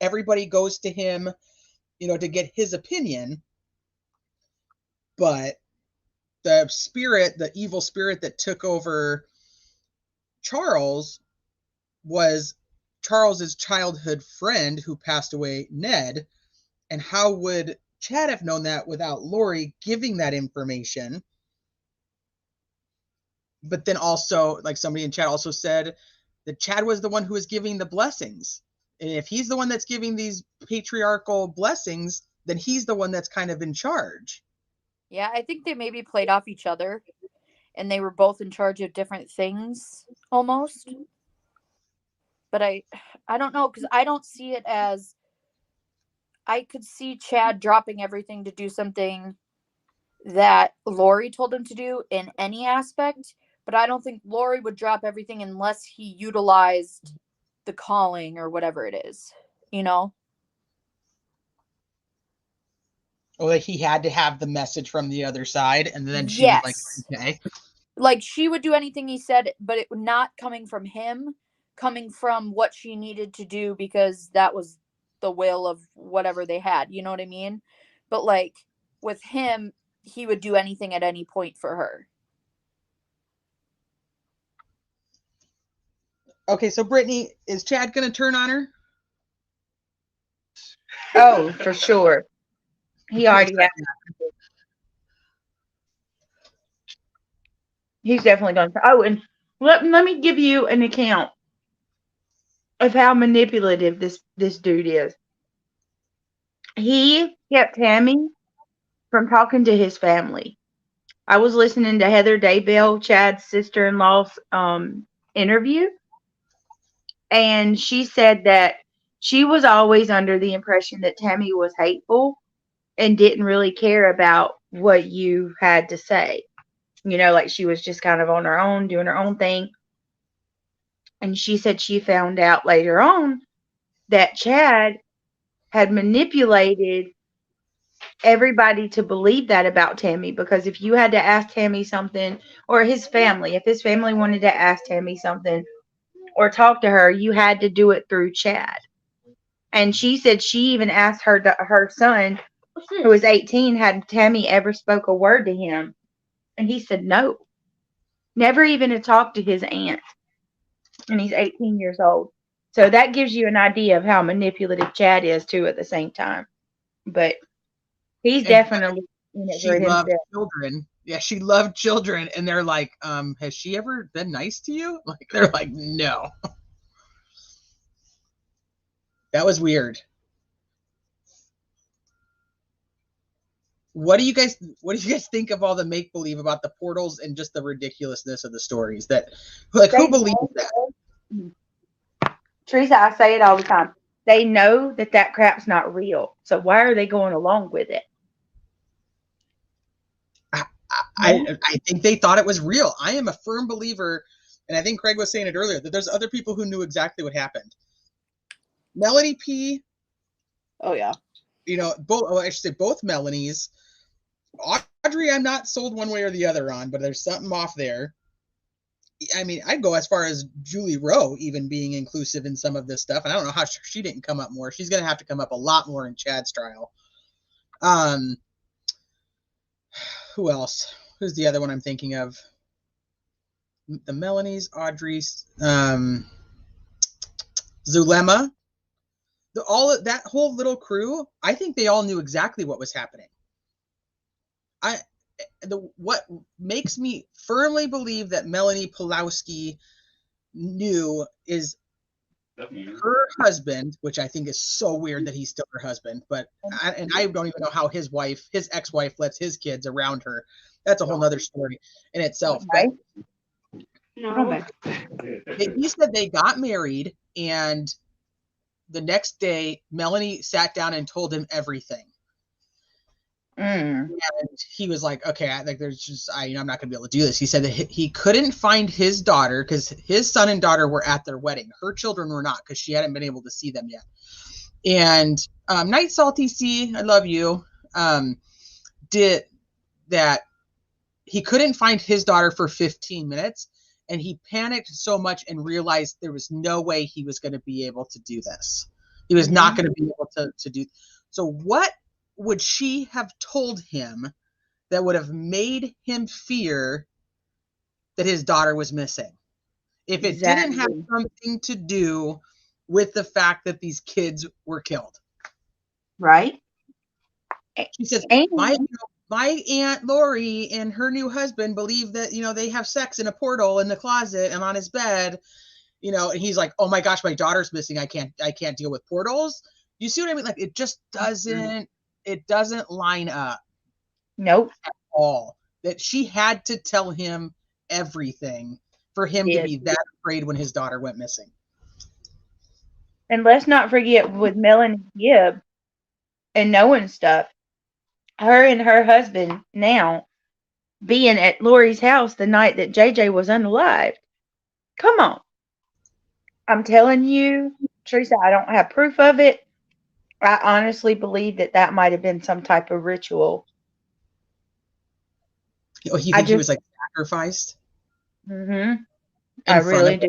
everybody goes to him, you know, to get his opinion. But the spirit, the evil spirit that took over Charles was Charles's childhood friend who passed away, Ned. And how would Chad have known that without Lori giving that information? But then also, like somebody in chat also said, that Chad was the one who was giving the blessings. And if he's the one that's giving these patriarchal blessings, then he's the one that's kind of in charge. Yeah, I think they maybe played off each other and they were both in charge of different things almost. But I don't know, because I don't see it as, I could see Chad dropping everything to do something that Lori told him to do in any aspect, but I don't think Lori would drop everything unless he utilized the calling or whatever it is, you know? Or that he had to have the message from the other side, and then she was like, Yes. okay. Like she would do anything he said, but it not coming from him, coming from what she needed to do because that was the will of whatever they had, you know what I mean? But like with him, he would do anything at any point for her. Okay, so Brittany, is Chad going to turn on her? Oh, for sure. He already has. He's definitely going to. Oh, and let me give you an account of how manipulative this dude is. He kept Tammy from talking to his family. I was listening to Heather Daybell, Chad's sister-in-law's interview, and she said that she was always under the impression that Tammy was hateful and didn't really care about what you had to say. You know, like she was just kind of on her own, doing her own thing. And she said she found out later on that Chad had manipulated everybody to believe that about Tammy, because if you had to ask Tammy something, or his family, if his family wanted to ask Tammy something or talk to her, you had to do it through Chad. And she said she even asked her son, who was 18, had Tammy ever spoke a word to him, and he said no, never even to talk to his aunt, and he's 18 years old. So that gives you an idea of how manipulative Chad is too at the same time. But he's definitely in it for She loved himself. children. Yeah, she loved children, and they're like, has she ever been nice to you? Like, they're like, no. That was weird. What do you guys think of all the make believe about the portals and just the ridiculousness of the stories? That, like, who believes that? Teresa, I say it all the time. They know that crap's not real, so why are they going along with it? I think they thought it was real. I am a firm believer, and I think Craig was saying it earlier, that there's other people who knew exactly what happened. Melanie P. Oh yeah. You know, I should say both Melanies. Audrey, I'm not sold one way or the other on, but there's something off there. I mean, I'd go as far as Julie Rowe even being inclusive in some of this stuff. And I don't know how she didn't come up more. She's going to have to come up a lot more in Chad's trial. Who else? Who's the other one I'm thinking of? The Melanies, Audrey's, Zulema. That whole little crew, I think they all knew exactly what was happening. What makes me firmly believe that Melanie Pulowski knew is her husband, which I think is so weird that he's still her husband, but I don't even know how his ex-wife lets his kids around her. That's a whole nother story in itself. Right. But he said they got married, and the next day Melanie sat down and told him everything. And he was like, okay, I'm not going to be able to do this. He said that he couldn't find his daughter because his son and daughter were at their wedding. Her children were not, because she hadn't been able to see them yet. And Night Salty C, I love you, did that. He couldn't find his daughter for 15 minutes, and he panicked so much and realized there was no way he was going to be able to do this. He was not going to be able to do. So what would she have told him that would have made him fear that his daughter was missing? If it didn't have something to do with the fact that these kids were killed. Right. She says, my Aunt Lori and her new husband believe that, they have sex in a portal in the closet and on his bed, and he's like, oh my gosh, my daughter's missing. I can't deal with portals. You see what I mean? Like, it just doesn't line up. Nope. At all. That she had to tell him everything for him to be that afraid when his daughter went missing. And let's not forget with Melanie Gibb and knowing stuff, her and her husband now being at Lori's house the night that JJ was unalived. Come on. I'm telling you, Teresa, I don't have proof of it. I honestly believe that might have been some type of ritual. Oh, he was like sacrificed? Mm-hmm. I really do.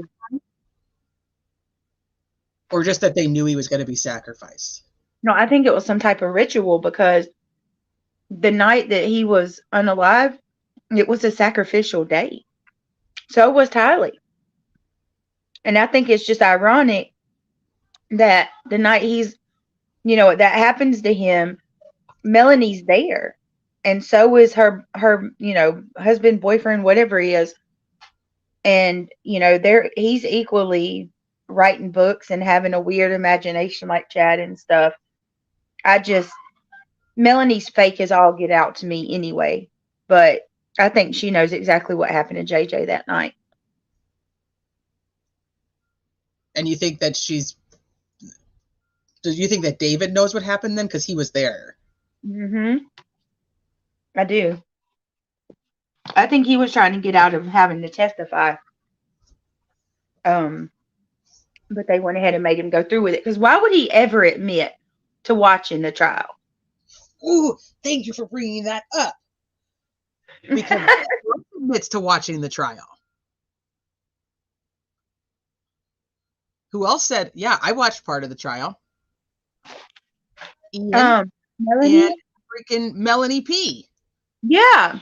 Or just that they knew he was going to be sacrificed? No, I think it was some type of ritual, because the night that he was unalive, it was a sacrificial day. So was Tylee. And I think it's just ironic that the night that happens to him, Melanie's there. And so is her husband, boyfriend, whatever he is. And, he's equally writing books and having a weird imagination like Chad and stuff. Melanie's fake as all get out to me anyway. But I think she knows exactly what happened to JJ that night. And you think that do you think that David knows what happened then? Because he was there. Mm-hmm. I do. I think he was trying to get out of having to testify. But they went ahead and made him go through with it. Because why would he ever admit to watching the trial? Ooh, thank you for bringing that up. Because he admits to watching the trial. Who else said, yeah, I watched part of the trial? Ian Melanie? And freaking Melanie P. Yeah.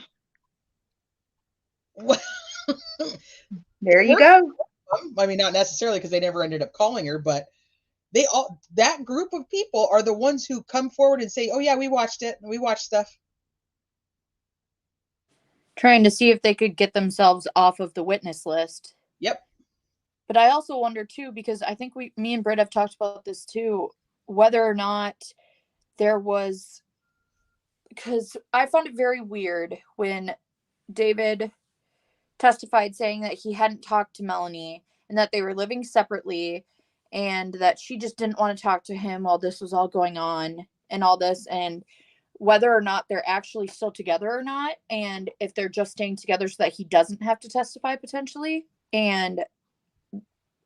There you go. I mean, not necessarily, because they never ended up calling her, but that group of people are the ones who come forward and say, oh yeah, we watched it. We watched stuff. Trying to see if they could get themselves off of the witness list. Yep. But I also wonder too, because I think me and Britt have talked about this too, whether or not there was, because I found it very weird when David testified saying that he hadn't talked to Melanie and that they were living separately and that she just didn't want to talk to him while this was all going on and all this, and whether or not they're actually still together or not, and if they're just staying together so that he doesn't have to testify potentially,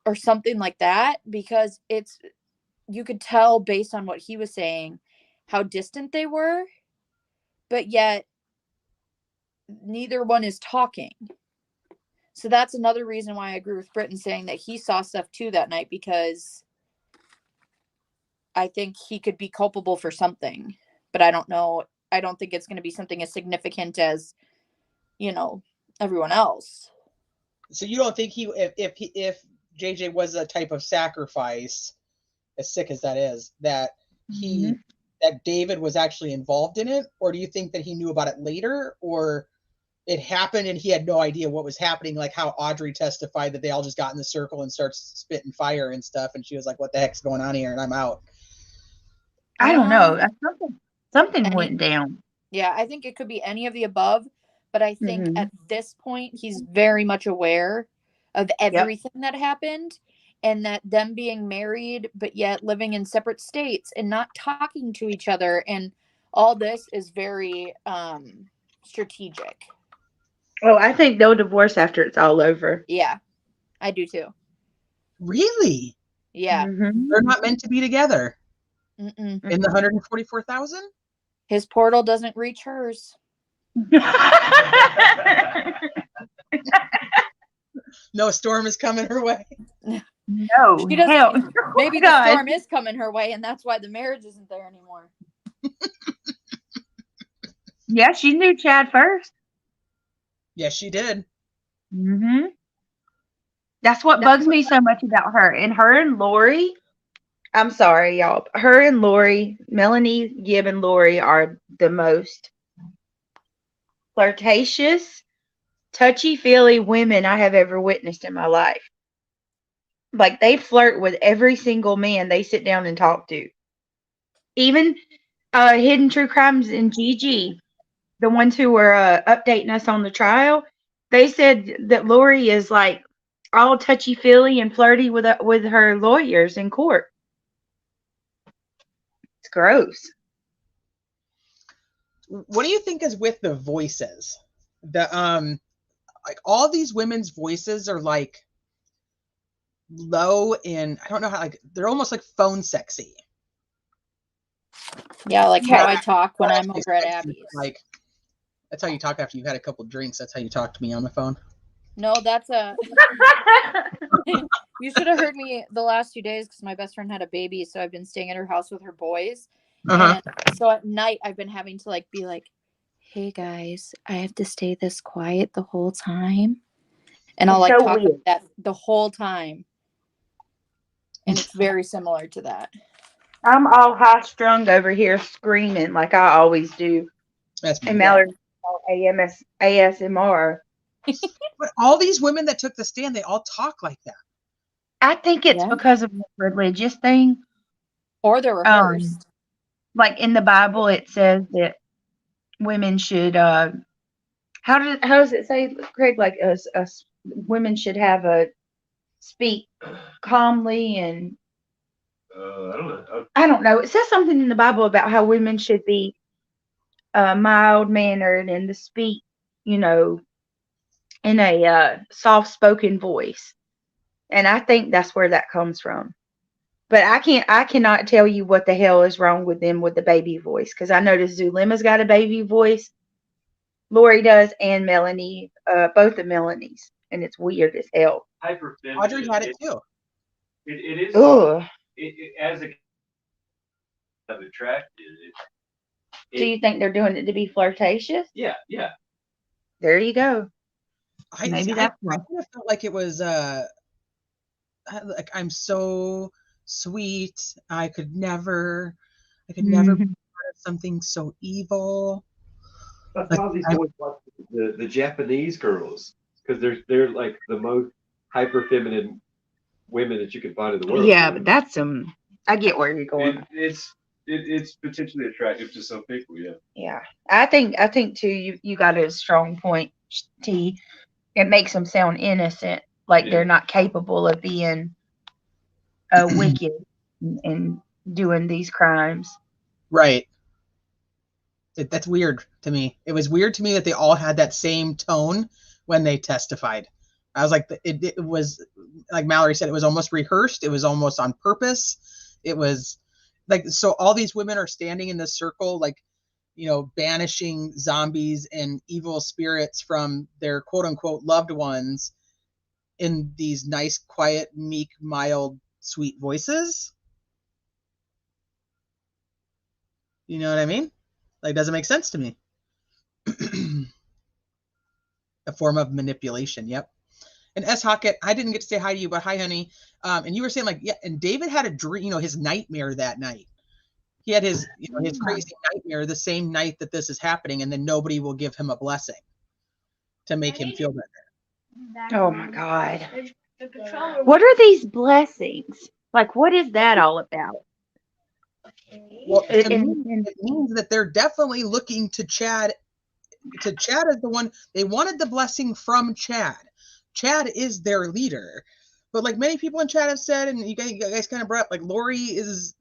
or something like that, because you could tell based on what he was saying how distant they were, but yet neither one is talking. So that's another reason why I agree with Britton saying that he saw stuff too that night, because I think he could be culpable for something, but I don't know I don't think it's going to be something as significant as, you know, everyone else. So you don't think if JJ was a type of sacrifice, as sick as that is, that that David was actually involved in it, or do you think that he knew about it later, or it happened and he had no idea what was happening, like how Audrey testified that they all just got in the circle and starts spitting fire and stuff, and she was like, "What the heck's going on here?" And I'm out. I don't know. Something went Any- down. Yeah, I think it could be any of the above, but I think at this point he's very much aware of everything that happened, and that them being married but yet living in separate states and not talking to each other, and all this is very strategic. Oh, I think they'll divorce after it's all over. Yeah, I do too. Really? Yeah. They're not meant to be together. Mm-mm. In the 144,000? His portal doesn't reach hers. No storm is coming her way. No, She doesn't. hell. Maybe the storm is coming her way, and that's why the marriage isn't there anymore. Yeah, she knew Chad first. Yes, she did. That's what bugs me so much about her. And her and Lori, I'm sorry, y'all. Her and Lori, Melanie, Gibb, and Lori are the most flirtatious, touchy-feely women I have ever witnessed in my life. Like, they flirt with every single man they sit down and talk to. Even Hidden True Crimes and Gigi, the ones who were updating us on the trial, they said that Lori is like all touchy-feely and flirty with her lawyers in court. It's gross. What do you think is with the voices? The like all these women's voices are like low and I don't know how, like they're almost like phone sexy. Yeah, like how I talk when I'm over at Abby's. Like that's how you talk after you've had a couple drinks. That's how you talk to me on the phone. No, that's a. You should have heard me the last 2 days because my best friend had a baby, so I've been staying at her house with her boys. And so at night I've been having to like be like, "Hey guys, I have to stay this quiet the whole time," and I'll like so talk weird. like that the whole time, and it's very similar to that. I'm all high strung over here screaming like I always do. That's and Mallory ASMR. But all these women that took the stand, they all talk like that. I think it's because of the religious thing. Or they're rehearsed. Like in the Bible, it says that women should. How does it say, Craig? Like women should have a speak calmly and. I don't know. It says something in the Bible about how women should be mild mannered and to speak, in a soft spoken voice. And I think that's where that comes from. But I cannot tell you what the hell is wrong with them with the baby voice, because I noticed Zulima's got a baby voice, Lori does, and Melanie, both of Melanie's, and it's weird as hell. Audrey had it too. It is. Ugh. As a of attracted. Do you think they're doing it to be flirtatious? Yeah. There you go. Maybe that's I kind of felt like it was like I'm so sweet. I could never be part of something so evil. That's why these boys watch the Japanese girls, because they're like the most hyper feminine women that you can find in the world. Yeah, but that's I get where you're going. It's potentially attractive to some people. Yeah. Yeah, I think too. You got a strong point, T. It makes them sound innocent, like they're not capable of being wicked and doing these crimes. Right. That's weird to me. It was weird to me that they all had that same tone when they testified. I was like, it was like Mallory said, it was almost rehearsed. It was almost on purpose. It was like, so all these women are standing in this circle, like, banishing zombies and evil spirits from their quote unquote loved ones in these nice, quiet, meek, mild, sweet voices. You know what I mean? Like, doesn't make sense to me. A form of manipulation. Yep. And S. Hockett, I didn't get to say hi to you, but hi, honey. And you were saying like, yeah, and David had a dream, you know, his nightmare that night. He had his, you know, his crazy nightmare the same night that this is happening, and then nobody will give him a blessing to make him feel better. Oh my God. What are these blessings? Like, what is that all about? Well, it means that they're definitely looking to Chad. Chad is the one, they wanted the blessing from Chad. Chad is their leader. But like many people in chat have said, and you guys kind of brought up, like Lori is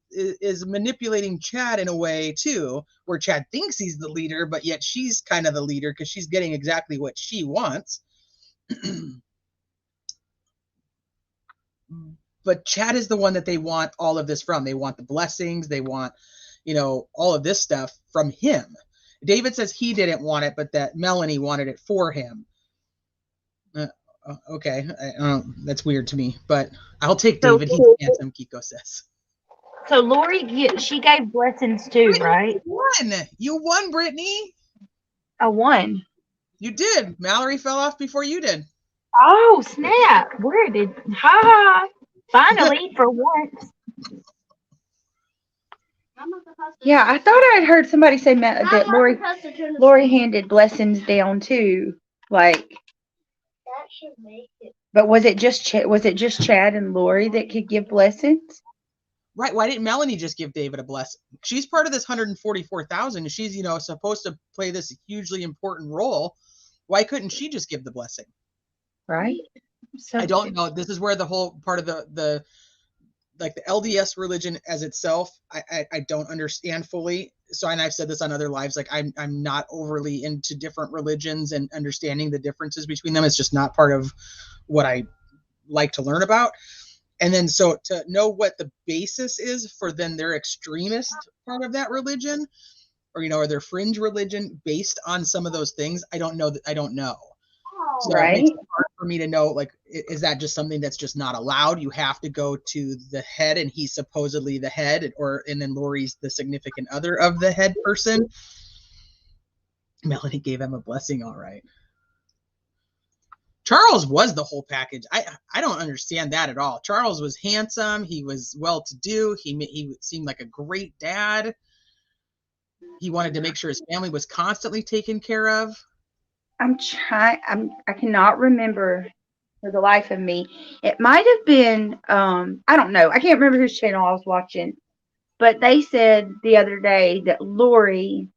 manipulating Chad in a way too, where Chad thinks he's the leader, but yet she's kind of the leader because she's getting exactly what she wants. But Chad is the one that they want all of this from. They want the blessings. They want, you know, all of this stuff from him. David says he didn't want it, but that Melanie wanted it for him. Okay, that's weird to me, but I'll take David. He's handsome, Kiko says. So Lori, she gave blessings too, right? You won, Brittany. I won. You did. Mallory fell off before you did. Oh, snap. Where did... Ha! Finally, for once. Yeah, I thought I had heard somebody say that Lori handed blessings down too. Like... That should make it. But was it just Chad and Lori that could give blessings? Right. Why didn't Melanie just give David a blessing? She's part of this 144,000. She's, you know, supposed to play this hugely important role. Why couldn't she just give the blessing? Right. So I don't know. This is where the whole part of the like the LDS religion as itself, I don't understand fully. So, and I've said this on other lives, like I'm not overly into different religions and understanding the differences between them. It's just not part of what I like to learn about. And then so to know what the basis is for then their extremist part of that religion, or, you know, or their fringe religion based on some of those things, I don't know. So right. It makes it hard for me to know, like, is that just something that's just not allowed? You have to go to the head, and he's supposedly the head, and then Lori's the significant other of the head person. Melanie gave him a blessing, all right. Charles was the whole package. I don't understand that at all. Charles was handsome. He was well-to-do. He seemed like a great dad. He wanted to make sure his family was constantly taken care of. I cannot remember for the life of me. It might have been, I don't know. I can't remember whose channel I was watching, but they said the other day that Lori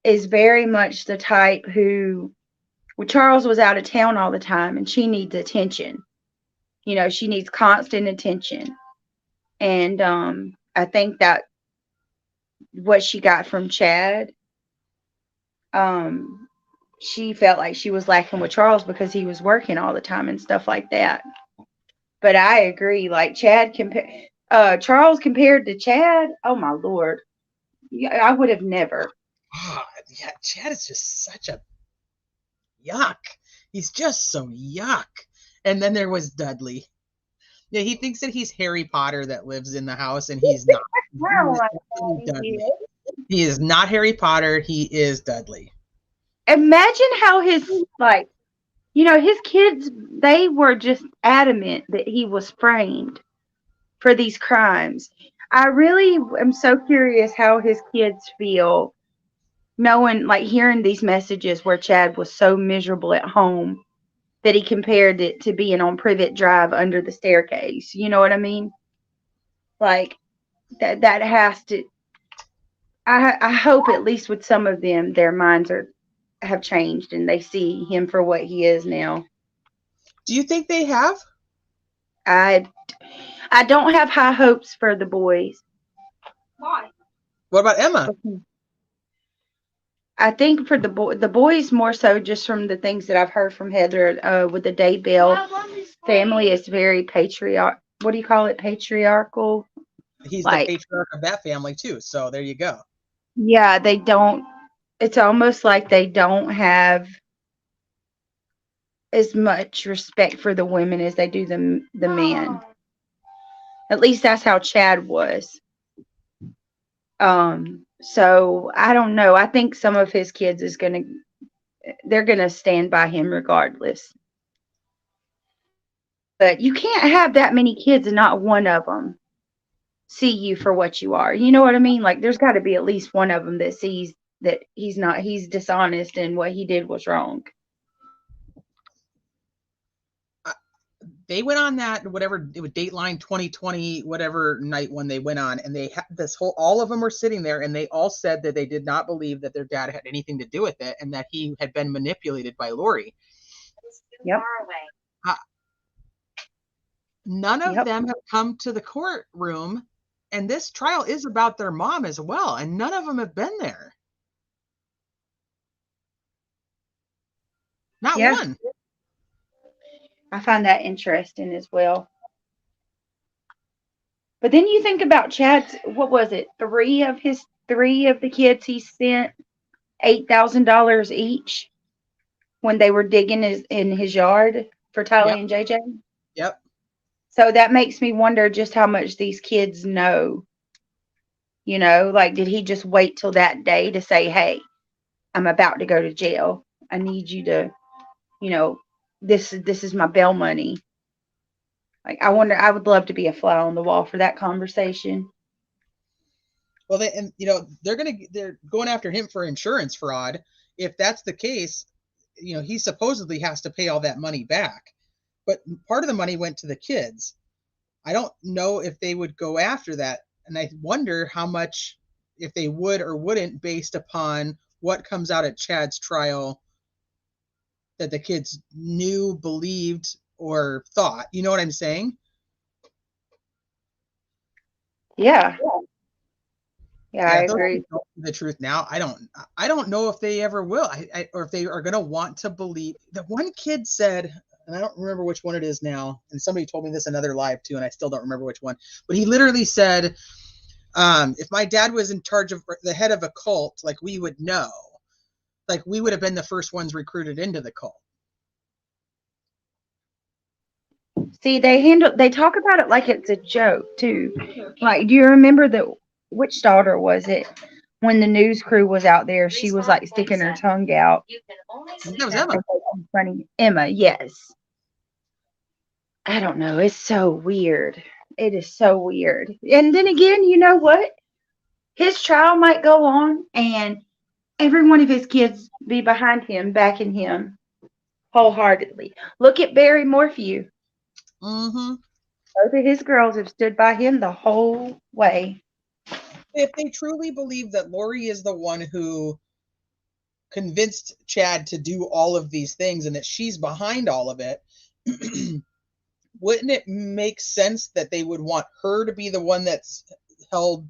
is very much the type who, well, Charles was out of town all the time and she needs attention. You know, she needs constant attention. And I think that what she got from Chad, she felt like she was lacking with Charles because he was working all the time and stuff like that. But I agree, like Charles compared to Chad, oh my Lord. Yeah, I would have never. Yeah, Chad is just such a yuck. He's just so yuck. And then there was Dudley. Yeah, he thinks that he's Harry Potter that lives in the house, and he's not. He is not Harry Potter. He is Dudley. Imagine how his, like, you know, his kids, they were just adamant that he was framed for these crimes. I really am so curious how his kids feel knowing, like, hearing these messages where Chad was so miserable at home that he compared it to being on Privet Drive under the staircase. You know what I mean? Like, that has to, I hope at least with some of them, their minds have changed and they see him for what he is now. Do you think they have? I don't have high hopes for the boys. Why? What about Emma? I think for the boys more so just from the things that I've heard from Heather with the Daybell family is very patriarchal. What do you call it? Patriarchal. He's like, the patriarch of that family too. So there you go. Yeah, they don't. It's almost like they don't have as much respect for the women as they do the men. At least that's how Chad was. So I don't know. I think some of his kids they're gonna stand by him regardless. But you can't have that many kids and not one of them see you for what you are. You know what I mean? Like there's got to be at least one of them that sees that he's dishonest and what he did was wrong. They went on that whatever it was, Dateline 2020 whatever night when they went on, and they had all of them were sitting there, and they all said that they did not believe that their dad had anything to do with it, and that he had been manipulated by Lori. Yep. None of them have come to the courtroom, and this trial is about their mom as well, and none of them have been there. Not one. I find that interesting as well. But then you think about Chad's, what was it? Three of the kids he sent $8,000 each when they were digging in his yard for Tylee and JJ. Yep. So that makes me wonder just how much these kids know. You know, like, did he just wait till that day to say, hey, I'm about to go to jail. I need you to, you know, this is my bail money. Like, I wonder, I would love to be a fly on the wall for that conversation. Well, they're going after him for insurance fraud. If that's the case, he supposedly has to pay all that money back. But part of the money went to the kids. I don't know if they would go after that. And I wonder how much, if they would or wouldn't, based upon what comes out at Chad's trial that the kids knew, believed, or thought. You know what I'm saying? Yeah. Yeah, I agree. The truth now, I don't know if they ever will, or if they are going to want to believe. The one kid said, and I don't remember which one it is now, and somebody told me this another live too, and I still don't remember which one, but he literally said, if my dad was in charge of the head of a cult, like, we would know, like, we would have been the first ones recruited into the cult. See, they talk about it like it's a joke too. Like, do you remember which daughter was it? When the news crew was out there, she was like sticking her tongue out. That was Emma. Funny. Emma, yes. I don't know. It's so weird. It is so weird. And then again, you know what? His trial might go on, and every one of his kids be behind him, backing him wholeheartedly. Look at Barry Morphew. Mm-hmm. Both of his girls have stood by him the whole way. If they truly believe that Lori is the one who convinced Chad to do all of these things and that she's behind all of it, wouldn't it make sense that they would want her to be the one that's held,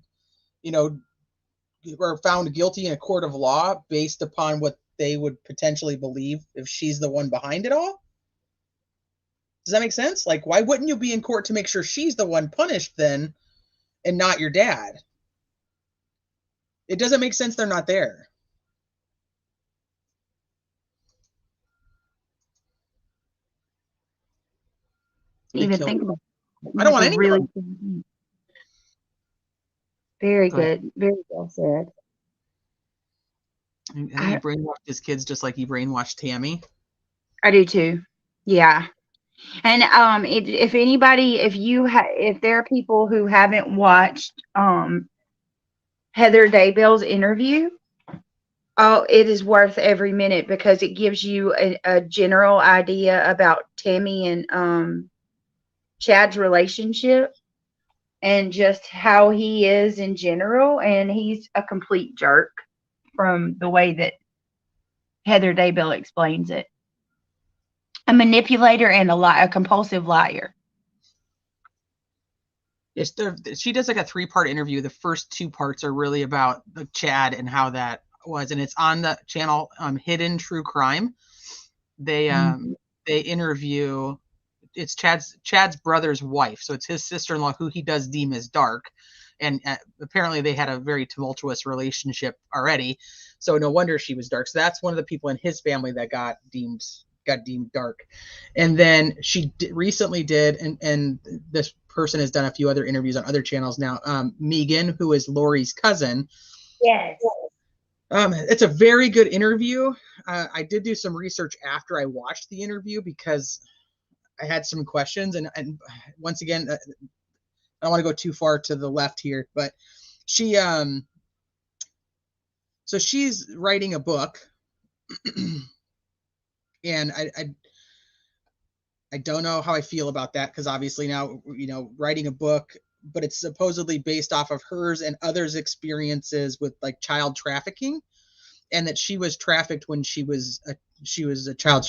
or found guilty in a court of law based upon what they would potentially believe if she's the one behind it all? Does that make sense? Like, why wouldn't you be in court to make sure she's the one punished then and not your dad? It doesn't make sense they're not there. Even think about it. I don't want any really very good. Very well said. And he brainwashed his kids just like he brainwashed Tammy. I do too. Yeah. And if there are people who haven't watched Heather Daybell's interview, it is worth every minute because it gives you a general idea about Tammy and Chad's relationship and just how he is in general. And he's a complete jerk from the way that Heather Daybell explains it. A manipulator and a compulsive liar. She does like a 3-part interview. The first 2 parts are really about Chad and how that was, and it's on the channel Hidden True Crime. They interview, it's Chad's brother's wife, so it's his sister-in-law who he does deem as dark, and apparently they had a very tumultuous relationship already, so no wonder she was dark. So that's one of the people in his family that got deemed dark. And then she recently did, and this person has done a few other interviews on other channels now, Megan, who is Lori's cousin, Yes. It's a very good interview. I did do some research after I watched the interview because I had some questions. And once again, I don't want to go too far to the left here, but she, so she's writing a book, and I don't know how I feel about that because obviously now, writing a book, but it's supposedly based off of hers and others' experiences with like child trafficking, and that she was trafficked when she was a child.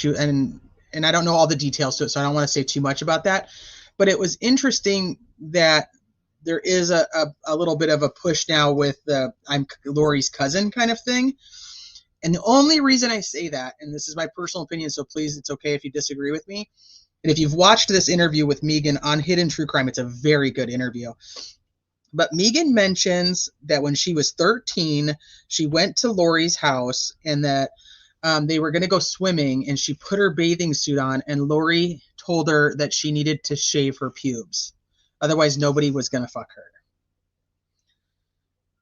And I don't know all the details to it, so I don't want to say too much about that. But it was interesting that there is a little bit of a push now with the I'm Lori's cousin kind of thing. And the only reason I say that, and this is my personal opinion, so please, it's okay if you disagree with me. And if you've watched this interview with Megan on Hidden True Crime, it's a very good interview. But Megan mentions that when she was 13, she went to Lori's house and that they were going to go swimming, and she put her bathing suit on, and Lori told her that she needed to shave her pubes. Otherwise, nobody was going to fuck her.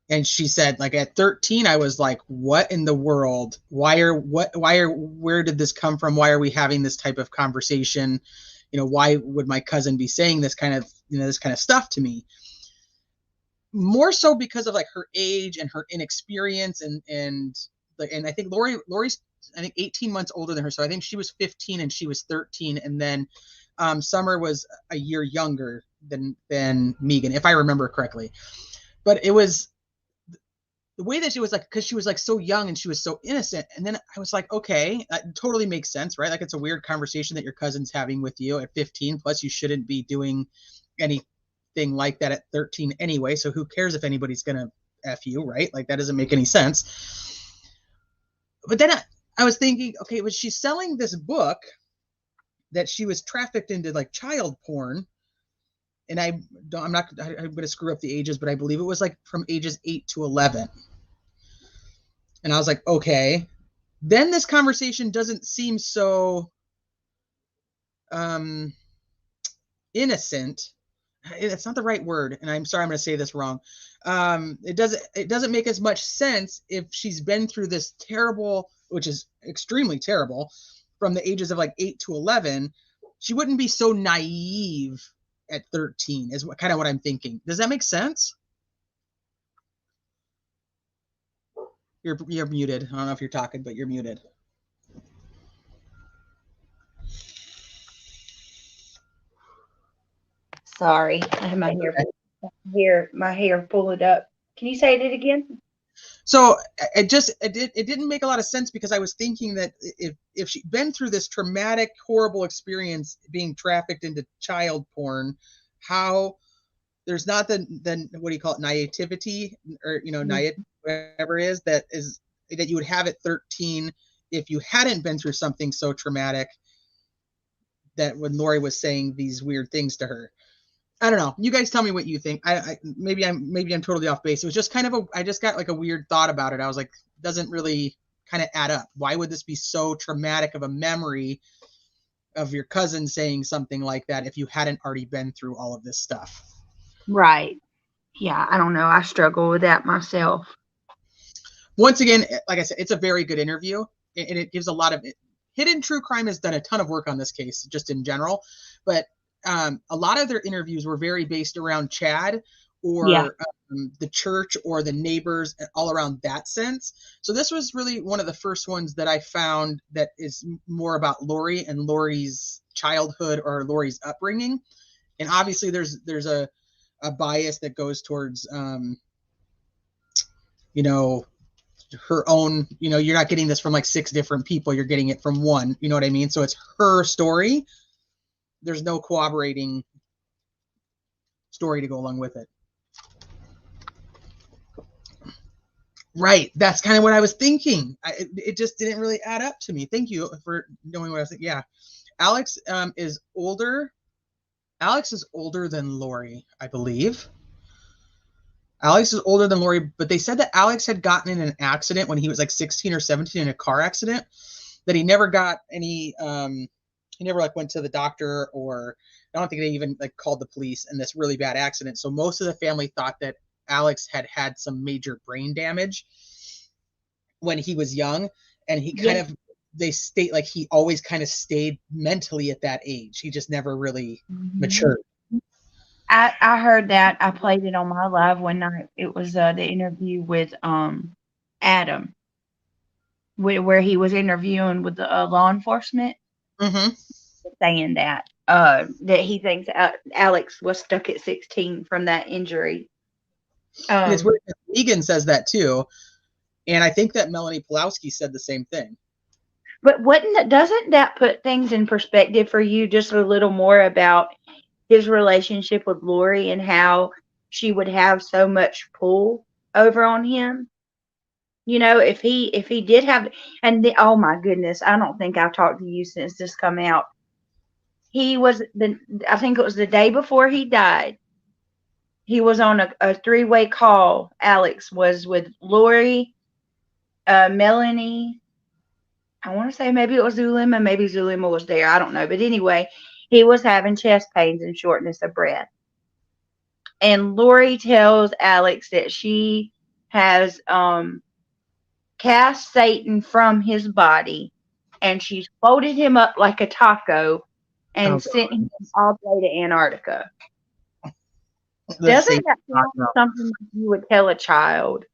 And she said, like, at 13, I was like, what in the world? Where did this come from? Why are we having this type of conversation? Why would my cousin be saying this kind of stuff to me? More so because of like her age and her inexperience, and I think Lori's 18 months older than her, so I think she was 15 and she was 13, and then Summer was a year younger than Megan, if I remember correctly. But it was the way that she was like, because she was like so young and she was so innocent. And then I was like, okay, that totally makes sense, right? Like, it's a weird conversation that your cousin's having with you at 15. Plus, you shouldn't be doing anything like that at 13 anyway. So who cares if anybody's gonna F you, right? Like, that doesn't make any sense. But then I was thinking, okay, was she selling this book that she was trafficked into like child porn? And I'm going to screw up the ages, but I believe it was like from ages 8 to 11. And I was like, okay. Then this conversation doesn't seem so innocent. It's not the right word, and I'm sorry, I'm going to say this wrong. It doesn't make as much sense if she's been through this terrible, which is extremely terrible, from the ages of like 8 to 11. She wouldn't be so naive at 13 is kind of what I'm thinking. Does that make sense? You're muted. I don't know if you're talking, but you're muted. Sorry, I have my hair pulled up. Can you say it again? So it didn't make a lot of sense because I was thinking that if she'd been through this traumatic, horrible experience being trafficked into child porn, how there's not the what do you call it, naivety, or naive, whatever it is that you would have at 13 if you hadn't been through something so traumatic, that when Lori was saying these weird things to her. I don't know. You guys tell me what you think. Maybe I'm totally off base. It was just kind of I just got like a weird thought about it. I was like, doesn't really kind of add up. Why would this be so traumatic of a memory of your cousin saying something like that if you hadn't already been through all of this stuff? Right. Yeah, I don't know. I struggle with that myself. Once again, like I said, it's a very good interview, and it gives a lot of Hidden True Crime has done a ton of work on this case just in general, but a lot of their interviews were very based around Chad or the church or the neighbors, all around that sense. So this was really one of the first ones that I found that is more about Lori and Lori's childhood or Lori's upbringing. And obviously there's a bias that goes towards, her own, you're not getting this from like 6 different people. You're getting it from one, you know what I mean? So it's her story. There's no corroborating story to go along with it. Right. That's kind of what I was thinking. It just didn't really add up to me. Thank you for knowing what I was thinking. Yeah. Alex is older. Alex is older than Lori, I believe. Alex is older than Lori, but they said that Alex had gotten in an accident when he was like 16 or 17 in a car accident, that he never got any, he never like went to the doctor, or I don't think they even like called the police in this really bad accident. So most of the family thought that Alex had some major brain damage when he was young, and he kind of, they state like he always kind of stayed mentally at that age. He just never really matured. I heard that. I played it on my live one night. It was the interview with Adam, where he was interviewing with the law enforcement, saying that he thinks Alex was stuck at 16 from that injury. And it's weird. Egan says that too, and I think that Melanie Pulowski said the same thing. But doesn't that put things in perspective for you just a little more about his relationship with Lori and how she would have so much pull over on him? You know, if he did have, oh my goodness, I don't think I've talked to you since this come out. I think it was the day before he died. He was on a three-way call. Alex was with Lori, Melanie. I want to say maybe it was Zulema. Maybe Zulema was there. I don't know. But anyway, he was having chest pains and shortness of breath. And Lori tells Alex that she has cast Satan from his body, and she's folded him up like a taco and sent him all the way to Antarctica. Doesn't that sound like something you would tell a child?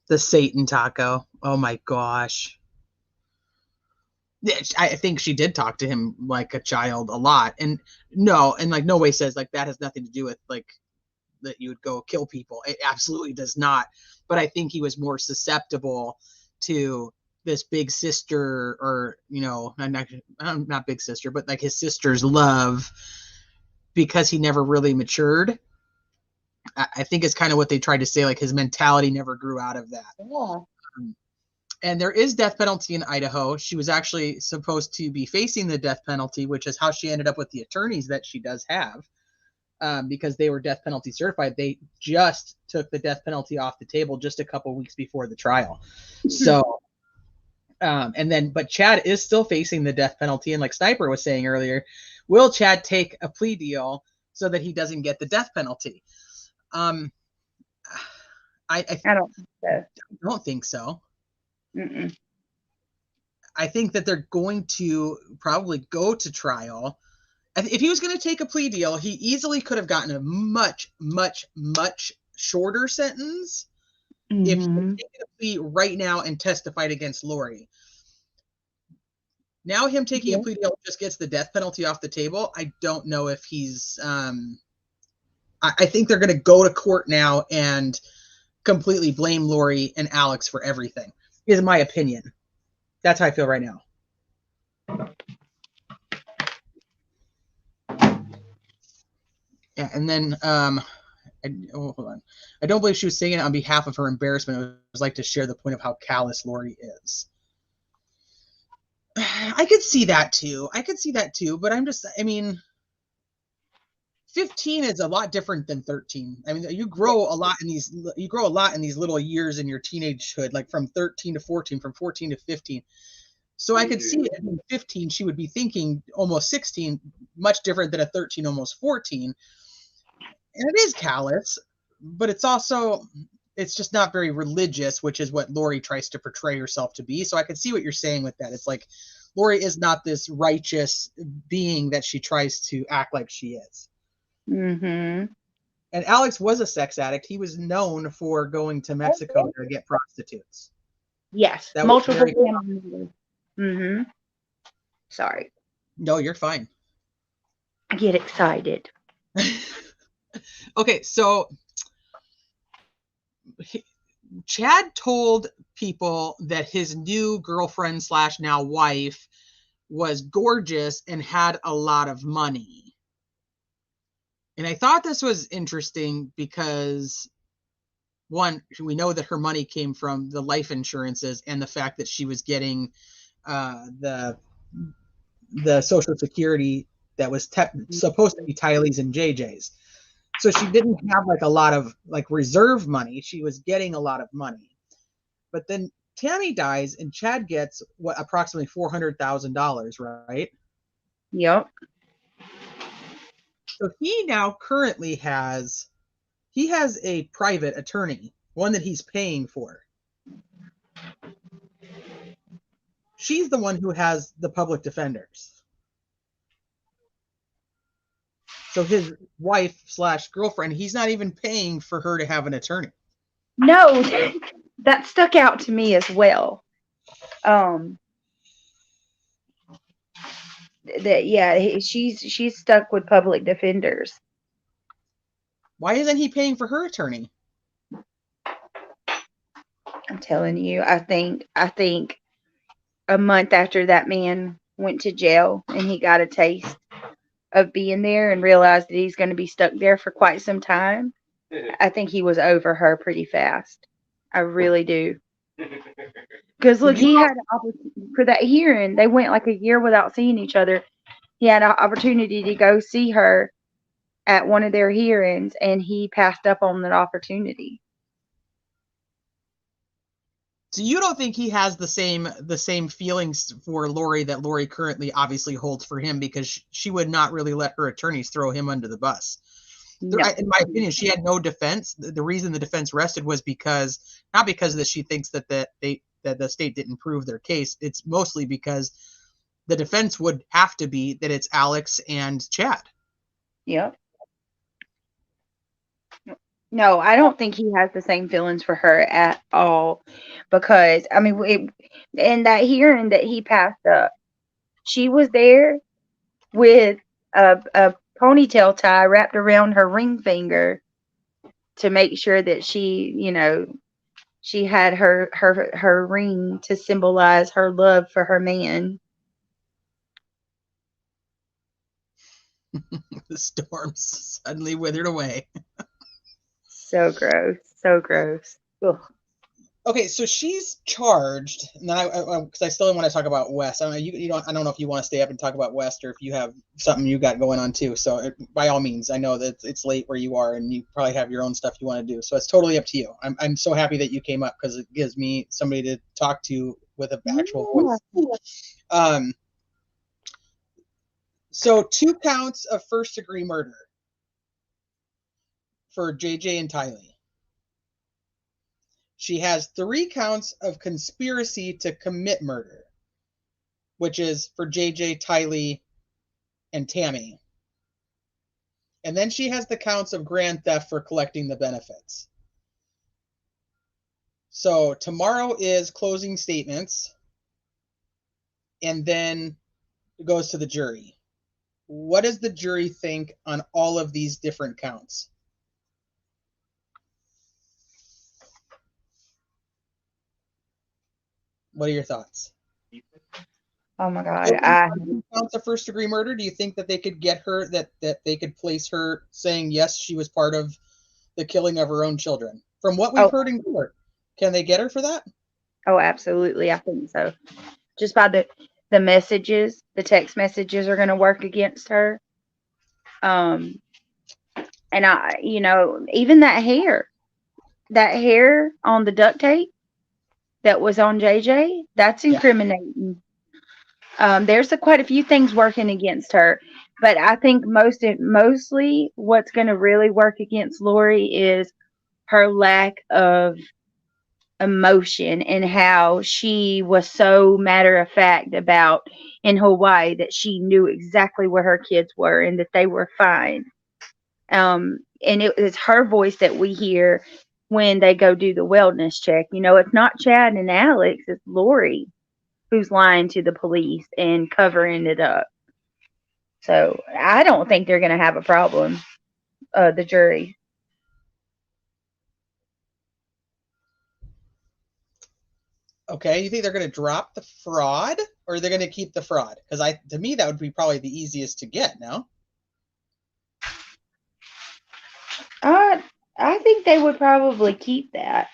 The Satan taco. Oh my gosh. I think she did talk to him like a child a lot. And no way says like that has nothing to do with like that you would go kill people. It absolutely does not. But I think he was more susceptible to this big sister, or, you know, not big sister, but like his sister's love, because he never really matured. I think it's kind of what they tried to say, like his mentality never grew out of that. Yeah. And there is death penalty in Idaho. She was actually supposed to be facing the death penalty, which is how she ended up with the attorneys that she does have, because they were death penalty certified. They just took the death penalty off the table just a couple weeks before the trial. So, but Chad is still facing the death penalty. And like Sniper was saying earlier, will Chad take a plea deal so that he doesn't get the death penalty? I don't think so. Mm-mm. I think that they're going to probably go to trial. If he was going to take a plea deal, he easily could have gotten a much, much, much shorter sentence if he had taken a plea right now and testified against Lori. Now him taking a plea deal just gets the death penalty off the table. I don't know if he's I think they're going to go to court now and completely blame Lori and Alex for everything, is my opinion. That's how I feel right now. Yeah, and then hold on. I don't believe she was saying it on behalf of her embarrassment. It was like to share the point of how callous Lori is. I could see that too. But I mean, 15 is a lot different than 13. I mean, you grow a lot in these little years in your teenagehood, like from 13 to 14, from 14 to 15. So I could see at 15, she would be thinking almost 16, much different than a 13, almost 14. And it is callous, but it's just not very religious, which is what Lori tries to portray herself to be. So I can see what you're saying with that. It's like Lori is not this righteous being that she tries to act like she is. Mm-hmm. And Alex was a sex addict. He was known for going to Mexico to get prostitutes. Yes, that multiple family. Mm-hmm. Sorry. No, you're fine. I get excited. Okay, so Chad told people that his new girlfriend / now wife was gorgeous and had a lot of money. And I thought this was interesting because, one, we know that her money came from the life insurances and the fact that she was getting the Social Security that was supposed to be Tylee's and JJ's. So she didn't have like a lot of like reserve money. She was getting a lot of money. But then Tammy dies and Chad gets approximately $400,000, right? Yep. So he now currently has he has a private attorney, one that he's paying for. She's the one who has the public defenders. So his wife / girlfriend, he's not even paying for her to have an attorney. No, that stuck out to me as well. She's stuck with public defenders. Why isn't he paying for her attorney? I'm telling you, I think a month after that man went to jail and he got a taste of being there and realized that he's going to be stuck there for quite some time, I think he was over her pretty fast. I really do. Because look, he had an opportunity for that hearing. They went like a year without seeing each other. He had an opportunity to go see her at one of their hearings, and he passed up on that opportunity. So you don't think he has the same feelings for Lori that Lori currently obviously holds for him, because she would not really let her attorneys throw him under the bus. No. In my opinion, she had no defense. The reason the defense rested was not because that she thinks that the state didn't prove their case. It's mostly because the defense would have to be that it's Alex and Chad. Yep. No, I don't think he has the same feelings for her at all, because I mean, in that hearing that he passed up, she was there with a ponytail tie wrapped around her ring finger to make sure that she had her ring to symbolize her love for her man. The storms suddenly withered away. So gross. So gross. Ugh. Okay, so she's charged, and then because I still want to talk about West. I don't know, you don't. I don't know if you want to stay up and talk about West, or if you have something you got going on too. So by all means, I know that it's late where you are, and you probably have your own stuff you want to do. So it's totally up to you. I'm so happy that you came up, because it gives me somebody to talk to with an actual voice. So 2 counts of first-degree murder for JJ and Tylee. She has 3 counts of conspiracy to commit murder, which is for JJ, Tylee, and Tammy. And then she has the counts of grand theft for collecting the benefits. So tomorrow is closing statements, and then it goes to the jury. What does the jury think on all of these different counts? What are your thoughts? Oh my God. Counts of first degree murder. Do you think that they could get her, that they could place her saying yes, she was part of the killing of her own children? From what we've heard in court, can they get her for that? Oh, absolutely. I think so. Just by the messages, the text messages are going to work against her. And even that hair on the duct tape that was on JJ, that's incriminating. There's quite a few things working against her, but I think mostly what's going to really work against Lori is her lack of emotion, and how she was so matter of fact about in Hawaii that she knew exactly where her kids were and that they were fine. And it is her voice that we hear when they go do the wellness check. It's not Chad and Alex, it's Lori who's lying to the police and covering it up. So I don't think they're going to have a problem, the jury. Okay, you think they're going to drop the fraud, or they're going to keep the fraud? Because to me, that would be probably the easiest to get. No. I think they would probably keep that.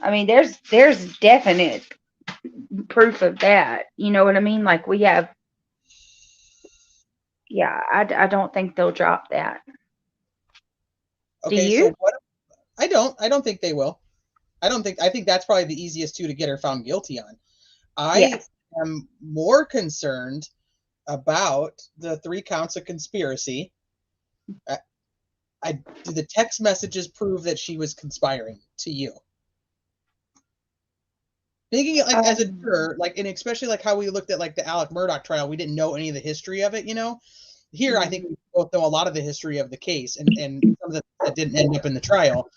I mean, there's definite proof of that. You know what I mean? Like we have. Yeah, I don't think they'll drop that. Okay, do you? So what? I don't think they will. I think that's probably the easiest to get her found guilty on. I am more concerned about the 3 counts of conspiracy. do the text messages prove that she was conspiring to you? Thinking it like as a juror, like, and especially like how we looked at like the Alec Murdoch trial, we didn't know any of the history of it, you know. Here, I think we both know a lot of the history of the case and some of the that didn't end up in the trial.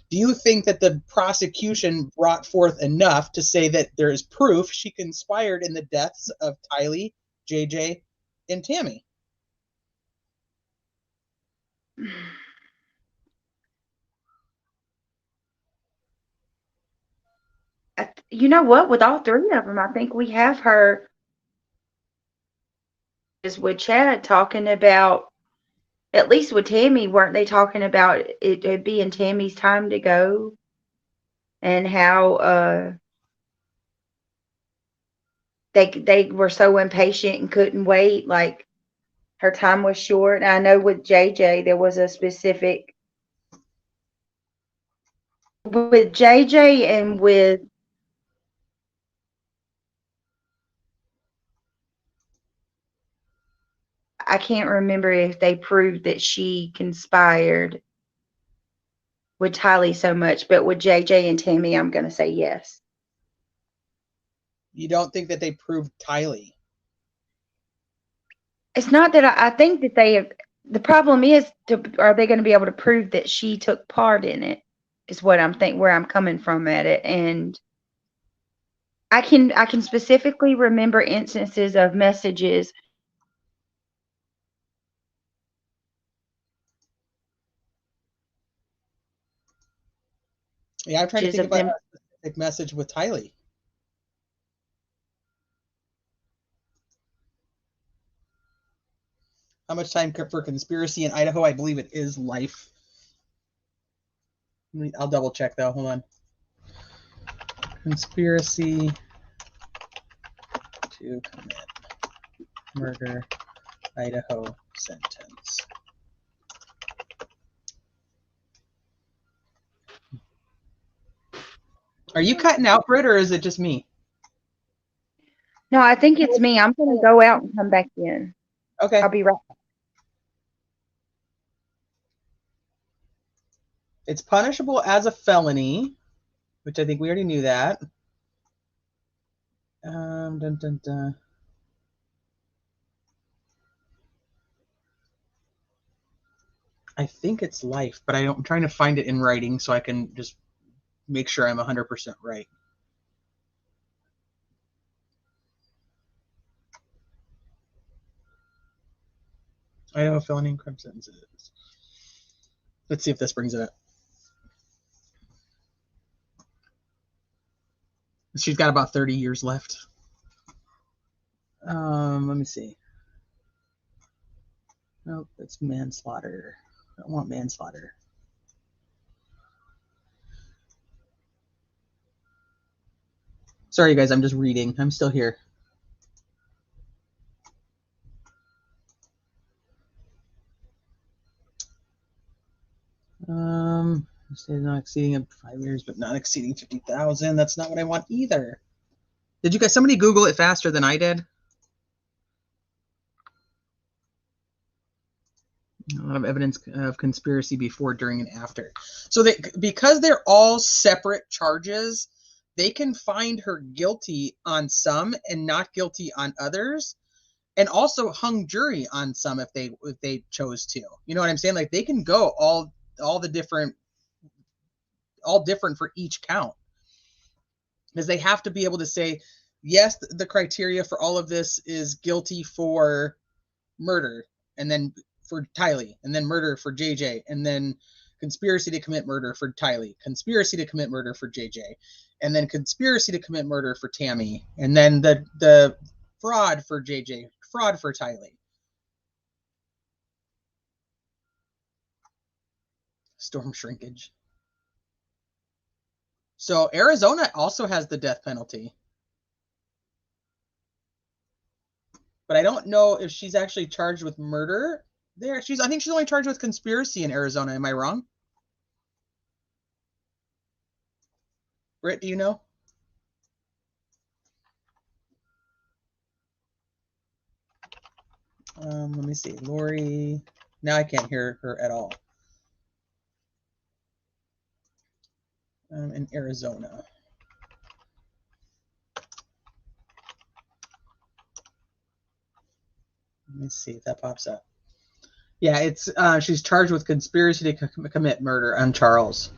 Do you think that the prosecution brought forth enough to say that there is proof she conspired in the deaths of Tylee, JJ, and Tammy? You know what? With all three of them, I think we have her is with Chad talking about, at least with Tammy, weren't they talking about it being Tammy's time to go and how they were so impatient and couldn't wait, like her time was short. And I know with JJ there was a specific with JJ and with I can't remember if they proved that she conspired with Tylee so much, but with JJ and Tammy, I'm going to say yes. You don't think that they proved Tylee? It's not that I think that they have. The problem is, are they going to be able to prove that she took part in it? Is what I'm where I'm coming from at it, and I can specifically remember instances of messages. Yeah, I'm trying to think Of about them. a specific message with Tylee. How much time for conspiracy in Idaho? I believe it is life. I'll double check though. Hold on. Conspiracy to commit murder, Idaho sentence. Are you cutting out, Britt, or is it just me? No, I think it's me. I'm going to go out and come back in. Okay. I'll be right back. It's punishable as a felony, which I think we already knew that. Dun, dun, dun. I think it's life, but I'm trying to find it in writing so I can just make sure I'm 100% right. Idaho felony and crime sentences. Let's see if this brings it up. She's got about 30 years left. Let me see. Nope, it's manslaughter. I don't want manslaughter. Sorry, guys, I'm just reading. I'm still here. Not exceeding 5 years, but not exceeding 50,000. That's not what I want either. Did you guys, somebody Google it faster than I did? A lot of evidence of conspiracy before, during, and after. So because they're all separate charges, they can find her guilty on some and not guilty on others, and also hung jury on some if they chose to. You know what I'm saying? Like they can go all different for each count, because they have to be able to say, yes, the criteria for all of this is guilty for murder, and then for Tylee, and then murder for JJ, and then conspiracy to commit murder for Tylee, conspiracy to commit murder for JJ, and then conspiracy to commit murder for Tammy, and then the fraud for JJ, fraud for Tylee. Storm shrinkage. So Arizona also has the death penalty. But I don't know if she's actually charged with murder there. I think she's only charged with conspiracy in Arizona. Am I wrong? Britt, do you know? Let me see. Lori. Now I can't hear her at all. in Arizona. Let me see if that pops up. Yeah, it's she's charged with conspiracy to commit murder on Charles.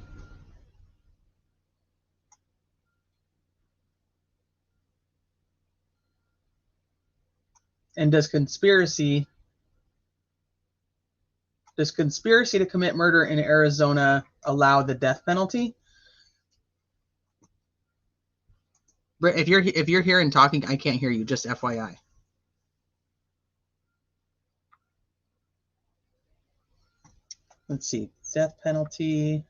And does conspiracy to commit murder in Arizona allow the death penalty? If you're here and talking, I can't hear you, just FYI. Let's see. Death penalty,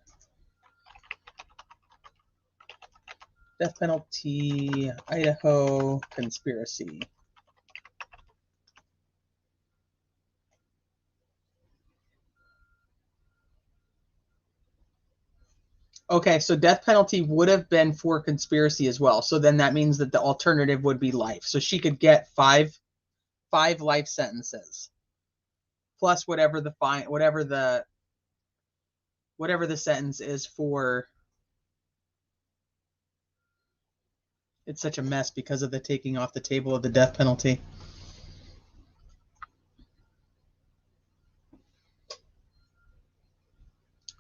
Idaho, conspiracy. Okay, so death penalty would have been for conspiracy as well. So then that means that the alternative would be life. So she could get five life sentences, plus whatever the sentence is for. It's such a mess because of the taking off the table of the death penalty.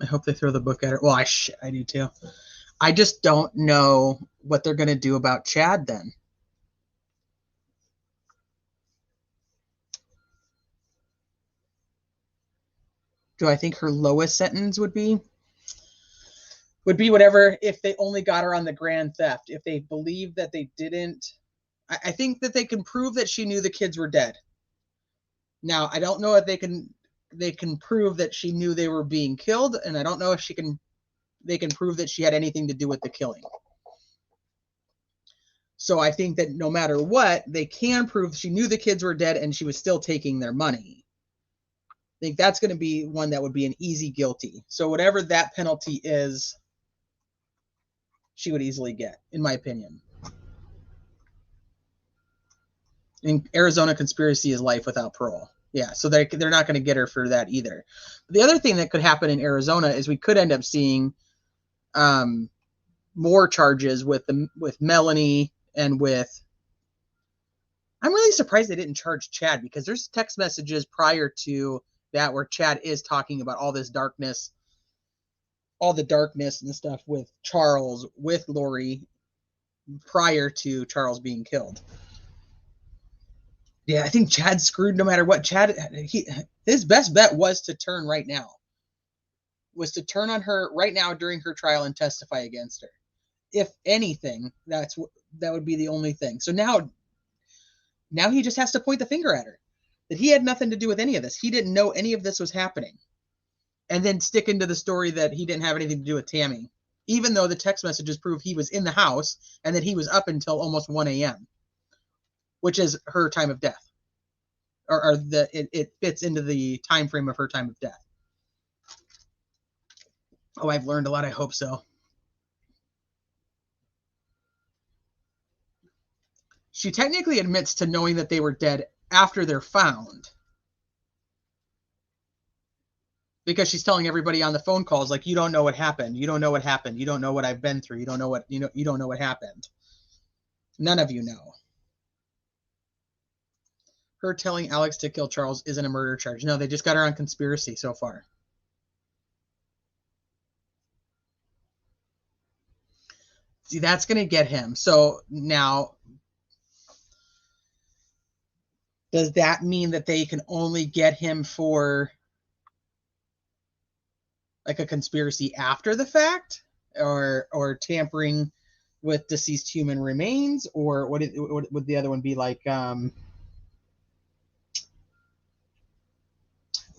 I hope they throw the book at her. Well, I do too. I just don't know what they're going to do about Chad then. Do I think her lowest sentence would be whatever if they only got her on the grand theft? If they believe that they didn't, I think that they can prove that she knew the kids were dead. Now, I don't know if they can prove that she knew they were being killed, and I don't know if they can prove that she had anything to do with the killing. So I think that no matter what, they can prove she knew the kids were dead and she was still taking their money. I think that's going to be one that would be an easy guilty. So whatever that penalty is, she would easily get, in my opinion. In Arizona, conspiracy is life without parole. Yeah, so they're not going to get her for that either. The other thing that could happen in Arizona is we could end up seeing more charges with Melanie and with. I'm really surprised they didn't charge Chad, because there's text messages prior to that where Chad is talking about all this darkness, all the darkness and stuff with Charles, with Lori, prior to Charles being killed. Yeah, I think Chad's screwed no matter what. His best bet was to turn right now. Was to turn on her right now during her trial and testify against her. If anything, that would be the only thing. So now he just has to point the finger at her. That he had nothing to do with any of this. He didn't know any of this was happening. And then stick into the story that he didn't have anything to do with Tammy. Even though the text messages prove he was in the house and that he was up until almost 1 a.m., which is her time of death. It fits into the time frame of her time of death. Oh, I've learned a lot. I hope so. She technically admits to knowing that they were dead after they're found. Because she's telling everybody on the phone calls, like, you don't know what happened. You don't know what happened. You don't know what I've been through. You don't know what happened. None of you know. Her telling Alex to kill Charles isn't a murder charge. No, they just got her on conspiracy so far. See, that's going to get him. So now, does that mean that they can only get him for like a conspiracy after the fact, or tampering with deceased human remains, or what would the other one be like?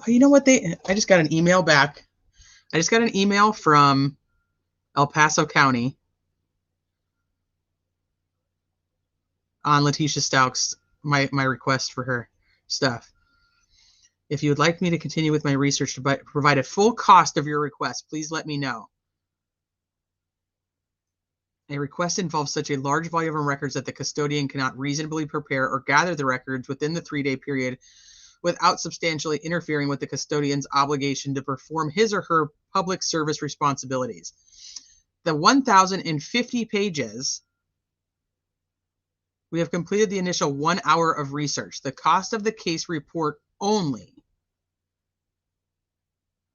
You know what? I just got an email back. I just got an email from El Paso County on Letitia Stauch's my request for her stuff. If you would like me to continue with my research to provide a full cost of your request, please let me know. A request involves such a large volume of records that the custodian cannot reasonably prepare or gather the records within the 3-day period without substantially interfering with the custodian's obligation to perform his or her public service responsibilities. the 1,050 pages, we have completed the initial 1 hour of research. The cost of the case report only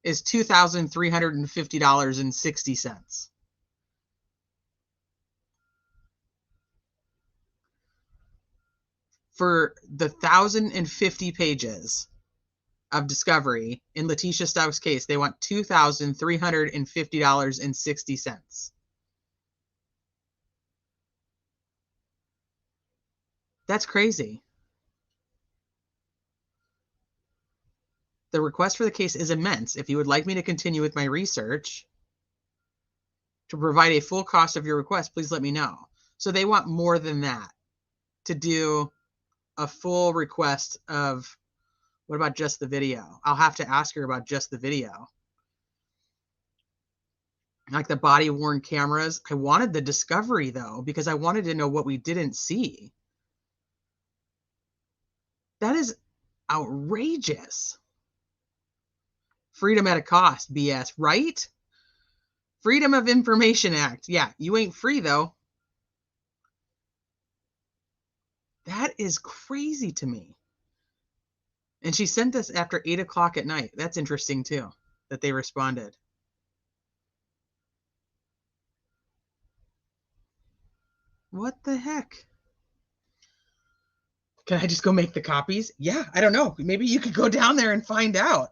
is $2,350.60. For the 1,050 pages of discovery in Letitia Stauch's case, they want $2,350.60. That's crazy. The request for the case is immense. If you would like me to continue with my research to provide a full cost of your request, please let me know. So they want more than that to do a full request of, what about just the video? I'll have to ask her about just the video. Like the body worn cameras. I wanted the discovery though, because I wanted to know what we didn't see. That is outrageous. Freedom at a cost, BS, right? Freedom of Information Act. Yeah, you ain't free though. That is crazy to me. And she sent this after 8 o'clock at night. That's interesting too, that they responded. What the heck? Can I just go make the copies? Yeah, I don't know. Maybe you could go down there and find out.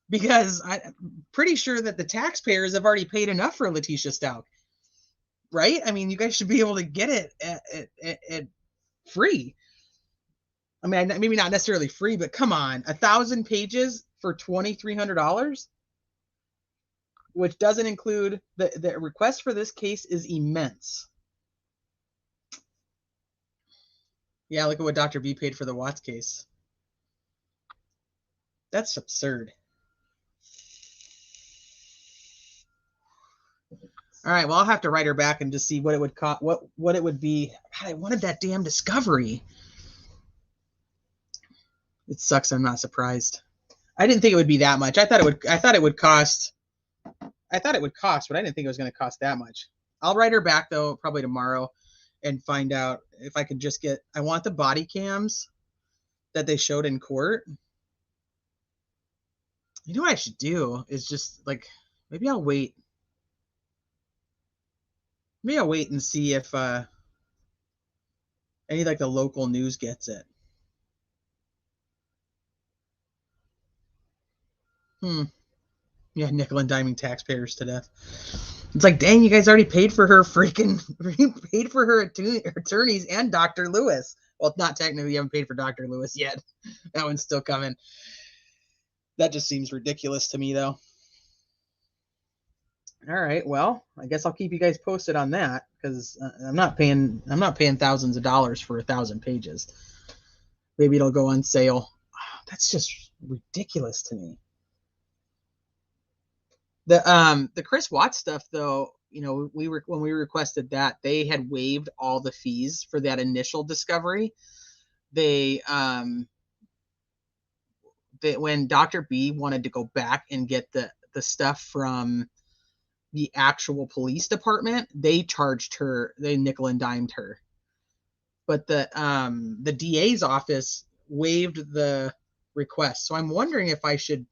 Because I'm pretty sure that the taxpayers have already paid enough for Letitia Stauch. Right? I mean, you guys should be able to get it at free. I mean, maybe not necessarily free, but come on. 1,000 pages for $2,300? Which doesn't include, the request for this case is immense. Yeah, look at what Dr. B paid for the Watts case. That's absurd. All right, well, I'll have to write her back and just see what it would cost, what it would be. God, I wanted that damn discovery. It sucks. I'm not surprised. I didn't think it would be that much. I thought it would cost, but I didn't think it was going to cost that much. I'll write her back though, probably tomorrow, and find out if I could just get, I want the body cams that they showed in court. You know what I should do is just like, maybe I'll wait. Maybe I'll wait and see if any like the local news gets it. Yeah, nickel and diming taxpayers to death. It's like, dang, you guys already paid for her attorneys and Dr. Lewis. Well, not technically, you haven't paid for Dr. Lewis yet. That one's still coming. That just seems ridiculous to me, though. All right, well, I guess I'll keep you guys posted on that, because I'm not paying thousands of dollars for 1,000 pages. Maybe it'll go on sale. That's just ridiculous to me. The Chris Watts stuff, though, you know, when we requested that, they had waived all the fees for that initial discovery. When Dr. B wanted to go back and get the stuff from the actual police department, they charged her, they nickel and dimed her. But the DA's office waived the request. So I'm wondering if maybe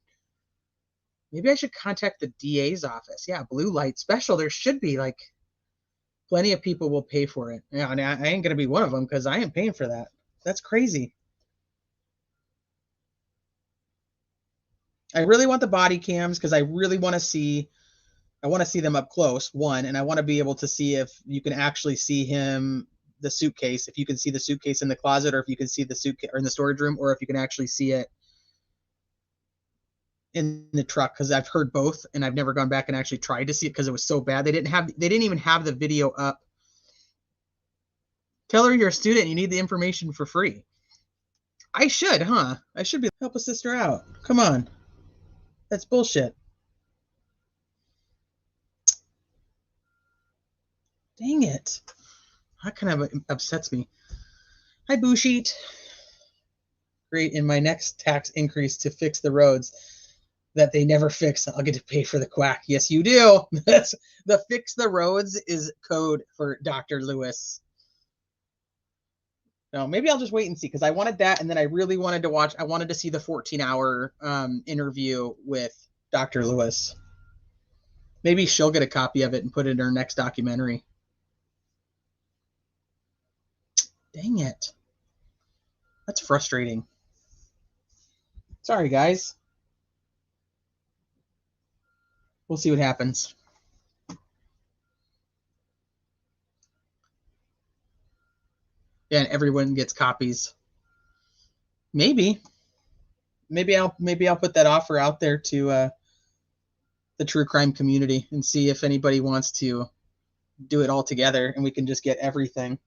I should contact the DA's office. Yeah, blue light special. There should be like plenty of people will pay for it. Yeah, and I ain't gonna be one of them because I ain't paying for that. That's crazy. I really want the body cams because I really want to see. I want to see them up close, one, and I want to be able to see if you can actually see the suitcase, if you can see the suitcase in the closet, or if you can see the suitcase or in the storage room, or if you can actually see it in the truck, because I've heard both and I've never gone back and actually tried to see it because it was so bad. They didn't even have the video up. Tell her you're a student and you need the information for free. I should, huh? I should help a sister out. Come on. That's bullshit. Dang it. That kind of upsets me. Hi, Boo Sheet. Great. In my next tax increase to fix the roads. that they never fix. I'll get to pay for the quack. Yes, you do. That's the fix the roads is code for Dr. Lewis. No, maybe I'll just wait and see, because I wanted that, and then I really wanted to watch. I wanted to see the 14-hour interview with Dr. Lewis. Maybe she'll get a copy of it and put it in her next documentary. Dang it. That's frustrating. Sorry, guys. We'll see what happens. Yeah, and everyone gets copies. Maybe I'll put that offer out there to the true crime community and see if anybody wants to do it all together, and we can just get everything.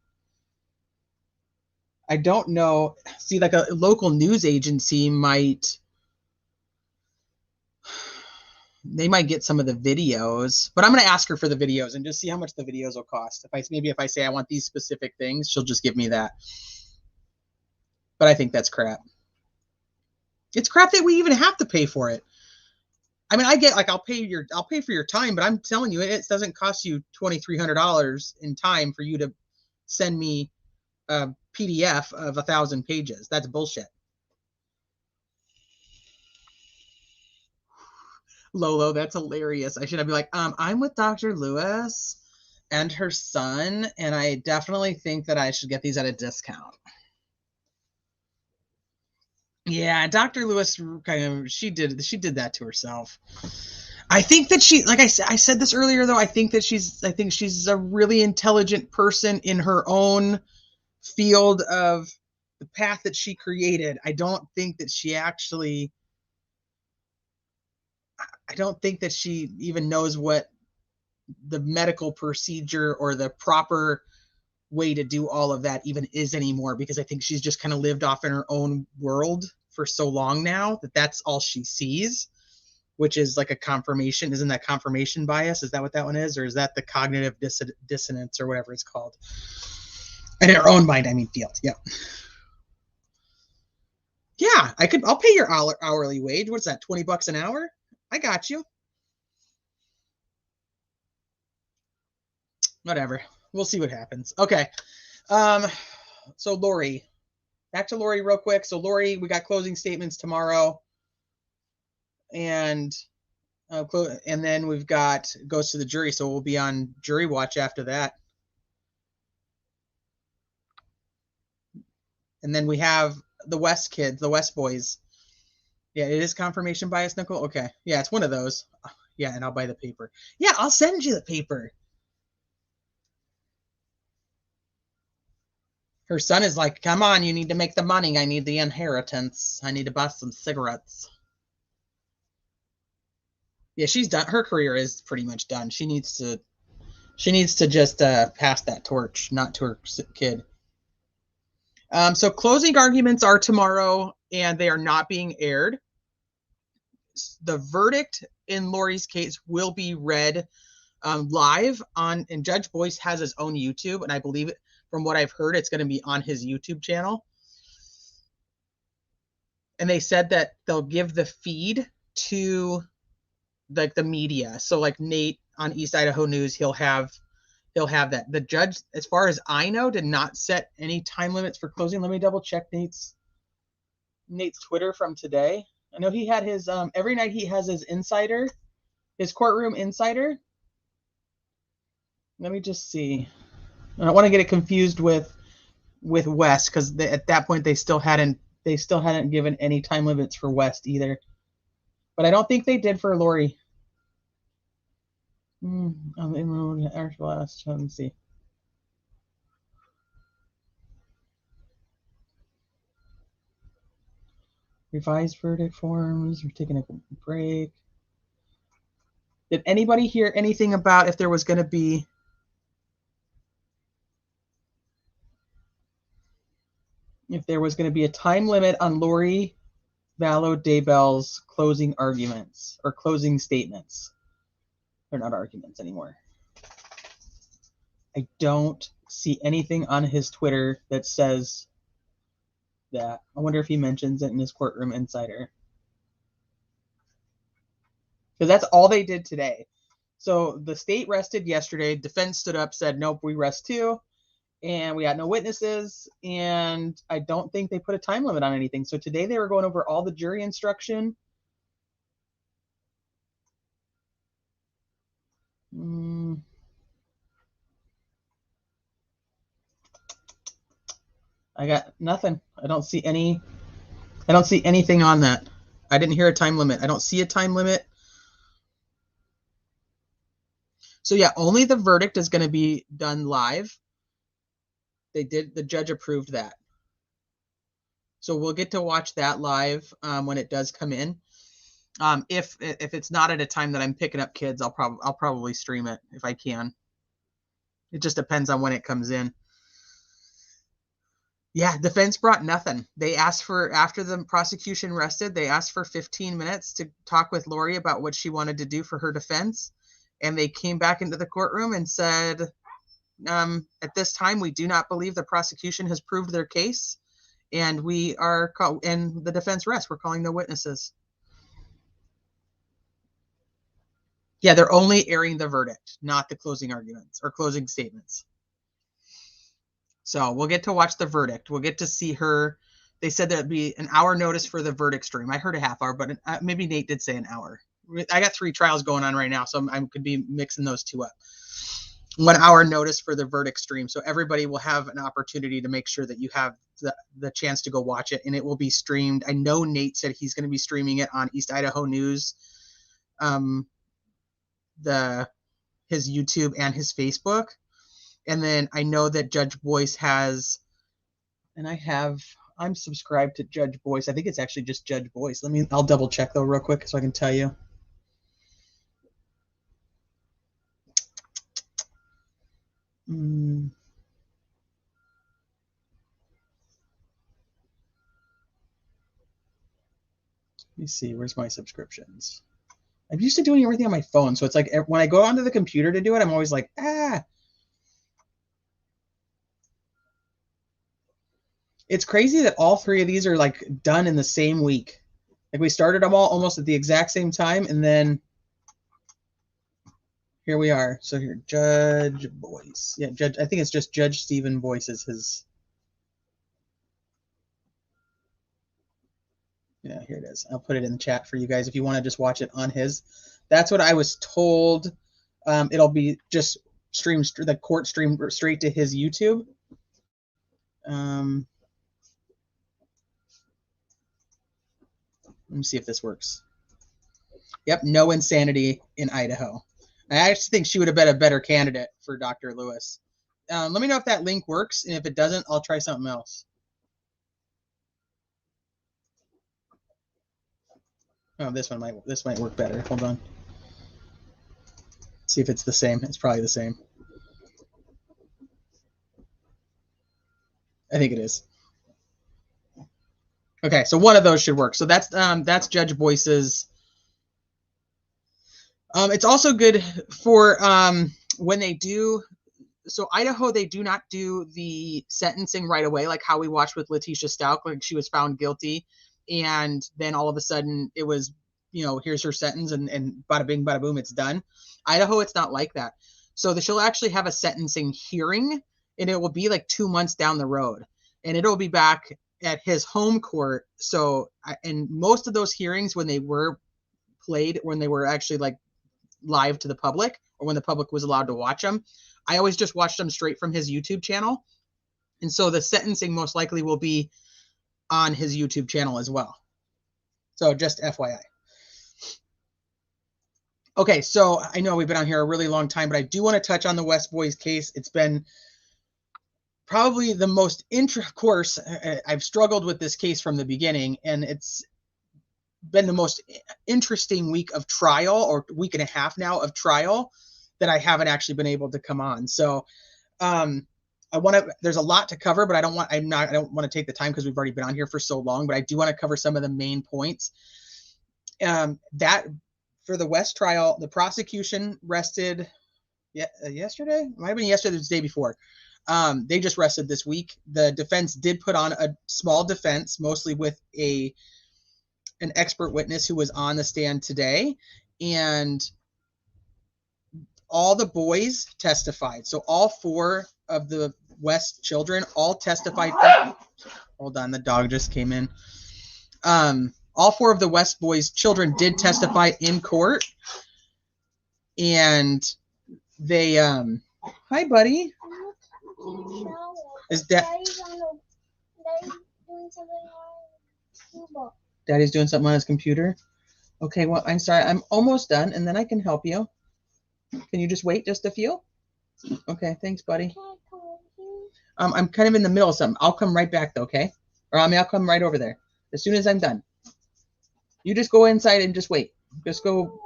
I don't know. See, like a local news agency might get some of the videos, but I'm going to ask her for the videos and just see how much the videos will cost. If I say I want these specific things, she'll just give me that. But I think that's crap. It's crap that we even have to pay for it. I mean, I get, like, I'll pay for your time, but I'm telling you, it doesn't cost you $2,300 in time for you to send me a PDF of 1,000 pages. That's bullshit. Lolo, that's hilarious. I should have been like, I'm with Dr. Lewis and her son, and I definitely think that I should get these at a discount. Yeah, Dr. Lewis she did that to herself. I think that she, like I said this earlier though, I think she's a really intelligent person in her own field of the path that she created. I don't think that she even knows what the medical procedure or the proper way to do all of that even is anymore, because I think she's just kind of lived off in her own world for so long now that that's all she sees, which is like a confirmation. Isn't that confirmation bias? Is that what that one is? Or is that the cognitive dissonance or whatever it's called? And in her own mind, I mean field. Yeah. Yeah, I'll pay your hourly wage. What's that, $20 an hour? I got you. Whatever. We'll see what happens. Okay. So Lori, back to Lori real quick. So Lori, we got closing statements tomorrow, and then we've got goes to the jury. So we'll be on jury watch after that. And then we have the West kids, the West boys. Yeah, it is confirmation bias, Nicole. Okay. Yeah, it's one of those. Yeah, and I'll buy the paper. Yeah, I'll send you the paper. Her son is like, come on, you need to make the money. I need the inheritance. I need to buy some cigarettes. Yeah, she's done. Her career is pretty much done. She needs to just pass that torch, not to her kid. So closing arguments are tomorrow, and they are not being aired. The verdict in Lori's case will be read live on, and Judge Boyce has his own YouTube, and I believe it, from what I've heard, it's going to be on his YouTube channel. And they said that they'll give the feed to like the media. So like Nate on East Idaho News, he'll have that. The judge, as far as I know, did not set any time limits for closing. Let me double check Nate's Twitter from today. I know he had his every night he has his courtroom insider. Let me just see. I don't want to get it confused with West, because at that point they still hadn't given any time limits for West either. But I don't think they did for Lori. Let's see. Revised verdict forms. We're taking a break. Did anybody hear anything about if there was going to be a time limit on Lori Vallow Daybell's closing arguments or closing statements? They're not arguments anymore. I don't see anything on his Twitter that says that. I wonder if he mentions it in his courtroom insider. because that's all they did today. So the state rested yesterday. Defense stood up, said, nope, we rest too. And we got no witnesses. And I don't think they put a time limit on anything. So today they were going over all the jury instruction. I got nothing. I don't see anything on that. I didn't hear a time limit. I don't see a time limit. So yeah, only the verdict is going to be done live. The judge approved that. So we'll get to watch that live when it does come in. If it's not at a time that I'm picking up kids, I'll probably stream it if I can. It just depends on when it comes in. Yeah, defense brought nothing. They asked for, after the prosecution rested, they asked for 15 minutes to talk with Lori about what she wanted to do for her defense. And they came back into the courtroom and said, at this time, we do not believe the prosecution has proved their case. And and the defense rests. We're calling no witnesses. Yeah, they're only airing the verdict, not the closing arguments or closing statements. So we'll get to watch the verdict. We'll get to see her. They said there'd be an hour notice for the verdict stream. I heard a half hour, but maybe Nate did say an hour. I got 3 trials going on right now, so I could be mixing those 2 up. 1 hour notice for the verdict stream. So everybody will have an opportunity to make sure that you have the chance to go watch it, and it will be streamed. I know Nate said he's going to be streaming it on East Idaho News, his YouTube and his Facebook. And then I know that Judge Boyce has, and I'm subscribed to Judge Boyce. I think it's actually just Judge Boyce. I'll double check though real quick so I can tell you. Let me see, where's my subscriptions? I'm used to doing everything on my phone, so it's like when I go onto the computer to do it, I'm always like, It's crazy that all 3 of these are like done in the same week. Like we started them all almost at the exact same time, and then here we are. So here, Judge Boyce. Yeah, Judge. I think it's just Judge Stephen Boyce is his. Yeah, here it is. I'll put it in the chat for you guys if you want to just watch it on his. That's what I was told. It'll be just streamed, the court stream straight to his YouTube. Let me see if this works. Yep, no insanity in Idaho. I actually think she would have been a better candidate for Dr. Lewis. Let me know if that link works, and if it doesn't, I'll try something else. Oh, this might work better. Hold on. See if it's the same. It's probably the same. I think it is. Okay, so one of those should work. So that's Judge Boyce's. It's also good for when they do. So Idaho, they do not do the sentencing right away, like how we watched with Letitia Stauch, like she was found guilty, and then all of a sudden it was, here's her sentence, and bada bing, bada boom, it's done. Idaho, it's not like that. So she'll actually have a sentencing hearing, and it will be like 2 months down the road, and it'll be back at his home court. So, and most of those hearings, when they were played, when they were actually like live to the public, or when the public was allowed to watch them, I always just watched them straight from his YouTube channel. And so the sentencing most likely will be on his YouTube channel as well. So just FYI. Okay, so I know we've been on here a really long time, but I do want to touch on the West Boys case. It's been probably the most of course, I've struggled with this case from the beginning, and it's been the most interesting week of trial, or week and a half now of trial, that I haven't actually been able to come on. So there's a lot to cover, but I don't want to take the time because we've already been on here for so long, but I do want to cover some of the main points. That for the West trial, the prosecution rested yesterday. It might have been yesterday, the day before. They just rested this week. The defense did put on a small defense, mostly with an expert witness who was on the stand today. and all the boys testified. So all 4 of the West children all testified. Hold on, the dog just came in. All 4 of the West boys' children did testify in court, and they hi buddy. Is that Daddy's doing something on his computer? Okay, well, I'm sorry. I'm almost done, and then I can help you. Can you just wait just a few? Okay, thanks, buddy. I'm kind of in the middle of something. I'll come right back, though, okay? Or I'll come right over there as soon as I'm done. You just go inside and just wait. Just go.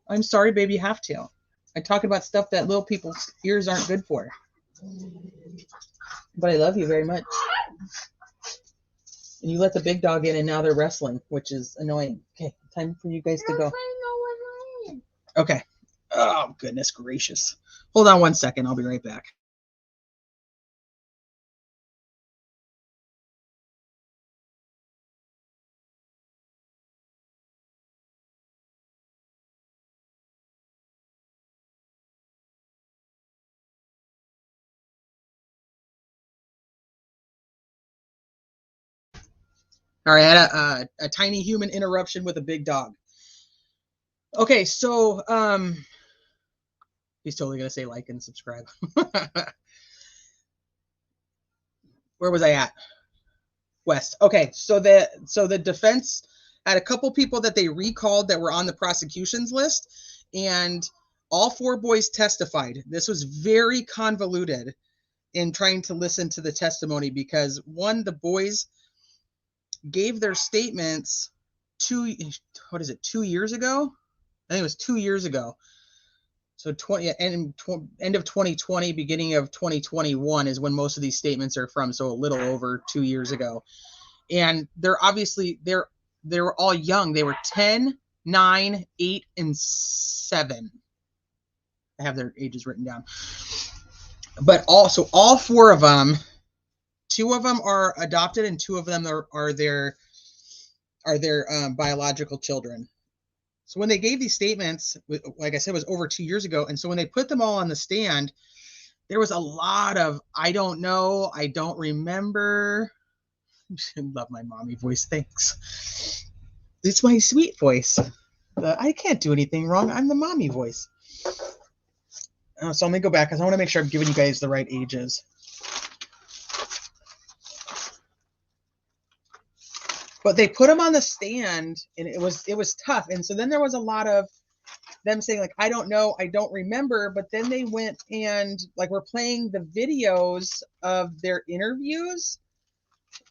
I'm sorry, baby, you have to. I talk about stuff that little people's ears aren't good for. But I love you very much. And you let the big dog in, and now they're wrestling, which is annoying. Okay, time for you guys to go. Okay. Oh, goodness gracious. Hold on 1 second. I'll be right back. All right, I had a tiny human interruption with a big dog. Okay, so he's totally gonna say like and subscribe. Where was I at? West. Okay, so the defense had a couple people that they recalled that were on the prosecution's list, and all 4 boys testified. This was very convoluted in trying to listen to the testimony because the boys gave their statements 2 years ago? I think it was 2 years ago. So end of 2020, beginning of 2021 is when most of these statements are from. So a little over 2 years ago. And they're they were all young. They were 10, 9, 8, and 7. I have their ages written down. But also all 4 of them, 2 of them are adopted and 2 of them are their biological children. So when they gave these statements, like I said, it was over 2 years ago. And so when they put them all on the stand, there was a lot of, I don't know, I don't remember. I love my mommy voice. Thanks. It's my sweet voice. I can't do anything wrong. I'm the mommy voice. So I'm going to go back because I want to make sure I'm giving you guys the right ages. But they put them on the stand, and it was tough. And so then there was a lot of them saying, like, I don't know, I don't remember. But then they went and, like, we're playing the videos of their interviews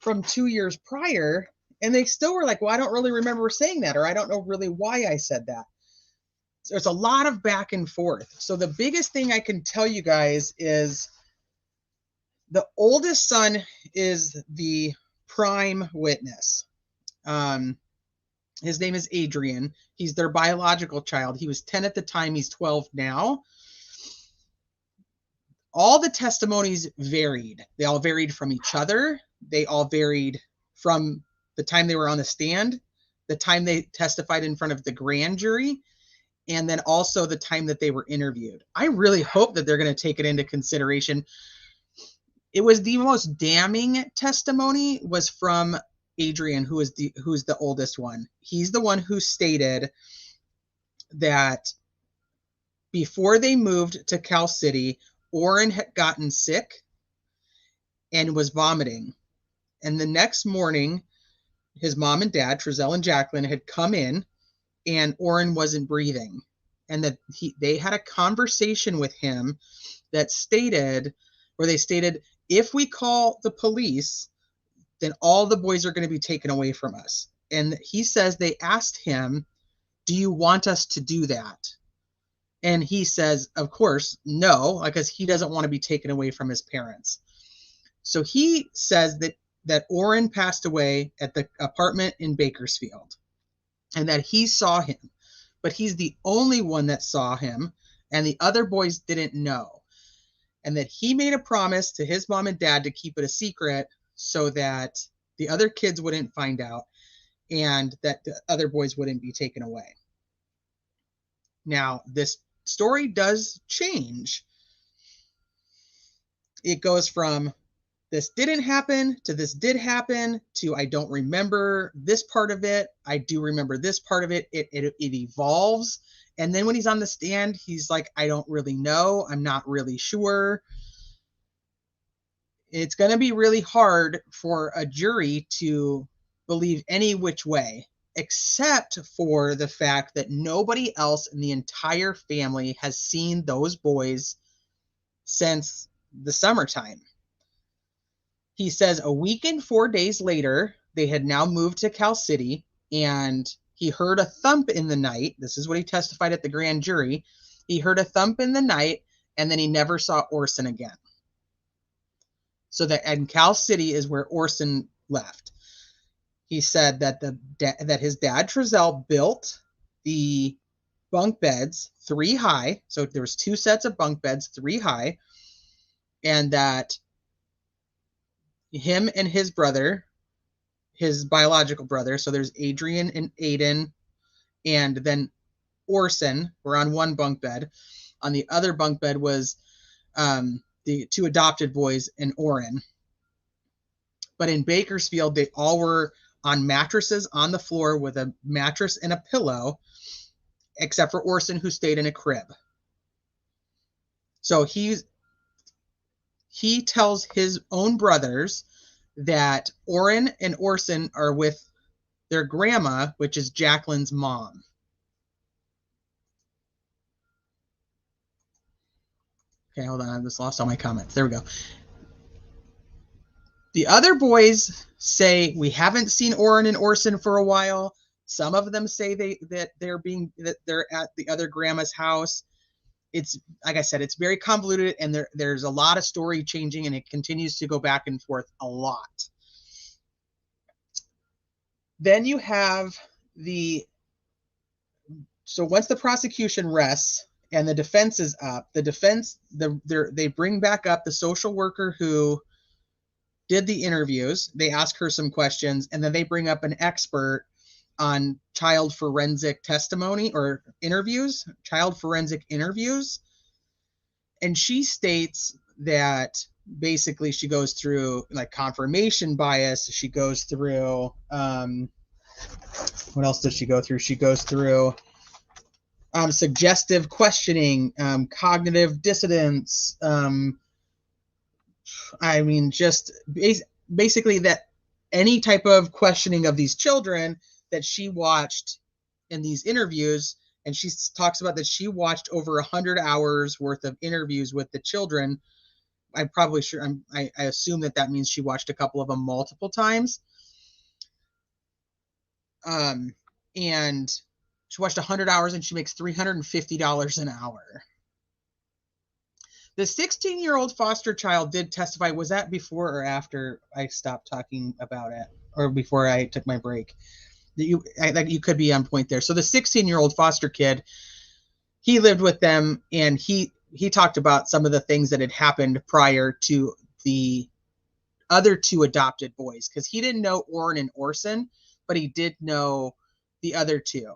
from 2 years prior. And they still were like, well, I don't really remember saying that, or I don't know really why I said that. So there's a lot of back and forth. So the biggest thing I can tell you guys is the oldest son is the prime witness. His name is Adrian. He's their biological child. He was 10 at the time. He's 12 now. All the testimonies varied. They all varied from each other. They all varied from the time they were on the stand, the time they testified in front of the grand jury, and then also the time that they were interviewed. I really hope that they're going to take it into consideration. It was the most damning testimony was from Adrian, who's the oldest one. He's the one who stated that before they moved to Cal City, Orrin had gotten sick and was vomiting. And the next morning, his mom and dad, Trezell and Jacqueline, had come in, and Orrin wasn't breathing. And that they had a conversation with him that stated, if we call the police, then all the boys are going to be taken away from us. And he says they asked him, do you want us to do that? And he says, of course, no, because he doesn't want to be taken away from his parents. So he says that Orrin passed away at the apartment in Bakersfield and that he saw him, but he's the only one that saw him and the other boys didn't know. And that he made a promise to his mom and dad to keep it a secret so that the other kids wouldn't find out and that the other boys wouldn't be taken away. Now, this story does change. It goes from this didn't happen to this did happen to I don't remember this part of it. I do remember this part of it. It evolves. And then when he's on the stand, he's like, I don't really know. I'm not really sure. It's going to be really hard for a jury to believe any which way, except for the fact that nobody else in the entire family has seen those boys since the summertime. He says a week and 4 days later, they had now moved to Cal City, and he heard a thump in the night. This is what he testified at the grand jury. He heard a thump in the night, and then he never saw Orson again. So that in Cal City is where Orson left. He said that that his dad Trezell built the bunk beds 3 high. So there was 2 sets of bunk beds 3 high, and that him and his brother, his biological brother, so there's Adrian and Aiden, and then Orson were on one bunk bed. On the other bunk bed was the 2 adopted boys and Orrin. But in Bakersfield, they all were on mattresses on the floor with a mattress and a pillow, except for Orson, who stayed in a crib. So he tells his own brothers that Orrin and Orson are with their grandma, which is Jacqueline's mom. Okay, hold on. I just lost all my comments. There we go. The other boys say we haven't seen Orrin and Orson for a while. Some of them say that they're at the other grandma's house. It's like I said, it's very convoluted, and there's a lot of story changing, and it continues to go back and forth a lot. Then you have so once the prosecution rests and the defense is up, they bring back up the social worker who did the interviews. They ask her some questions, and then they bring up an expert on child forensic testimony or interviews, child forensic interviews. And she states that basically she goes through like confirmation bias. She goes through, what else does she go through? She goes through suggestive questioning, cognitive dissonance. I mean, just basically that any type of questioning of these children that she watched in these interviews. And she talks about that she watched over 100 hours worth of interviews with the children. I'm probably sure, I assume that means she watched a couple of them multiple times. And she watched 100 hours and she makes $350 an hour. The 16-year-old foster child did testify. Was that before or after I stopped talking about it, or before I took my break? You could be on point there. So the 16-year-old foster kid, he lived with them, and he talked about some of the things that had happened prior to the other 2 adopted boys, because he didn't know Orrin and Orson, but he did know the other 2.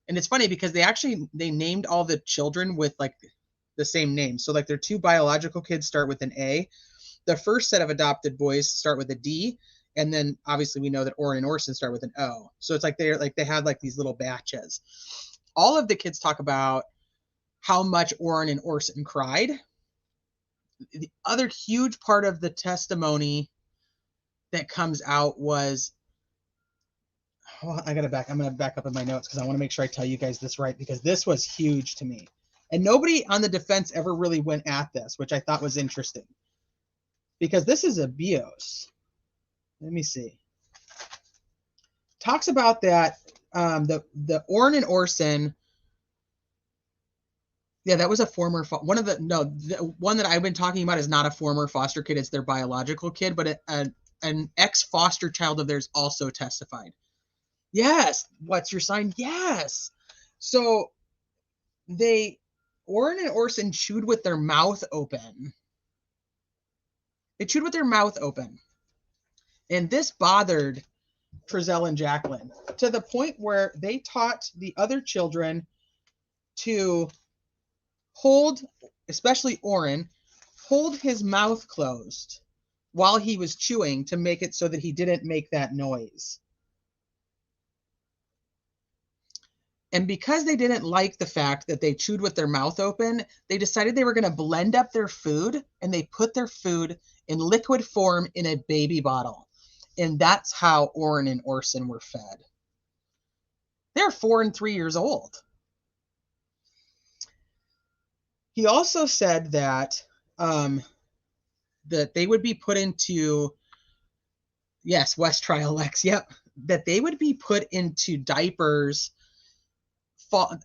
And it's funny because they named all the children with like the same name. So like their 2 biological kids start with an A. The first set of adopted boys start with a D. And then obviously we know that Orrin and Orson start with an O. So it's like they had like these little batches. All of the kids talk about how much Orrin and Orson cried. The other huge part of the testimony that comes out was, I'm going to back up in my notes because I want to make sure I tell you guys this right, because this was huge to me. And nobody on the defense ever really went at this, which I thought was interesting, because this is abuse. Let me see. Talks about that the Orrin and Orson. Yeah, that was a former the one that I've been talking about is not a former foster kid. It's their biological kid, but an ex-foster child of theirs also testified. Yes. What's your sign? Yes. So Orrin and Orson chewed with their mouth open. They chewed with their mouth open. And this bothered Trezell and Jacqueline to the point where they taught the other children to hold, especially Orrin, hold his mouth closed while he was chewing to make it so that he didn't make that noise. And because they didn't like the fact that they chewed with their mouth open, they decided they were going to blend up their food, and they put their food in liquid form in a baby bottle. And that's how Orrin and Orson were fed. They're 4 and 3 years old. He also said that that they would be put into, yes, West Trial Lex, yep, that they would be put into diapers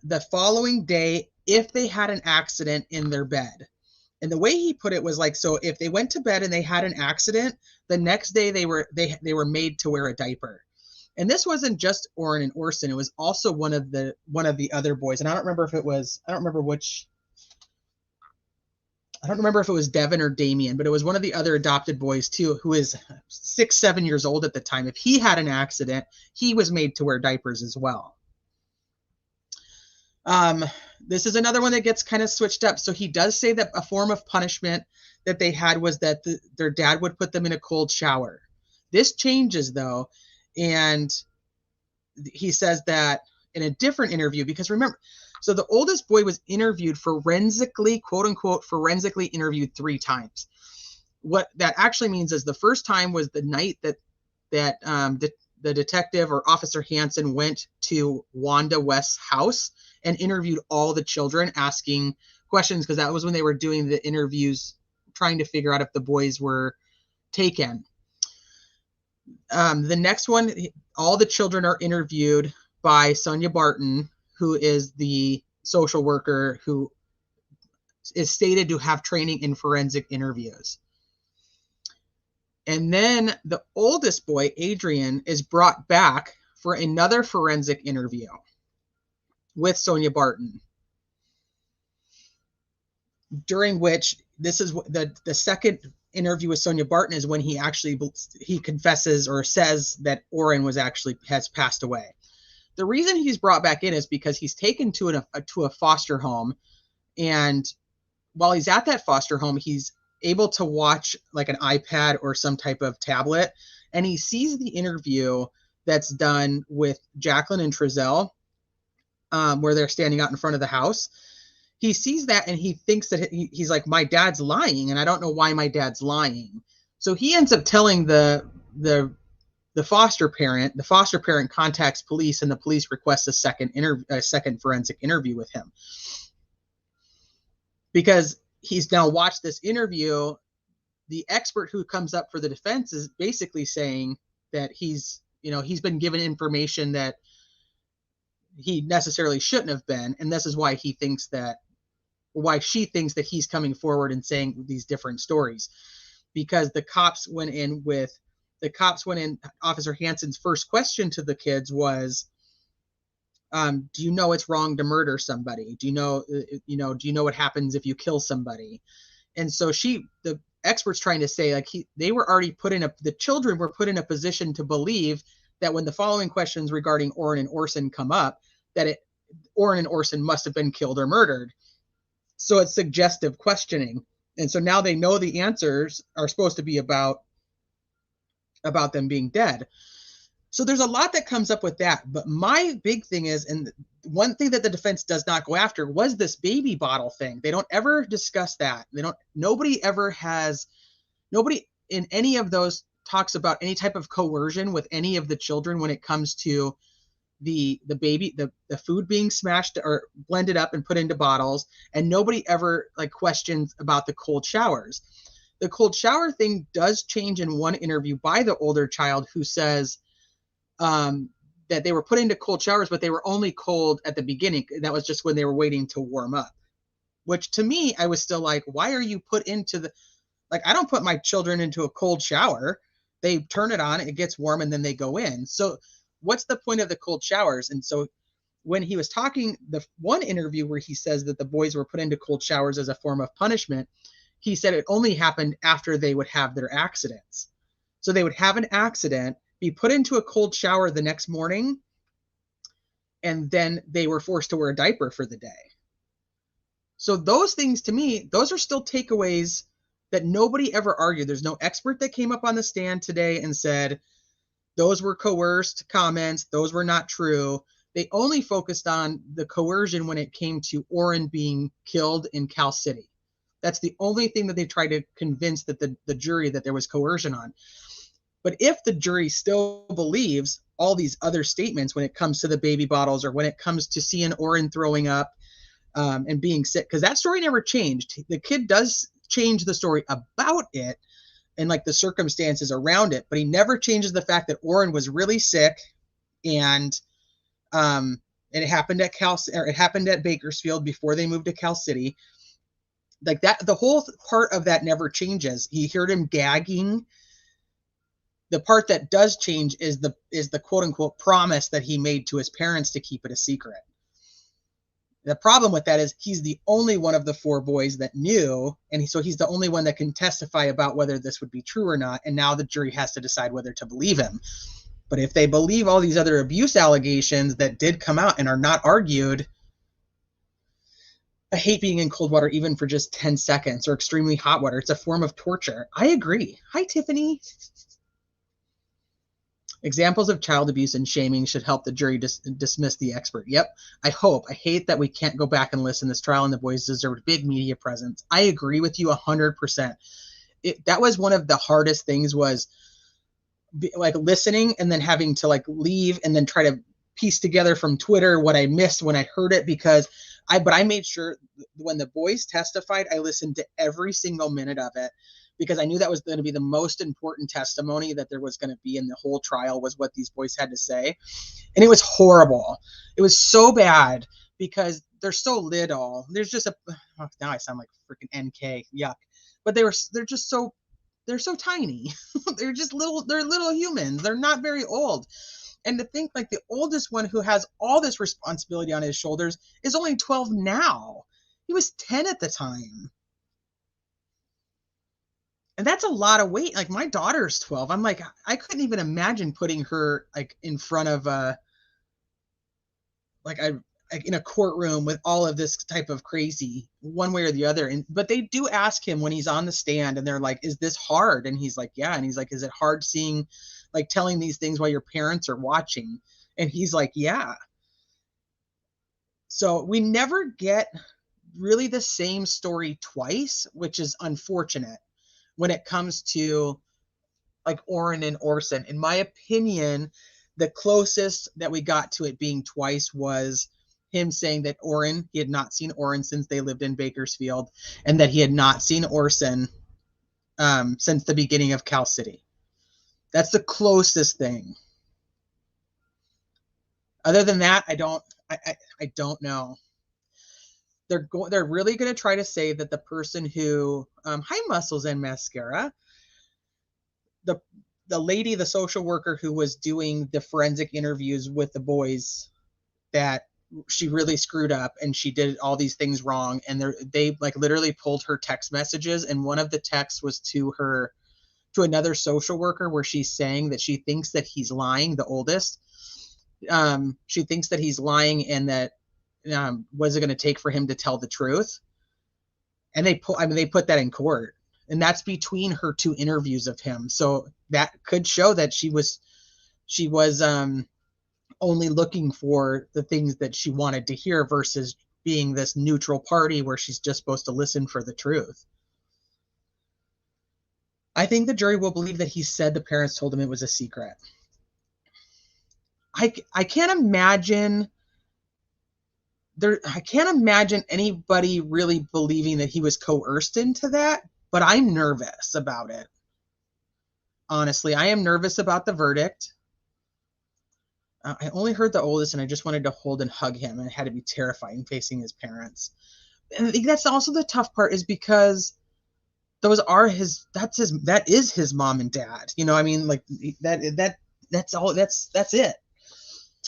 the following day if they had an accident in their bed. And the way he put it was like, so if they went to bed and they had an accident, the next day they were made to wear a diaper. And this wasn't just Orrin and Orson, it was also one of the other boys. And I don't remember if it was Devin or Damien, but it was one of the other adopted boys too, who is 6-7 years old at the time. If he had an accident, he was made to wear diapers as well. This is another one that gets kind of switched up. So he does say that a form of punishment that they had was that their dad would put them in a cold shower. This changes though. And he says that in a different interview, because remember, so the oldest boy was interviewed forensically, quote unquote, forensically interviewed 3 times. What that actually means is the first time was the night that the detective or Officer Hansen went to Wanda West's house and interviewed all the children, asking questions, because that was when they were doing the interviews, trying to figure out if the boys were taken. The next one, all the children are interviewed by Sonia Barton, who is the social worker who is stated to have training in forensic interviews. And then the oldest boy, Adrian, is brought back for another forensic interview with Sonia Barton, during which this is the second interview with Sonia Barton is when he confesses or says that Orrin has passed away. The reason he's brought back in is because he's taken to a foster home, and while he's at that foster home, he's able to watch like an iPad or some type of tablet, and he sees the interview that's done with Jacqueline and Trezell, where they're standing out in front of the house. He sees that and he thinks that he's like, my dad's lying, and I don't know why my dad's lying. So he ends up telling the foster parent. The foster parent contacts police, and the police request a second forensic interview with him, because he's now watched this interview. The expert who comes up for the defense is basically saying that he's been given information that he necessarily shouldn't have been, and this is why she thinks that he's coming forward and saying these different stories, because the cops went in. Officer Hansen's first question to the kids was, do you know it's wrong to murder somebody? Do you know what happens if you kill somebody? And so the expert's trying to say, like, they were already the children were put in a position to believe that when the following questions regarding Orrin and Orson come up, that Orrin and Orson must have been killed or murdered. So it's suggestive questioning. And so now they know the answers are supposed to be about them being dead. So there's a lot that comes up with that. But my big thing is, and one thing that the defense does not go after, was this baby bottle thing. They don't ever discuss that. Nobody in any of those talks about any type of coercion with any of the children when it comes to the food being smashed or blended up and put into bottles. And nobody ever questions about the cold showers. The cold shower thing does change in one interview by the older child, who says that they were put into cold showers, but they were only cold at the beginning. That was just when they were waiting to warm up, which to me, I was still like, why are you put into I don't put my children into a cold shower. They turn it on, it gets warm, and then they go in. So what's the point of the cold showers? And so when he was talking, the one interview where he says that the boys were put into cold showers as a form of punishment, he said it only happened after they would have their accidents. So they would have an accident, be put into a cold shower the next morning, and then they were forced to wear a diaper for the day. So those things, to me, those are still takeaways that nobody ever argued. There's no expert that came up on the stand today and said those were coerced comments, those were not true. They only focused on the coercion when it came to Orrin being killed in Cal City. That's the only thing that they tried to convince that the jury that there was coercion on. But if the jury still believes all these other statements when it comes to the baby bottles, or when it comes to seeing Orrin throwing up and being sick, because that story never changed. The kid does change the story about it and like the circumstances around it, but he never changes the fact that Orrin was really sick, and it happened at Bakersfield before they moved to Cal City. Like that, the whole part of that never changes. He heard him gagging. The part that does change is the quote unquote promise that he made to his parents to keep it a secret. The problem with that is he's the only one of the 4 boys that knew, and so he's the only one that can testify about whether this would be true or not, and now the jury has to decide whether to believe him. But if they believe all these other abuse allegations that did come out and are not argued, I hate being in cold water even for just 10 seconds, or extremely hot water. It's a form of torture. I agree. Hi, Tiffany. Examples of child abuse and shaming should help the jury dismiss the expert. Yep, I hope. I hate that we can't go back and listen. This trial and the boys deserved big media presence. I agree with you 100%. That was one of the hardest things, was like listening and then having to like leave and then try to piece together from Twitter what I missed when I heard it, because I made sure when the boys testified, I listened to every single minute of it, because I knew that was going to be the most important testimony that there was going to be in the whole trial, was what these boys had to say. And it was horrible. It was so bad because they're so little. There's just now I sound like freaking NK. Yuck. But they're so tiny. They're little humans. They're not very old. And to think like the oldest one who has all this responsibility on his shoulders is only 12 now. He was 10 at the time. And that's a lot of weight. Like my daughter's 12. I'm like, I couldn't even imagine putting her like in front of in a courtroom with all of this type of crazy, one way or the other. But they do ask him when he's on the stand, and they're like, is this hard? And he's like, yeah. And he's like, is it hard seeing, like telling these things while your parents are watching? And he's like, yeah. So we never get really the same story twice, which is unfortunate when it comes to like Orrin and Orson. In my opinion, the closest that we got to it being twice was him saying that he had not seen Orrin since they lived in Bakersfield, and that he had not seen Orson since the beginning of Cal City. That's the closest thing. Other than that, I don't know. They're really going to try to say that the person who hi Muscles and Mascara, the lady, the social worker who was doing the forensic interviews with the boys, that she really screwed up and she did all these things wrong, and they like literally pulled her text messages, and one of the texts was to another social worker where she's saying that she thinks that he's lying, the oldest. She thinks that he's lying, and that was it going to take for him to tell the truth? And they put that in court, and that's between her 2 interviews of him. So that could show that she was only looking for the things that she wanted to hear, versus being this neutral party where she's just supposed to listen for the truth. I think the jury will believe that he said the parents told him it was a secret. I can't imagine anybody really believing that he was coerced into that, but I'm nervous about it. Honestly, I am nervous about the verdict. I only heard the oldest, and I just wanted to hold and hug him, and it had to be terrifying facing his parents. And I think that's also the tough part, is because that is his mom and dad. You know, I mean, like that's it.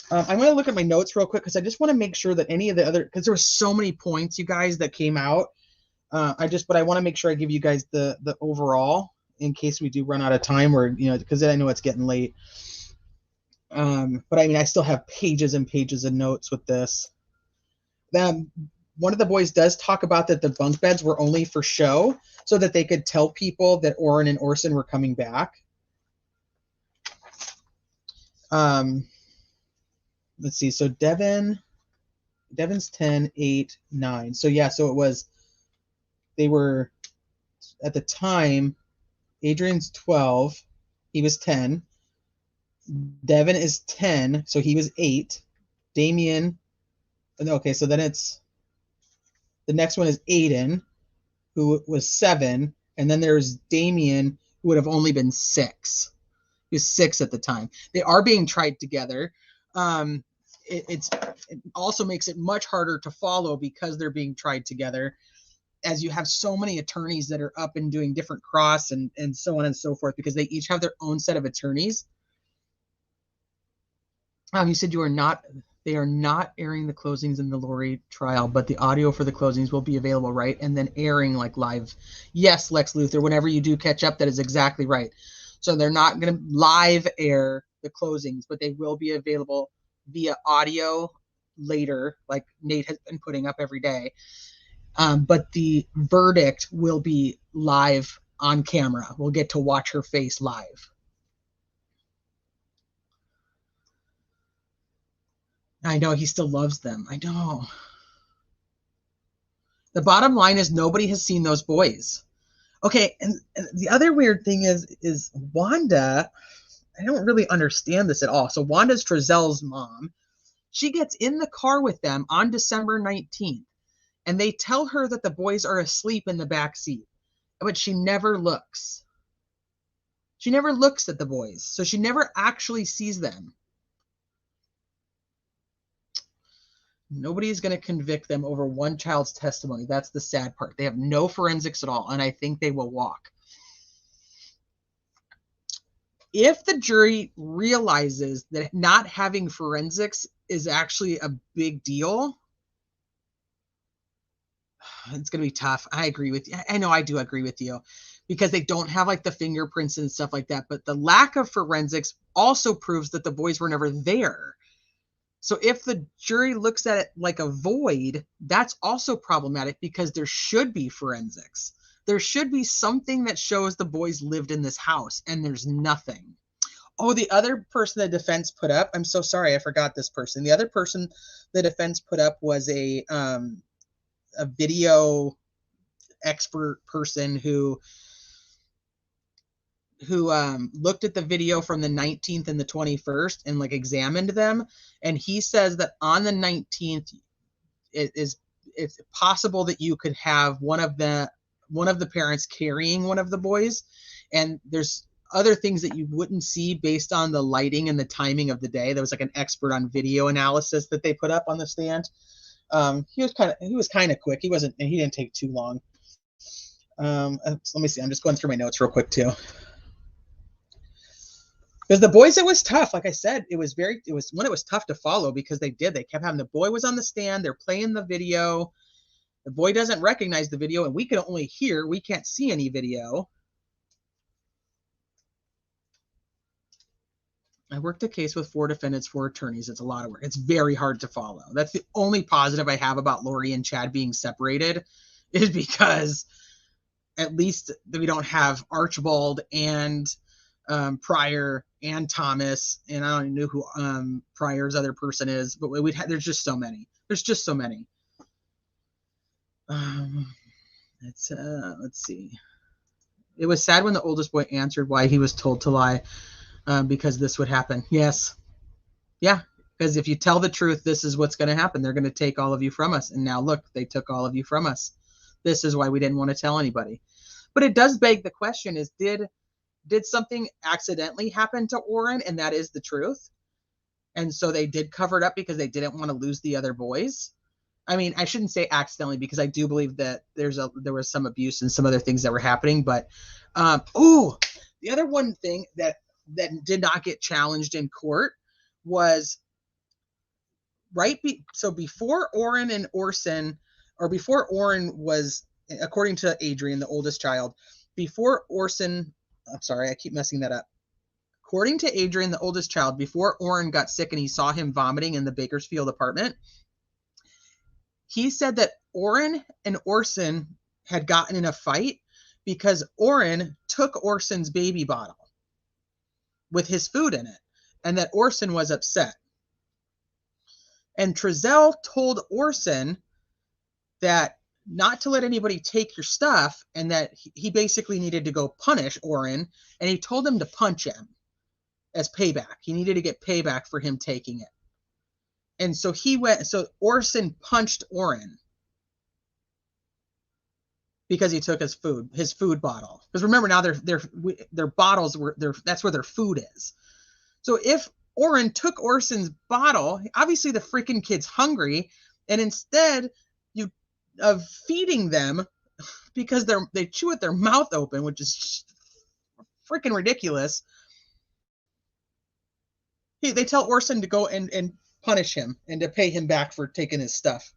I'm going to look at my notes real quick, because I just want to make sure that any of the other, because there were so many points, you guys, that came out. But I want to make sure I give you guys the overall, in case we do run out of time, or, you know, because I know it's getting late. But I mean, I still have pages and pages of notes with this. one of the boys does talk about that the bunk beds were only for show so that they could tell people that Orrin and Orson were coming back. Let's see. So Devin's 10, 8, 9. So yeah, so they were at the time, Adrian's 12, he was 10. Devin is 10, so he was 8. Damien, okay, so then the next one is Aiden, who was 7, and then there's Damien, who would have only been 6. He was 6 at the time. They are being tried together. It also makes it much harder to follow because they're being tried together, as you have so many attorneys that are up and doing different cross and so on and so forth, because they each have their own set of attorneys. You said they are not airing the closings in the Lori trial, but the audio for the closings will be available, right? And then airing like live. Yes, Lex Luthor, whenever you do catch up, that is exactly right. So they're not going to live air the closings, but they will be available via audio later, like Nate has been putting up every day. But the verdict will be live on camera. We'll get to watch her face live. I know he still loves them. I know. The bottom line is nobody has seen those boys. Okay, and the other weird thing is Wanda, I don't really understand this at all. So Wanda's Trezel's mom. She gets in the car with them on December 19th, and they tell her that the boys are asleep in the back seat, but she never looks. She never looks at the boys, so she never actually sees them. Nobody is going to convict them over one child's testimony. That's the sad part. They have no forensics at all, and I think they will walk. If the jury realizes that not having forensics is actually a big deal, it's going to be tough. I agree with you. I know I do agree with you, because they don't have like the fingerprints and stuff like that. But the lack of forensics also proves that the boys were never there. So if the jury looks at it like a void, that's also problematic, because there should be forensics. There should be something that shows the boys lived in this house, and there's nothing. Oh, the other person the defense put up, I'm so sorry, I forgot this person. The other person the defense put up was a video expert person who looked at the video from the 19th and the 21st and like examined them, and he says that on the 19th it's possible that you could have one of the parents carrying one of the boys, and there's other things that you wouldn't see based on the lighting and the timing of the day. There was like an expert on video analysis that they put up on the stand. He was kind of quick. He didn't take too long. Let me see. I'm just going through my notes real quick too. Because the boys, it was tough. Like I said, it was tough to follow, because they kept having, the boy was on the stand, they're playing the video. The boy doesn't recognize the video, and we can only hear, we can't see any video. I worked a case with 4 defendants, 4 attorneys. It's a lot of work. It's very hard to follow. That's the only positive I have about Lori and Chad being separated, is because at least we don't have Archibald and Pryor and Thomas, and I don't even know who Pryor's other person is, but there's just so many. Let's see. It was sad when the oldest boy answered why he was told to lie, because this would happen. Yes. Yeah. Because if you tell the truth, this is what's going to happen. They're going to take all of you from us. And now look, they took all of you from us. This is why we didn't want to tell anybody. But it does beg the question, is did something accidentally happen to Orrin, and that is the truth? And so they did cover it up because they didn't want to lose the other boys. I mean, I shouldn't say accidentally, because I do believe that there was some abuse and some other things that were happening. But the other one thing that did not get challenged in court was so before Orrin and Orson, or before Orrin was, according to Adrian, the oldest child, before Orson, I'm sorry, I keep messing that up. According to Adrian, the oldest child, before Orrin got sick and he saw him vomiting in the Bakersfield apartment, He said that Orrin and Orson had gotten in a fight because Orrin took Orson's baby bottle with his food in it, and that Orson was upset. And Trezell told Orson that not to let anybody take your stuff, and that he basically needed to go punish Orrin, and he told him to punch him as payback. He needed to get payback for him taking it. And so so Orson punched Orrin because he took his food bottle. Because remember, now their bottles that's where their food is. So if Orrin took Orson's bottle, obviously the freaking kid's hungry, and instead of feeding them, because they chew with their mouth open, which is freaking ridiculous, they tell Orson to go and punish him and to pay him back for taking his stuff.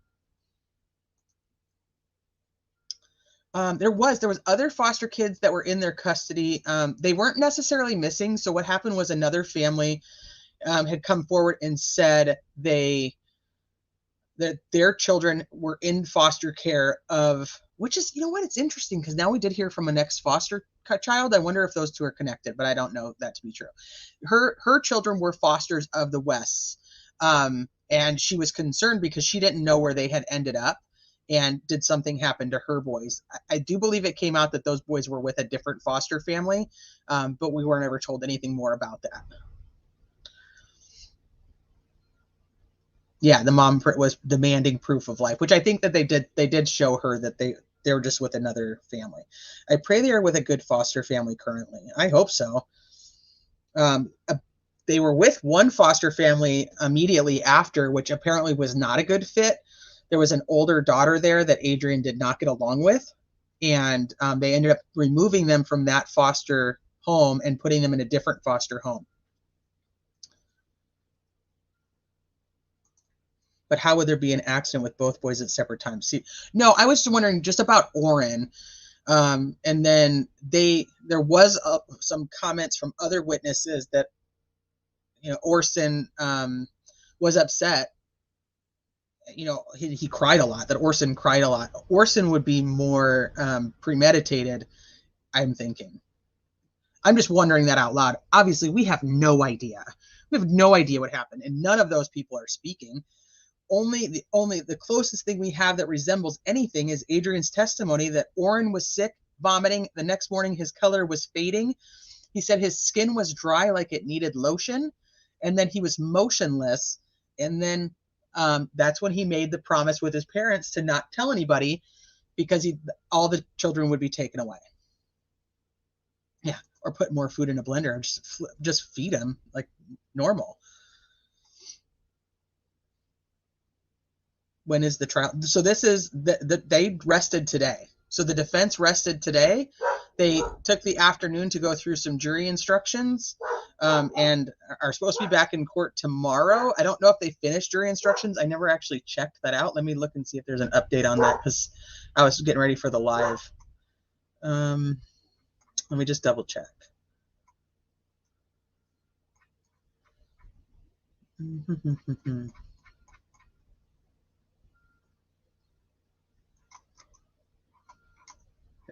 There was other foster kids that were in their custody. They weren't necessarily missing. So what happened was another family had come forward and said that their children were in foster care which is, you know what, it's interesting because now we did hear from an ex-foster child. I wonder if those two are connected, but I don't know that to be true. Her children were fosters of the Wests, and she was concerned because she didn't know where they had ended up, and did something happen to her boys. I do believe it came out that those boys were with a different foster family, but we weren't ever told anything more about that. Yeah, the mom was demanding proof of life, which I think that they did show her that they were just with another family. I pray they are with a good foster family currently. I hope so. They were with one foster family immediately after, which apparently was not a good fit. There was an older daughter there that Adrian did not get along with, and they ended up removing them from that foster home and putting them in a different foster home. But how would there be an accident with both boys at separate times? See, no, I was just wondering just about Orrin. And then there was some comments from other witnesses that, Orson was upset. He cried a lot, that Orson cried a lot. Orson would be more premeditated, I'm thinking. I'm just wondering that out loud. Obviously, we have no idea. We have no idea what happened, and none of those people are speaking. The closest thing we have that resembles anything is Adrian's testimony that Orrin was sick, vomiting. The next morning, his color was fading. He said his skin was dry, like it needed lotion, and then he was motionless. And then that's when he made the promise with his parents to not tell anybody, because all the children would be taken away. Yeah, or put more food in a blender and just feed them like normal. When is the trial? So this is they rested today. So the defense rested today. They took the afternoon to go through some jury instructions, and are supposed to be back in court tomorrow. I don't know if they finished jury instructions. I never actually checked that out. Let me look and see if there's an update on that, because I was getting ready for the live. Let me just double check.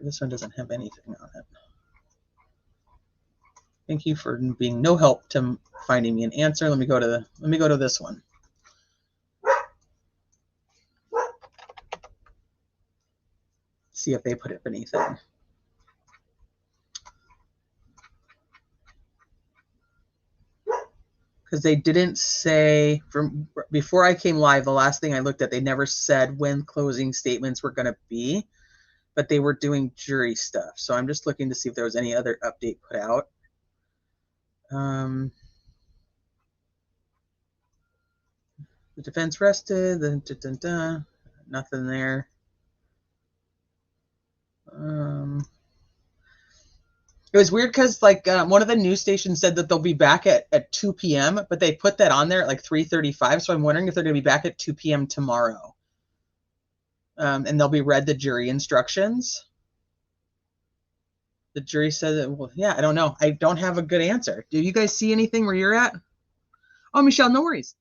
This one doesn't have anything on it. Thank you for being no help to finding me an answer. Let me go to this one. See if they put up anything. Because they didn't say, from before I came live, the last thing I looked at, they never said when closing statements were going to be, but they were doing jury stuff. So I'm just looking to see if there was any other update put out. The defense rested, nothing there. It was weird because one of the news stations said that they'll be back at 2 p.m., but they put that on there at like 3:35. So I'm wondering if they're going to be back at 2 p.m. tomorrow. And they'll be read the jury instructions. The jury said, well, yeah, I don't know. I don't have a good answer. Do you guys see anything where you're at? Oh, Michelle, no worries.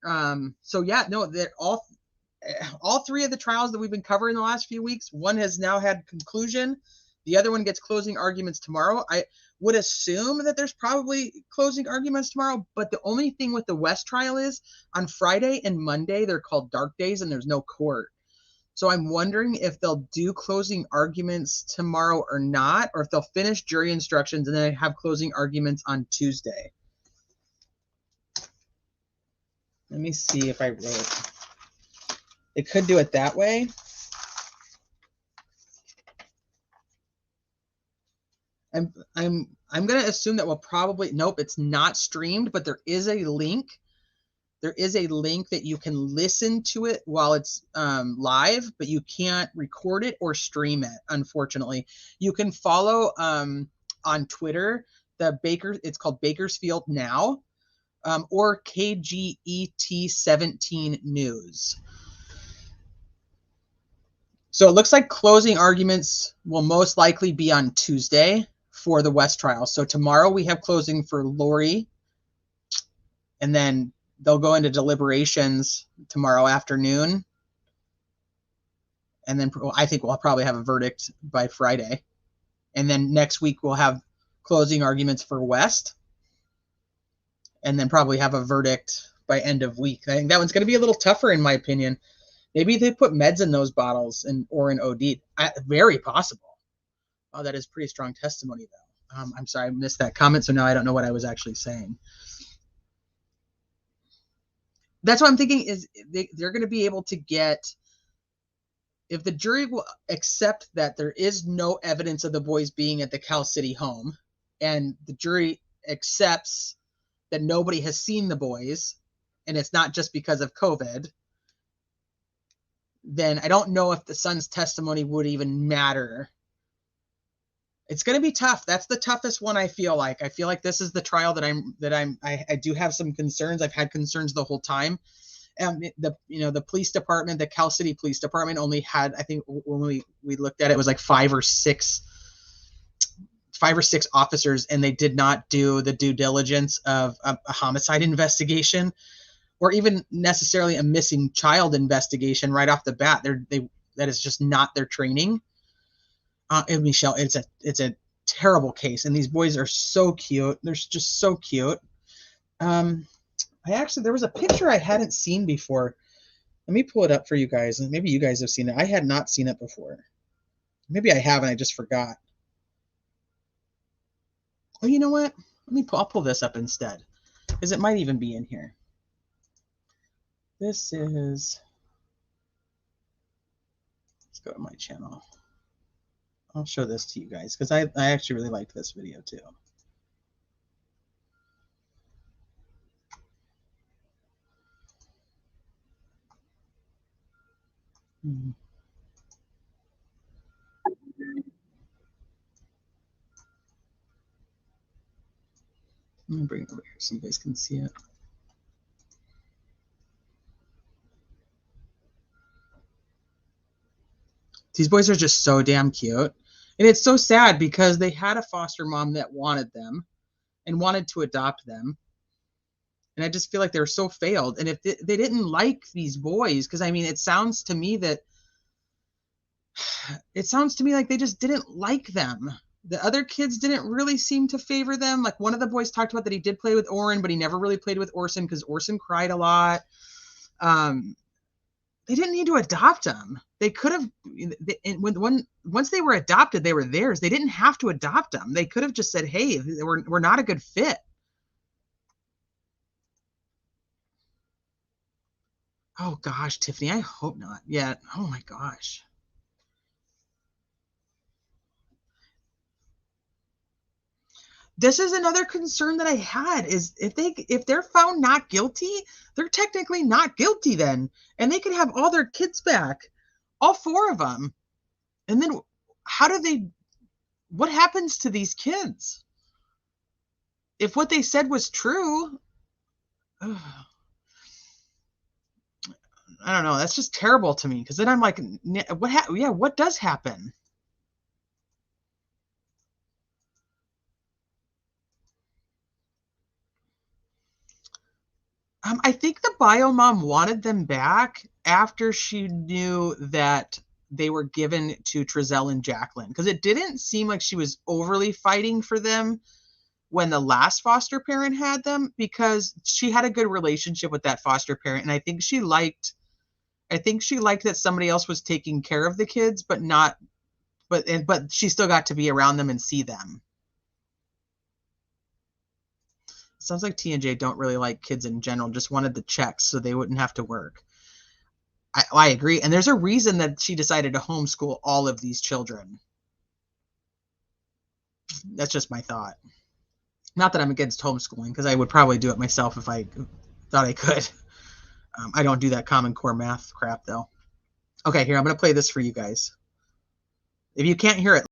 So yeah, no, they're all, all three of the trials that we've been covering the last few weeks, one has now had conclusion. The other one gets closing arguments tomorrow. I would assume that there's probably closing arguments tomorrow, but the only thing with the West trial is on Friday and Monday, they're called dark days and there's no court. So I'm wondering if they'll do closing arguments tomorrow or not, or if they'll finish jury instructions and then have closing arguments on Tuesday. Let me see if I wrote. It could do it that way. I'm going to assume that we'll probably, nope, it's not streamed, but there is a link. There is a link that you can listen to it while it's live, but you can't record it or stream it, unfortunately. You can follow on Twitter, it's called Bakersfield Now, or KGET17 News. So it looks like closing arguments will most likely be on Tuesday for the West trial. So tomorrow we have closing for Lori, and then they'll go into deliberations tomorrow afternoon. And then I think we'll probably have a verdict by Friday. And then next week we'll have closing arguments for West. And then probably have a verdict by end of week. I think that one's going to be a little tougher in my opinion. Maybe they put meds in those bottles or in OD. Very possible. Oh, that is pretty strong testimony though. I'm sorry I missed that comment, so now I don't know what I was actually saying. That's what I'm thinking is they're going to be able to get, if the jury will accept that there is no evidence of the boys being at the Cal City home, and the jury accepts that nobody has seen the boys, and it's not just because of COVID, then I don't know if the son's testimony would even matter. It's going to be tough. That's the toughest one. I feel like this is the trial that I do have some concerns. I've had concerns the whole time. The police department, the Cal City Police Department only had, I think when we looked at it, it was like five or six officers, and they did not do the due diligence of a homicide investigation or even necessarily a missing child investigation right off the bat. That is just not their training. And Michelle, it's a terrible case, and these boys are so cute. They're just so cute. There was a picture I hadn't seen before. Let me pull it up for you guys, and maybe you guys have seen it. I had not seen it before. Maybe I have, and I just forgot. Oh, you know what? I'll pull this up instead, because it might even be in here. This is. Let's go to my channel. I'll show this to you guys because I actually really liked this video too. Let me bring it over here so you guys can see it. These boys are just so damn cute. And it's so sad because they had a foster mom that wanted them and wanted to adopt them. And I just feel like they're so failed. And if they didn't like these boys, because I mean, it sounds to me like they just didn't like them. The other kids didn't really seem to favor them. Like one of the boys talked about that he did play with Oren, but he never really played with Orson because Orson cried a lot. They didn't need to adopt them. They could have, once they were adopted, they were theirs. They didn't have to adopt them. They could have just said, hey, we're not a good fit. Oh gosh, Tiffany, I hope not. Yeah. Oh my gosh. This is another concern that I had is if they're found not guilty, they're technically not guilty then, and they could have all their kids back, all four of them. And then what happens to these kids? If what they said was true, I don't know. That's just terrible to me because then I'm like, what does happen? I think the bio mom wanted them back after she knew that they were given to Trezell and Jacqueline, because it didn't seem like she was overly fighting for them when the last foster parent had them, because she had a good relationship with that foster parent, and I think she liked that somebody else was taking care of the kids, but she still got to be around them and see them. Sounds like T and J don't really like kids in general, just wanted the checks so they wouldn't have to work. I agree. And there's a reason that she decided to homeschool all of these children. That's just my thought. Not that I'm against homeschooling, because I would probably do it myself if I thought I could. I don't do that Common Core math crap, though. Okay, here, I'm going to play this for you guys. If you can't hear it,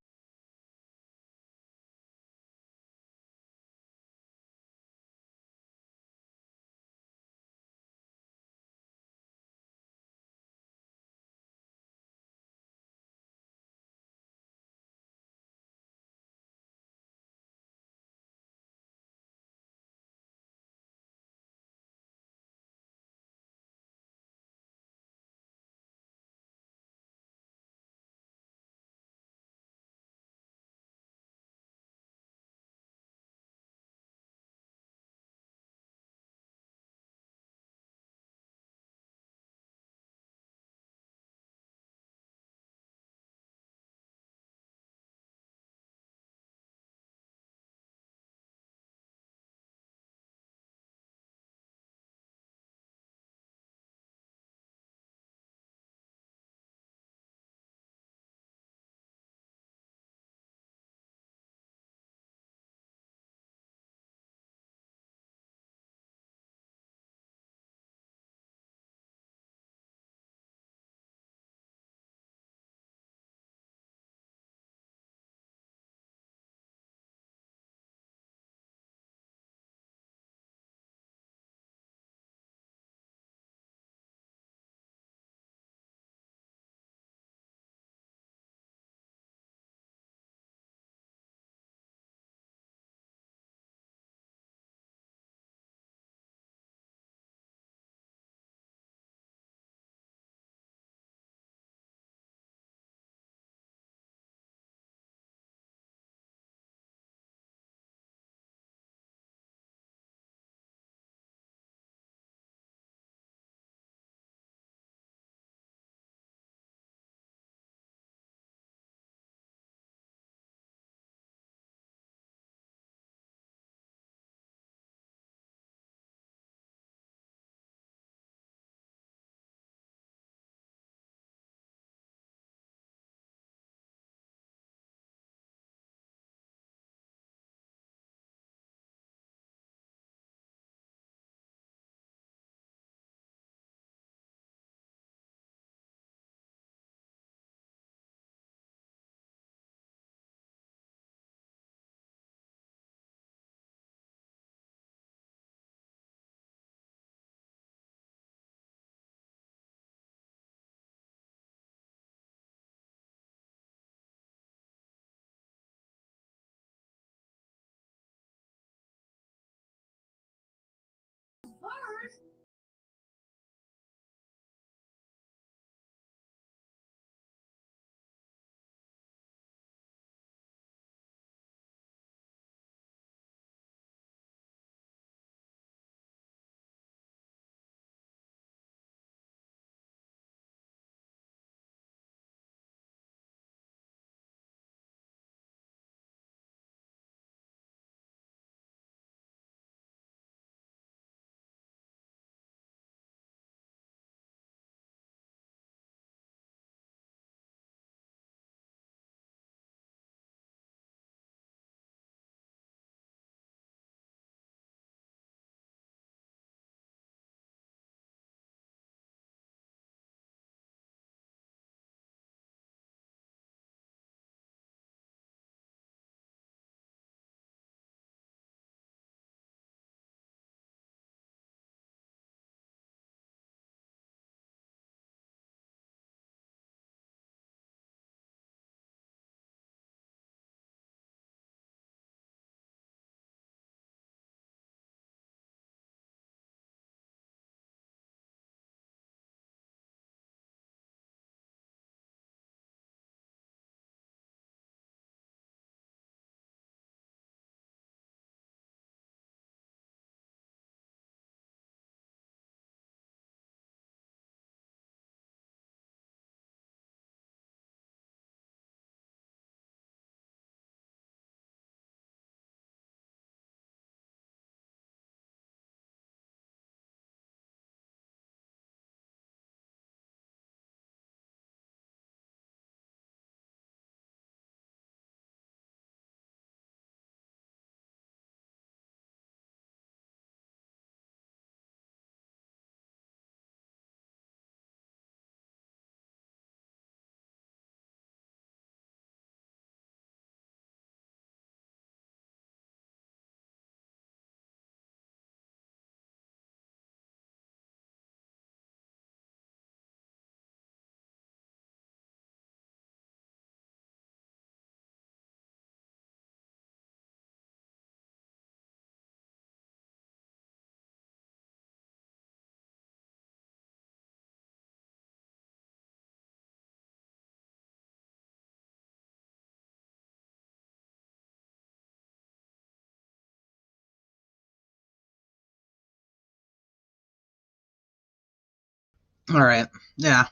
All right. Yeah.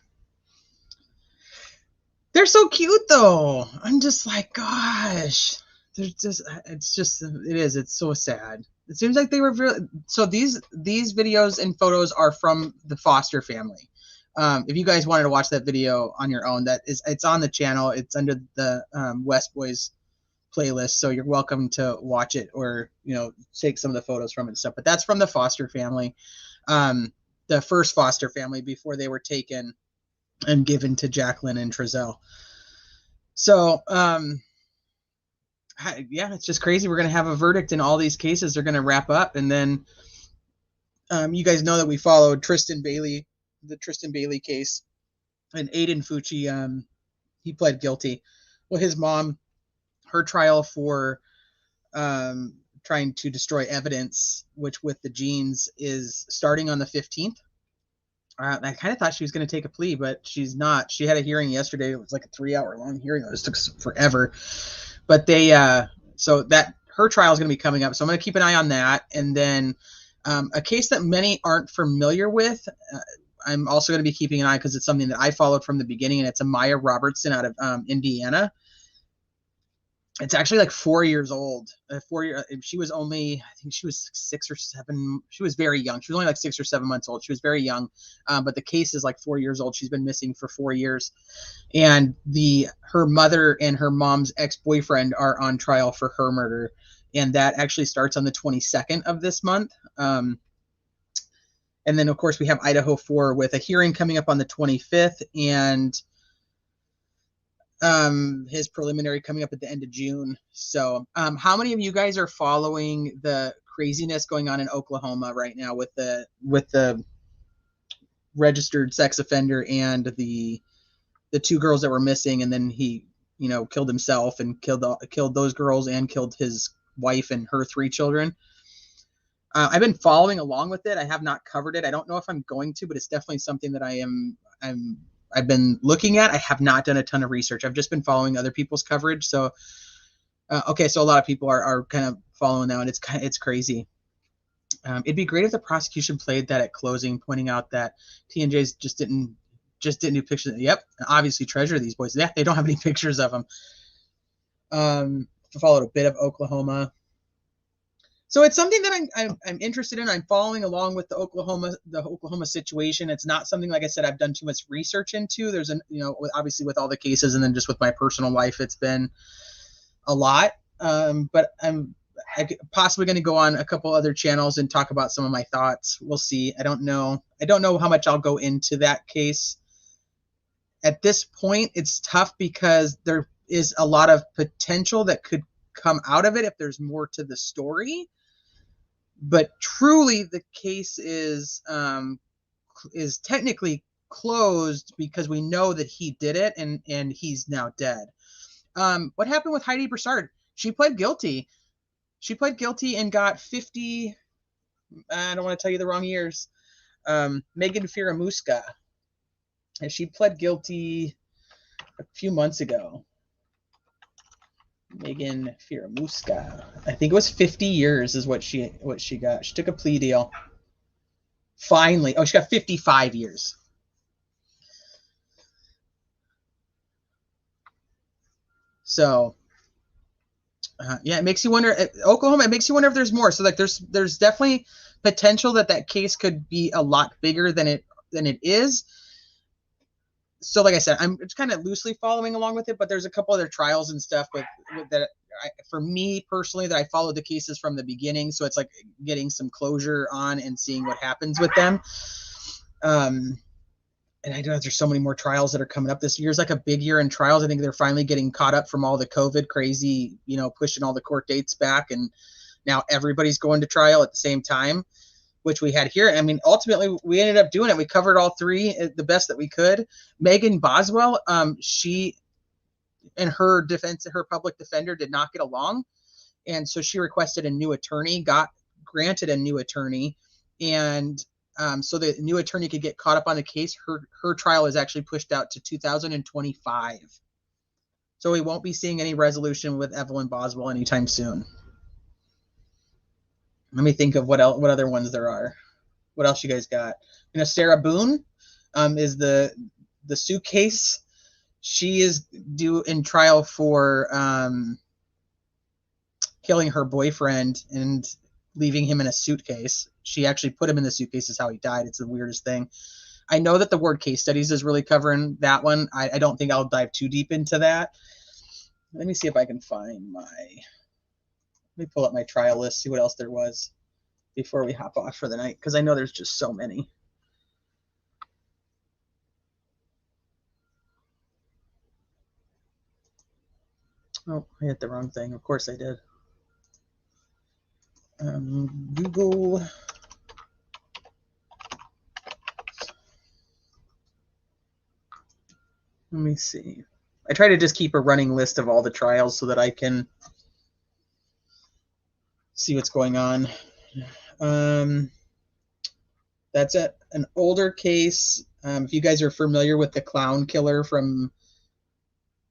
They're so cute though. I'm just like, gosh. It's so sad. It seems like they were so these videos and photos are from the Foster family. If you guys wanted to watch that video on your own, it's on the channel. It's under the West Boys playlist, so you're welcome to watch it or take some of the photos from it and stuff. But that's from the Foster family, the first Foster family before they were taken and given to Jacqueline and Trezell. So yeah, it's just crazy. We're going to have a verdict in all these cases. They're going to wrap up, and then you guys know that we followed the Tristan Bailey case, and Aiden Fucci, he pled guilty. Well, his mom, her trial for trying to destroy evidence, which with the genes is starting on the 15th. I kind of thought she was going to take a plea, but she's not. She had a hearing yesterday. It was like a 3-hour long hearing. It just took forever. But so that her trial is going to be coming up. So I'm going to keep an eye on that. And then a case that many aren't familiar with, I'm also going to be keeping an eye because it's something that I followed from the beginning, and it's a Maya Robertson out of Indiana. It's actually like 4 years old. She was only, I think she was 6 or 7. She was very young. She was only like 6 or 7 months old. She was very young. But the case is like 4 years old. She's been missing for 4 years. And her mother and her mom's ex-boyfriend are on trial for her murder. And that actually starts on the 22nd of this month. And then, of course, we have Idaho 4 with a hearing coming up on the 25th. And his preliminary coming up at the end of June. So how many of you guys are following the craziness going on in Oklahoma right now with the registered sex offender and the 2 girls that were missing, and then he killed himself and killed those girls and killed his wife and her 3 children? I've been following along with it. I have not covered it. I don't know if I'm going to, but it's definitely something that I've been looking at. I have not done a ton of research. I've just been following other people's coverage. So, okay, so a lot of people are kind of following now, and it's crazy. It'd be great if the prosecution played that at closing, pointing out that TNJs just didn't do pictures. Yep, obviously treasure these boys. Yeah, they don't have any pictures of them. I followed a bit of Oklahoma. So it's something that I'm interested in. I'm following along with the Oklahoma situation. It's not something, like I said, I've done too much research into. There's obviously with all the cases, and then just with my personal life, it's been a lot. But I'm possibly going to go on a couple other channels and talk about some of my thoughts. We'll see. I don't know how much I'll go into that case. At this point, it's tough because there is a lot of potential that could come out of it if there's more to the story. But truly, the case is technically closed because we know that he did it, and he's now dead. What happened with Heidi Broussard? She pled guilty. She pled guilty and got 50. I don't want to tell you the wrong years. Megan Firamuska. And she pled guilty a few months ago. Megan Firamuska. I think it was 50 years is what she got. She took a plea deal. Finally. Oh, she got 55 years. So, yeah, it makes you wonder. Oklahoma, it makes you wonder if there's more. So, like, there's definitely potential that case could be a lot bigger than it is. So, like I said, I'm just kind of loosely following along with it, but there's a couple other trials and stuff with that. For me personally, that I followed the cases from the beginning, so it's like getting some closure on and seeing what happens with them. And I know there's so many more trials that are coming up. This year's like a big year in trials. I think they're finally getting caught up from all the COVID crazy, pushing all the court dates back, and now everybody's going to trial at the same time, which we had here. I mean, ultimately, we ended up doing it. We covered all 3 the best that we could. Megan Boswell, she and her public defender did not get along. And so she requested a new attorney, got granted a new attorney. And so the new attorney could get caught up on the case. Her trial is actually pushed out to 2025. So we won't be seeing any resolution with Evelyn Boswell anytime soon. Let me think of what other ones there are. What else you guys got? Sarah Boone. is the suitcase. She is due in trial for killing her boyfriend and leaving him in a suitcase. She actually put him in the suitcase is how he died. It's the weirdest thing. I know that the word case studies is really covering that one. I don't think I'll dive too deep into that. Let me see if I can find my, let me pull up my trial list, see what else there was before we hop off for the night, because I know there's just so many. Oh, I hit the wrong thing. Of course I did. Google. Let me see. I try to just keep a running list of all the trials so that I can see what's going on. That's an older case. If you guys are familiar with the clown killer from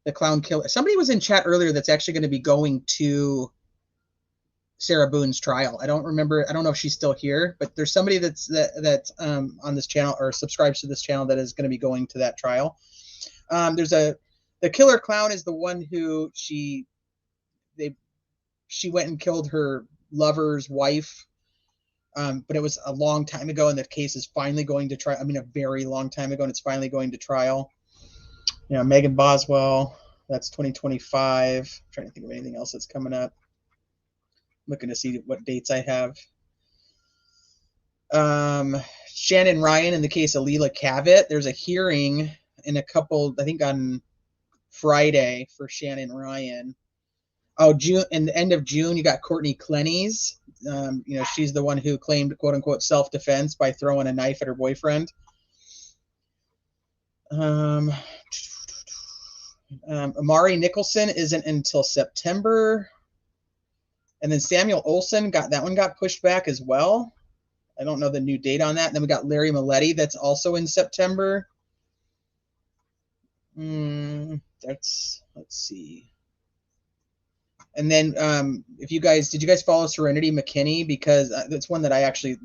the clown killer, somebody was in chat earlier that's actually going to be going to Sarah Boone's trial. I don't remember. I don't know if she's still here, but there's somebody that's on this channel or subscribes to this channel that is going to be going to that trial. The killer clown is the one who she went and killed her lover's wife. But it was a long time ago, and the case is finally going to trial. I mean, a very long time ago, and it's finally going to trial. You know, Megan Boswell, that's 2025. I'm trying to think of anything else that's coming up. Looking to see what dates I have. Shannon Ryan in the case of Leela Cavett. There's a hearing in a couple, I think on Friday for Shannon Ryan. Oh, June, in the end of June, you got Courtney Clennies. You know, she's the one who claimed quote unquote self-defense by throwing a knife at her boyfriend. Amari Nicholson isn't until September. And then Samuel Olson got pushed back as well. I don't know the new date on that. And then we got Larry Maletti that's also in September. Let's see. And then did you guys follow Serenity McKinney? Because that's one that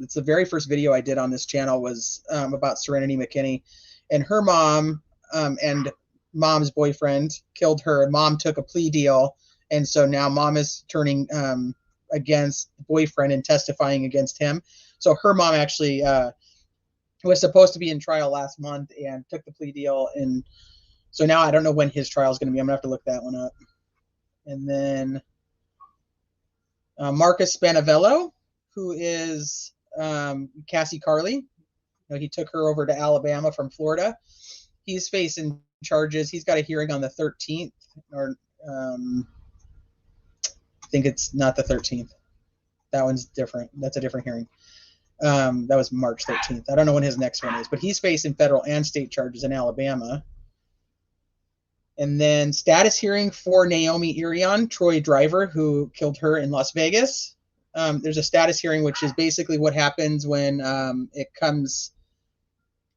it's the very first video I did on this channel was about Serenity McKinney. And her mom and mom's boyfriend killed her. Mom took a plea deal. And so now mom is turning against the boyfriend and testifying against him. So her mom actually was supposed to be in trial last month and took the plea deal. And so now I don't know when his trial is going to be. I'm going to have to look that one up. And then Marcus Spanavello, who is Cassie Carley. You know, he took her over to Alabama from Florida. He's facing charges. He's got a hearing on the 13th, or I think it's not the 13th. That one's different. That's a different hearing. That was March 13th. I don't know when his next one is, but he's facing federal and state charges in Alabama. And then status hearing for Naomi Irion, Troy Driver, who killed her in Las Vegas. There's a status hearing, which is basically what happens when it comes,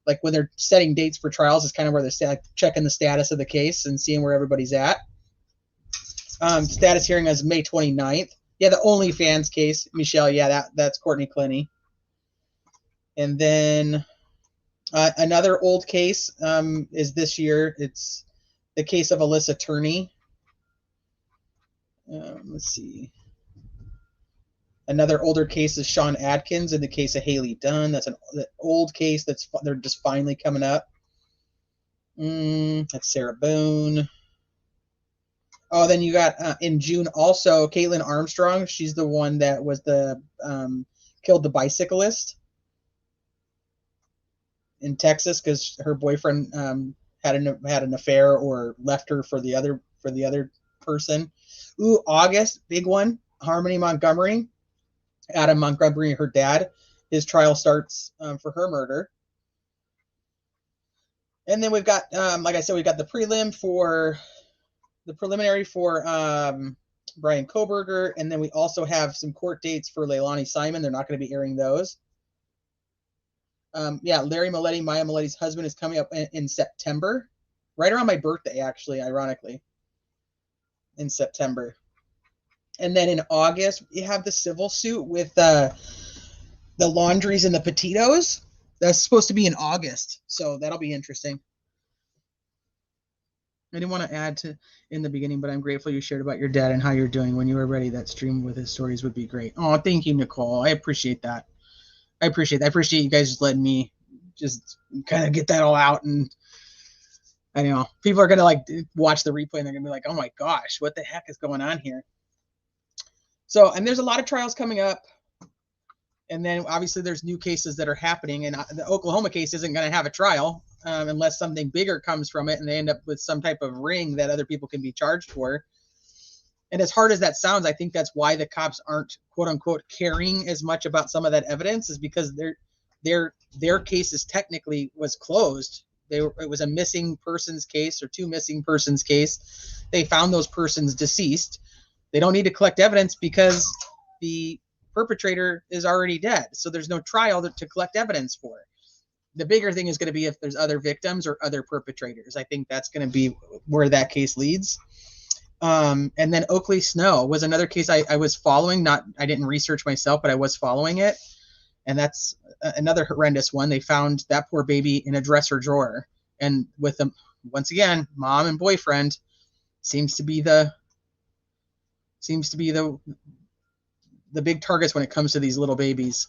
like when they're setting dates for trials, is kind of where they're checking the status of the case and seeing where everybody's at. Status hearing is May 29th. Yeah, the OnlyFans case, Michelle. Yeah, that's Courtney Clenny. And then another old case is this year. It's the case of Alyssa Turney. Let's see. Another older case is Sean Adkins in the case of Haley Dunn. That's an old case they're just finally coming up. That's Sarah Boone. Oh, then you got in June also Caitlin Armstrong. She's the one that was killed the bicyclist in Texas because her boyfriend had an affair or left her for the other person. Ooh, August, big one. Harmony Montgomery, Adam Montgomery, her dad. His trial starts for her murder. And then we've got, like I said, we've got the preliminary for Brian Koberger, and then we also have some court dates for Leilani Simon. They're not going to be airing those. Yeah, Larry Maletti, Maya Maletti's husband, is coming up in September, right around my birthday, actually, ironically, in September. And then in August, we have the civil suit with the Laundries and the Petitos. That's supposed to be in August, so that'll be interesting. I didn't want to add to in the beginning, but I'm grateful you shared about your dad and how you're doing. When you were ready, that stream with his stories would be great. Oh, thank you, Nicole. I appreciate that. I appreciate you guys just letting me just kind of get that all out. And I know people are going to like watch the replay and they're going to be like, oh my gosh, what the heck is going on here? So, and there's a lot of trials coming up. And then obviously there's new cases that are happening, and the Oklahoma case isn't going to have a trial unless something bigger comes from it and they end up with some type of ring that other people can be charged for. And as hard as that sounds, I think that's why the cops aren't quote unquote caring as much about some of that evidence, is because their cases technically was closed. It was a missing persons case or 2 missing persons case. They found those persons deceased. They don't need to collect evidence because the perpetrator is already dead. So there's no trial to collect evidence for. The bigger thing is going to be if there's other victims or other perpetrators. I think that's going to be where that case leads. And then Oakley Snow was another case I was following. I didn't research myself, but I was following it. And that's another horrendous one. They found that poor baby in a dresser drawer. And with them, once again, mom and boyfriend seems to be the big targets when it comes to these little babies.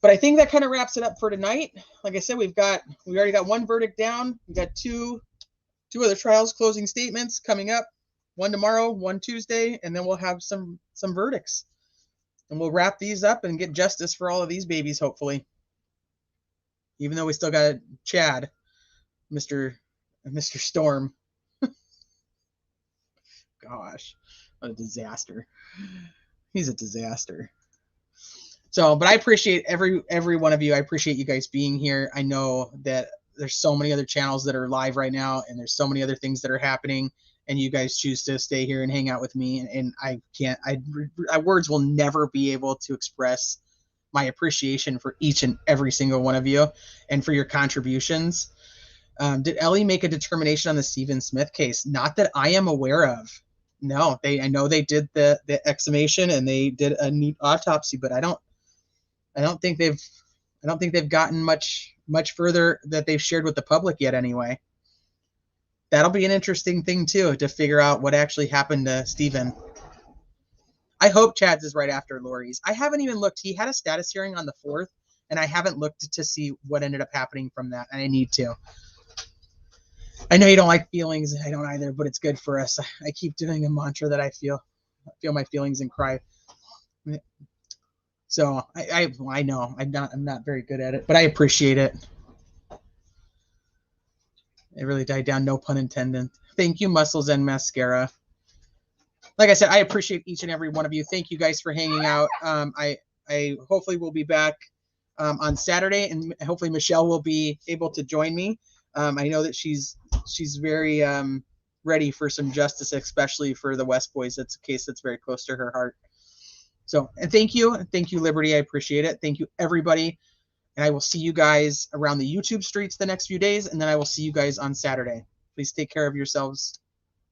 But I think that kind of wraps it up for tonight. Like I said, we already got 1 verdict down. We got two other trials, closing statements coming up. 1 tomorrow, 1 Tuesday, and then we'll have some verdicts. And we'll wrap these up and get justice for all of these babies, hopefully. Even though we still got Chad, Mr. Storm. Gosh, what a disaster. He's a disaster. So, but I appreciate every one of you. I appreciate you guys being here. I know that there's so many other channels that are live right now, and there's so many other things that are happening, and you guys choose to stay here and hang out with me. And words will never be able to express my appreciation for each and every single one of you and for your contributions. Did Ellie make a determination on the Stephen Smith case? Not that I am aware of. No, I know they did the exhumation and they did a neat autopsy, but I don't think they've gotten much further that they've shared with the public yet anyway. That'll be an interesting thing too, to figure out what actually happened to Stephen. I hope Chad's is right after Lori's. I haven't even looked. He had a status hearing on the 4th, and I haven't looked to see what ended up happening from that, and I need to. I know you don't like feelings. I don't either, but it's good for us. I keep doing a mantra that I feel my feelings and cry. So I know I'm not very good at it, but I appreciate it. It really died down, no pun intended. Thank you, Muscles and Mascara. Like I said, I appreciate each and every one of you. Thank you guys for hanging out. I hopefully will be back on Saturday, and hopefully Michelle will be able to join me. I know that she's very ready for some justice, especially for the West Boys. That's a case that's very close to her heart. So, and thank you, Liberty. I appreciate it. Thank you, everybody. And I will see you guys around the YouTube streets the next few days, and then I will see you guys on Saturday. Please take care of yourselves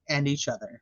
and each other.